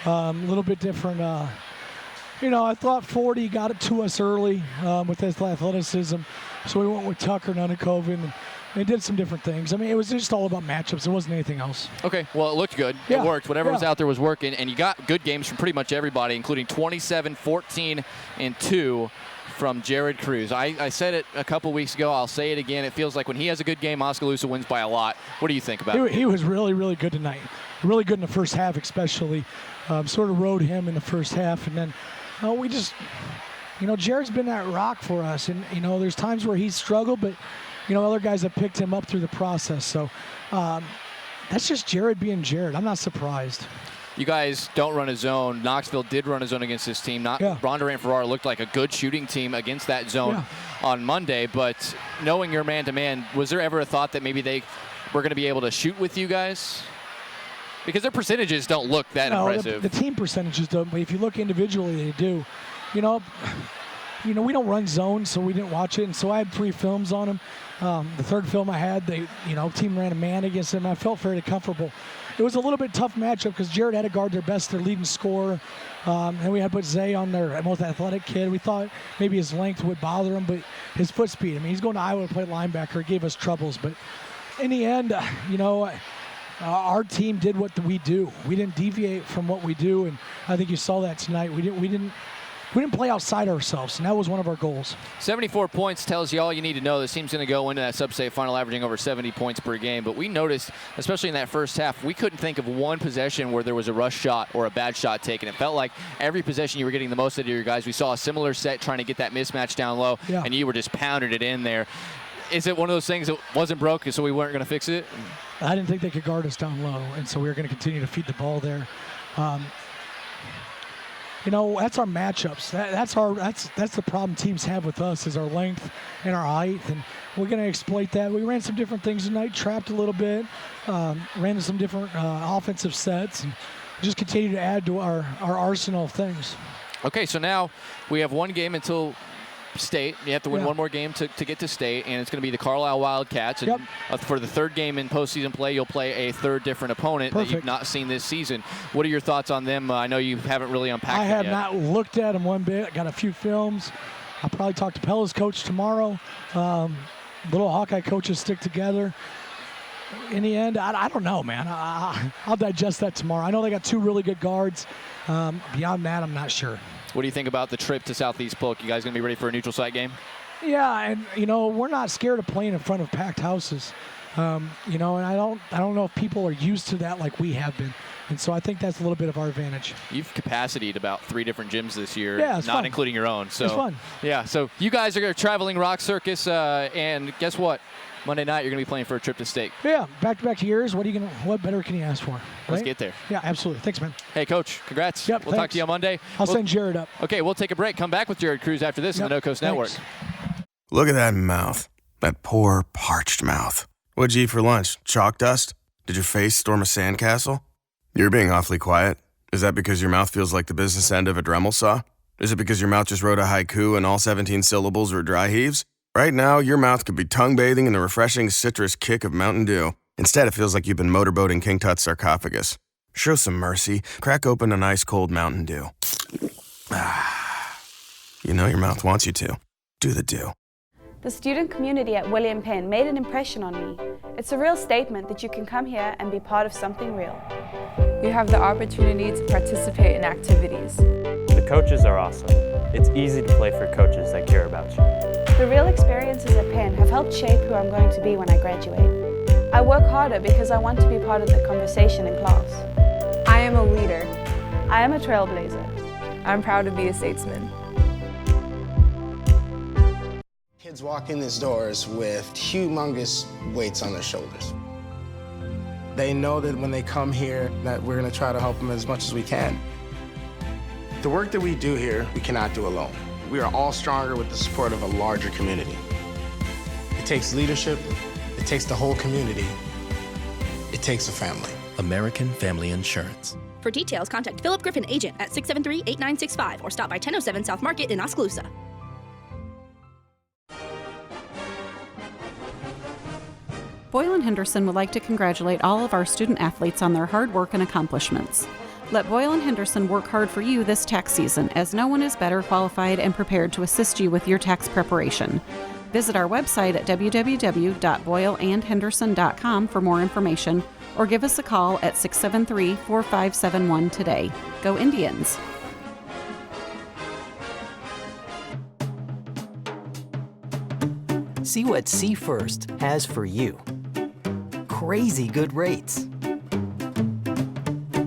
A little bit different. I thought 40 got it to us early with his athleticism. So we went with Tucker, Nunakoven, and they did some different things. I mean, it was just all about matchups. It wasn't anything else. Okay, well, it looked good. Yeah. It worked. Whatever was out there was working, and you got good games from pretty much everybody, including 27, 14, and 2 from Jared Cruz. I said it a couple weeks ago. I'll say it again. It feels like when he has a good game, Oskaloosa wins by a lot. What do you think about it? He was really, really good tonight. Really good in the first half, especially. Sort of rode him in the first half, and then we just Jared's been that rock for us. And, there's times where he's struggled, but, other guys have picked him up through the process. So that's just Jared being Jared. I'm not surprised. You guys don't run a zone. Knoxville did run a zone against this team. Bondurant-Farrar looked like a good shooting team against that zone on Monday. But knowing your man-to-man, was there ever a thought that maybe they were going to be able to shoot with you guys? Because their percentages don't look that impressive. The team percentages don't, but if you look individually, they do. We don't run zones, so we didn't watch it. And so I had 3 films on them. The third film I had, team ran a man against them. I felt fairly comfortable. It was a little bit tough matchup because Jared had to guard their leading scorer. And we had to put Zay on their most athletic kid. We thought maybe his length would bother him, but his foot speed. He's going to Iowa to play linebacker. It gave us troubles. But in the end, our team did what we do. We didn't deviate from what we do, and I think you saw that tonight. We didn't play outside ourselves, and that was one of our goals. 74 points tells you all you need to know. This team's going to go into that sub-state final averaging over 70 points per game. But we noticed, especially in that first half, we couldn't think of one possession where there was a rush shot or a bad shot taken. It felt like every possession you were getting the most out of your guys. We saw a similar set trying to get that mismatch down low, and you were just pounding it in there. Is it one of those things that wasn't broke, so we weren't going to fix it? I didn't think they could guard us down low, and so we were going to continue to feed the ball there. That's our matchups. That's the problem teams have with us is our length and our height, and we're going to exploit that. We ran some different things tonight, trapped a little bit, ran some different offensive sets, and just continue to add to our arsenal of things. Okay, so now we have one game until state. You have to win one more game to get to state, and it's going to be the Carlisle Wildcats. And for the third game in postseason play, you'll play a third different opponent that you've not seen this season. What are your thoughts on them? I know you haven't really unpacked it yet. I have not looked at them one bit. I got a few films. I'll probably talk to Pella's coach tomorrow. Little Hawkeye coaches stick together. In the end, I don't know, man. I'll digest that tomorrow. I know they got 2 really good guards. Beyond that, I'm not sure. What do you think about the trip to Southeast Polk? You guys going to be ready for a neutral site game? Yeah, and we're not scared of playing in front of packed houses. And I don't know if people are used to that like we have been. And so I think that's a little bit of our advantage. You've capacitated about 3 different gyms this year, not fun. Including your own. So it's fun. Yeah, so you guys are traveling rock circus, and guess what? Monday night, you're going to be playing for a trip to state. Yeah, back-to-back years. What better can you ask for? Right? Let's get there. Yeah, absolutely. Thanks, man. Hey, Coach, congrats. Yep, we'll talk to you on Monday. I'll send Jared up. Okay, we'll take a break. Come back with Jared Cruz after this on the No Coast Network. Look at that mouth. That poor, parched mouth. What'd you eat for lunch? Chalk dust? Did your face storm a sandcastle? You're being awfully quiet. Is that because your mouth feels like the business end of a Dremel saw? Is it because your mouth just wrote a haiku and all 17 syllables were dry heaves? Right now, your mouth could be tongue-bathing in the refreshing citrus kick of Mountain Dew. Instead, it feels like you've been motorboating King Tut's sarcophagus. Show some mercy. Crack open an ice-cold Mountain Dew. You know your mouth wants you to. Do the Dew. The student community at William Penn made an impression on me. It's a real statement that you can come here and be part of something real. You have the opportunity to participate in activities. The coaches are awesome. It's easy to play for coaches that care about you. The real experiences at Penn have helped shape who I'm going to be when I graduate. I work harder because I want to be part of the conversation in class. I am a leader. I am a trailblazer. I'm proud to be a statesman. Kids walk in these doors with humongous weights on their shoulders. They know that when they come here that we're going to try to help them as much as we can. The work that we do here, we cannot do alone. We are all stronger with the support of a larger community. It takes leadership, it takes the whole community, it takes a family. American Family Insurance. For details, contact Philip Griffin, agent at 673-8965 or stop by 1007 South Market in Oskaloosa. Boyle & Henderson would like to congratulate all of our student athletes on their hard work and accomplishments. Let Boyle & Henderson work hard for you this tax season, as no one is better qualified and prepared to assist you with your tax preparation. Visit our website at www.boyleandhenderson.com for more information, or give us a call at 673-4571 today. Go Indians! See what See First has for you. Crazy good rates.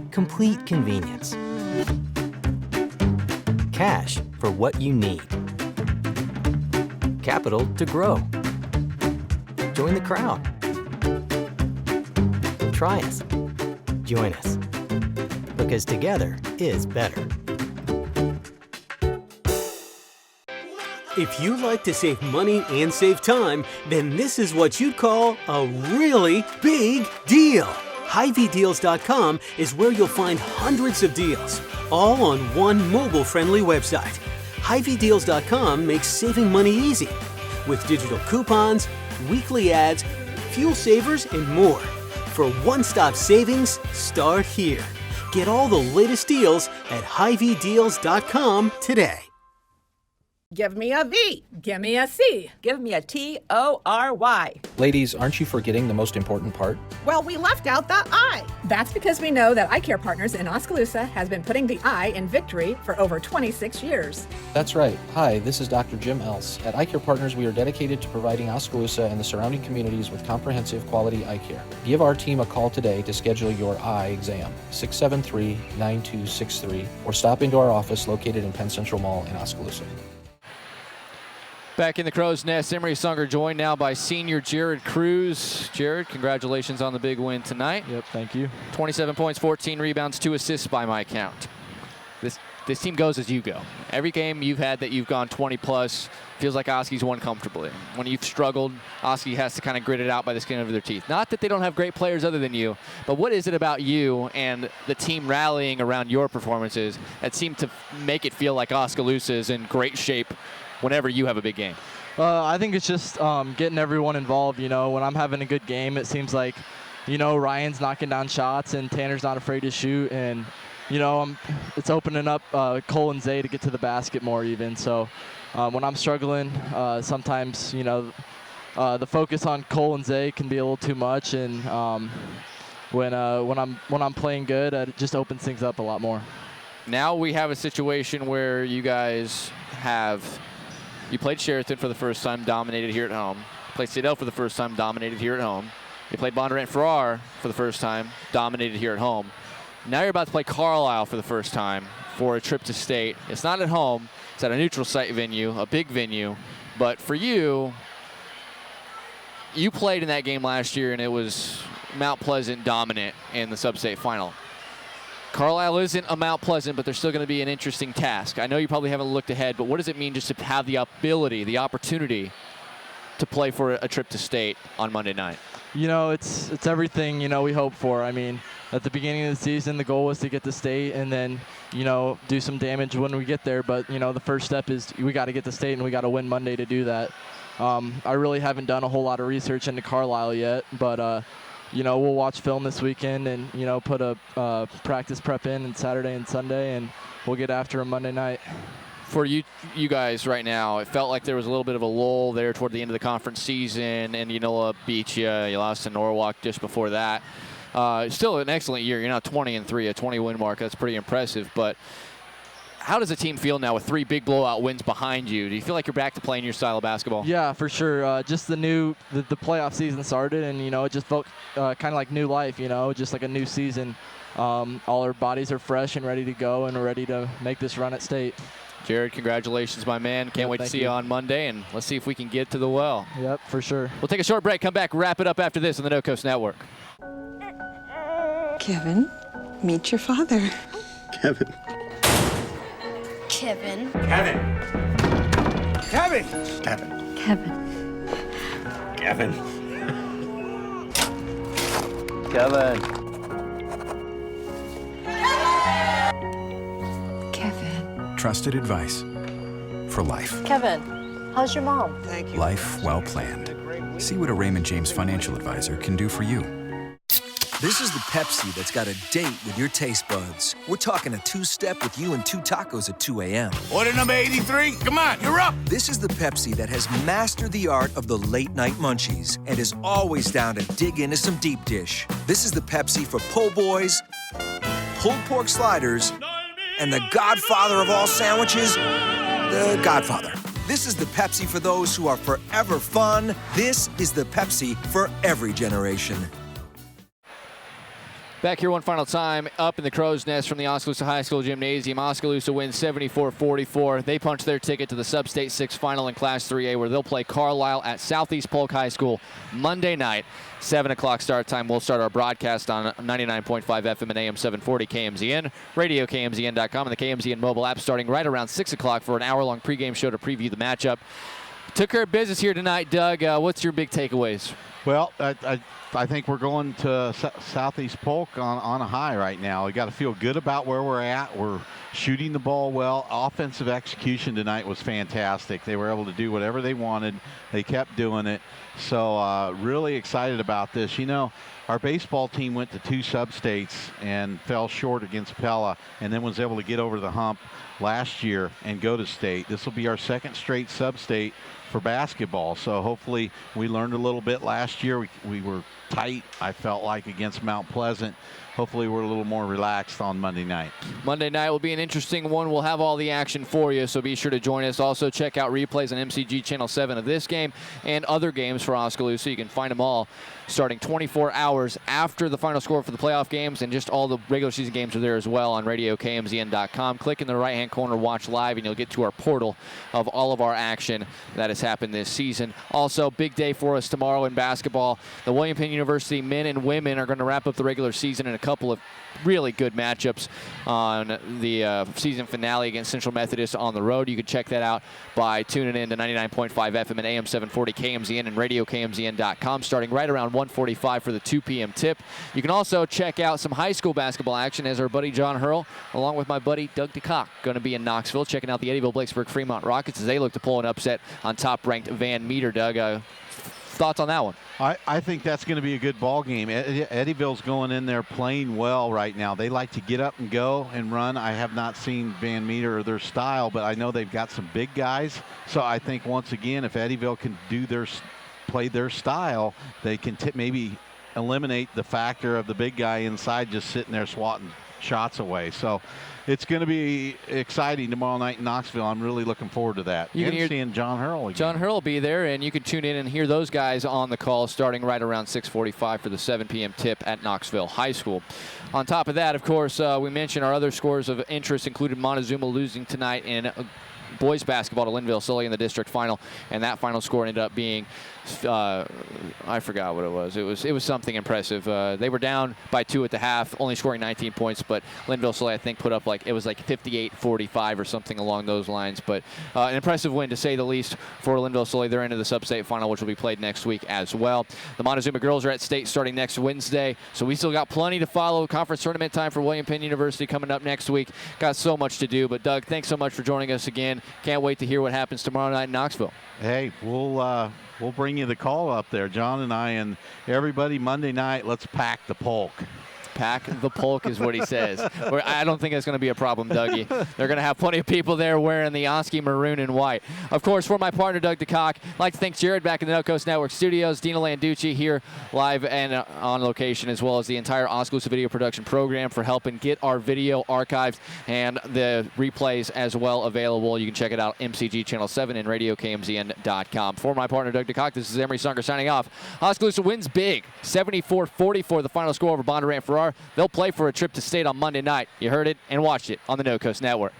Complete convenience. Cash for what you need. capital to grow. Join the crowd. Try us. Join us. Because together is better. If you like to save money and save time, then this is what you'd call a really big deal. HyVeeDeals.com is where you'll find hundreds of deals, all on one mobile-friendly website. HyVeeDeals.com makes saving money easy, with digital coupons, weekly ads, fuel savers, and more. For one-stop savings, start here. Get all the latest deals at HyVeeDeals.com today. Give me a V. Give me a C. Give me a T-O-R-Y. Ladies, aren't you forgetting the most important part? Well, we left out the I. That's because we know that Eye Care Partners in Oskaloosa has been putting the I in victory for over 26 years. That's right. Hi, this is Dr. Jim Else. At Eye Care Partners, we are dedicated to providing Oskaloosa and the surrounding communities with comprehensive quality eye care. Give our team a call today to schedule your eye exam, 673-9263, or stop into our office located in Penn Central Mall in Oskaloosa. Back in the Crow's Nest, Emery Sunger joined now by senior Jared Cruz. Jared, congratulations on the big win tonight. Yep, thank you. 27 points, 14 rebounds, 2 assists by my count. This team goes as you go. Every game you've had that you've gone 20-plus feels like Oski's won comfortably. When you've struggled, Oski has to kind of grit it out by the skin of their teeth. Not that they don't have great players other than you, but what is it about you and the team rallying around your performances that seem to make it feel like Oskaloosa is in great shape whenever you have a big game? I think it's just getting everyone involved. You know, when I'm having a good game, it seems like, you know, Ryan's knocking down shots and Tanner's not afraid to shoot. And, you know, it's opening up Cole and Zay to get to the basket more even. So when I'm struggling, sometimes, you know, the focus on Cole and Zay can be a little too much. And when I'm playing good, it just opens things up a lot more. Now we have a situation where you guys you played Sheraton for the first time, dominated here at home. Played Citadel for the first time, dominated here at home. You played Bondurant-Farrar for the first time, dominated here at home. Now you're about to play Carlisle for the first time for a trip to state. It's not at home. It's at a neutral site venue, a big venue. But for you, you played in that game last year, and it was Mount Pleasant dominant in the sub-state final. Carlisle isn't a Mount Pleasant, but they're still going to be an interesting task. I know you probably haven't looked ahead, but what does it mean just to have the ability, the opportunity to play for a trip to state on Monday night? You know, it's everything, you know, we hope for. I mean, at the beginning of the season, the goal was to get to state and then, you know, do some damage when we get there. But, you know, the first step is we got to get to state and we got to win Monday to do that. I really haven't done a whole lot of research into Carlisle yet, but, you know, we'll watch film this weekend and, you know, put a practice prep in on Saturday and Sunday, and we'll get after them Monday night. For you guys right now, it felt like there was a little bit of a lull there toward the end of the conference season, and Unilla beat you. You lost to Norwalk just before that. Still an excellent year. You're now 20-3, a 20-win mark. That's pretty impressive. But how does the team feel now with 3 big blowout wins behind you? Do you feel like you're back to playing your style of basketball? Yeah, for sure. Just the playoff season started, and, you know, it just felt kind of like new life, you know, just like a new season. All our bodies are fresh and ready to go and ready to make this run at state. Jared, congratulations, my man. Can't wait to see you on Monday, and let's see if we can get to the well. Yep, for sure. We'll take a short break, come back, wrap it up after this on the No Coast Network. Kevin, meet your father. Kevin. Kevin. Kevin. Kevin. Kevin. Kevin. Kevin. Kevin. Kevin. Trusted advice for life. Kevin, how's your mom? Thank you. Life well planned. See what a Raymond James financial advisor can do for you. This is the Pepsi that's got a date with your taste buds. We're talking a 2-step with you and 2 tacos at 2 a.m. Order number 83. Come on, you're up. This is the Pepsi that has mastered the art of the late-night munchies and is always down to dig into some deep dish. This is the Pepsi for po' boys, pulled pork sliders, and the godfather of all sandwiches, the Godfather. This is the Pepsi for those who are forever fun. This is the Pepsi for every generation. Back here one final time up in the Crow's Nest from the Oskaloosa High School Gymnasium. Oskaloosa wins 74-44. They punch their ticket to the Sub-State 6 final in Class 3A, where they'll play Carlisle at Southeast Polk High School Monday night. 7 o'clock start time. We'll start our broadcast on 99.5 FM and AM 740 KMZN, radio KMZN.com, and the KMZN mobile app starting right around 6 o'clock for an hour-long pregame show to preview the matchup. Took care of business here tonight, Doug. What's your big takeaways? Well, I think we're going to Southeast Polk on a high right now. We got to feel good about where we're at. We're shooting the ball well. Offensive execution tonight was fantastic. They were able to do whatever they wanted. They kept doing it. So really excited about this. You know, our baseball team went to 2 sub-states and fell short against Pella, and then was able to get over the hump last year and go to state. This will be our 2nd straight sub-state for basketball. So hopefully we learned a little bit last year. We were tight, I felt like, against Mount Pleasant. Hopefully we're a little more relaxed on Monday night. Monday night will be an interesting one. We'll have all the action for you, so be sure to join us. Also, check out replays on MCG Channel 7 of this game and other games for Oskaloosa. You can find them all starting 24 hours after the final score for the playoff games, and just all the regular season games are there as well on radio KMZN.com. Click in the right-hand corner, watch live, and you'll get to our portal of all of our action that has happened this season. Also, big day for us tomorrow in basketball. The William Penn University men and women are going to wrap up the regular season in a couple of really good matchups on the season finale against Central Methodist on the road. You can check that out by tuning in to 99.5 FM and AM 740 KMZN and radio KMZN.com starting right around 1:45 for the 2 p.m. tip. You can also check out some high school basketball action as our buddy John Hurl, along with my buddy Doug DeCock, going to be in Knoxville checking out the Eddyville-Blacksburg-Fremont Rockets as they look to pull an upset on top-ranked Van Meter. Doug, thoughts on that one? I think that's going to be a good ball game. Eddyville's going in there playing well right now. They like to get up and go and run. I have not seen Van Meter or their style, but I know they've got some big guys. So I think once again, if Eddyville can play their style, they can maybe eliminate the factor of the big guy inside just sitting there swatting shots away. So it's going to be exciting tomorrow night in Knoxville. I'm really looking forward to that. You can hear seeing John Hurl again. John Hurl will be there, and you can tune in and hear those guys on the call starting right around 6:45 for the 7 p.m. tip at Knoxville High School. On top of that, of course, we mentioned our other scores of interest included Montezuma losing tonight in boys basketball to Linville-Sully in the district final, and that final score ended up being I forgot what it was. It was something impressive. They were down by 2 at the half, only scoring 19 points, but Linville-Sully, I think, put up like 58-45 or something along those lines. But an impressive win, to say the least, for Linville-Sully. They're into the sub-state final, which will be played next week as well. The Montezuma girls are at state starting next Wednesday, so we still got plenty to follow. Conference tournament time for William Penn University coming up next week. Got so much to do. But, Doug, thanks so much for joining us again. Can't wait to hear what happens tomorrow night in Knoxville. Hey, we'll bring you the call up there, John and I, and everybody Monday night. Let's pack the Polk. Pack the Polk is what he says. I don't think that's going to be a problem, Dougie. They're going to have plenty of people there wearing the Oski maroon and white. Of course, for my partner, Doug DeCock, I'd like to thank Jared back in the No Coast Network studios, Dina Landucci here live and on location, as well as the entire Oskaloosa video production program for helping get our video archived and the replays as well available. You can check it out, MCG Channel 7 and RadioKMZN.com. For my partner, Doug DeCock, this is Emery Sunger signing off. Oskaloosa wins big, 74-44, the final score over Bondurant-Farrar. They'll play for a trip to state on Monday night. You heard it and watched it on the No Coast Network.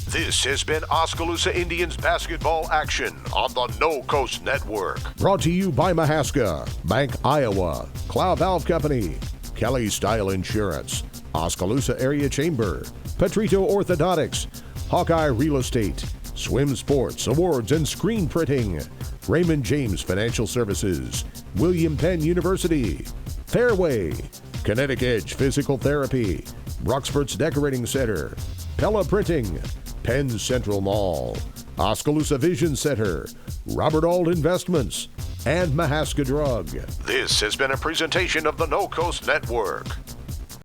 This has been Oskaloosa Indians basketball action on the No Coast Network. Brought to you by Mahaska, Bank Iowa, Cloud Valve Company, Kelly Style Insurance, Oskaloosa Area Chamber, Petrito Orthodontics, Hawkeye Real Estate, Swim Sports, Awards and Screen Printing, Raymond James Financial Services, William Penn University, Fairway, Kinetic Edge Physical Therapy, Roxfort's Decorating Center, Pella Printing, Penn Central Mall, Oskaloosa Vision Center, Robert Auld Investments, and Mahaska Drug. This has been a presentation of the No Coast Network.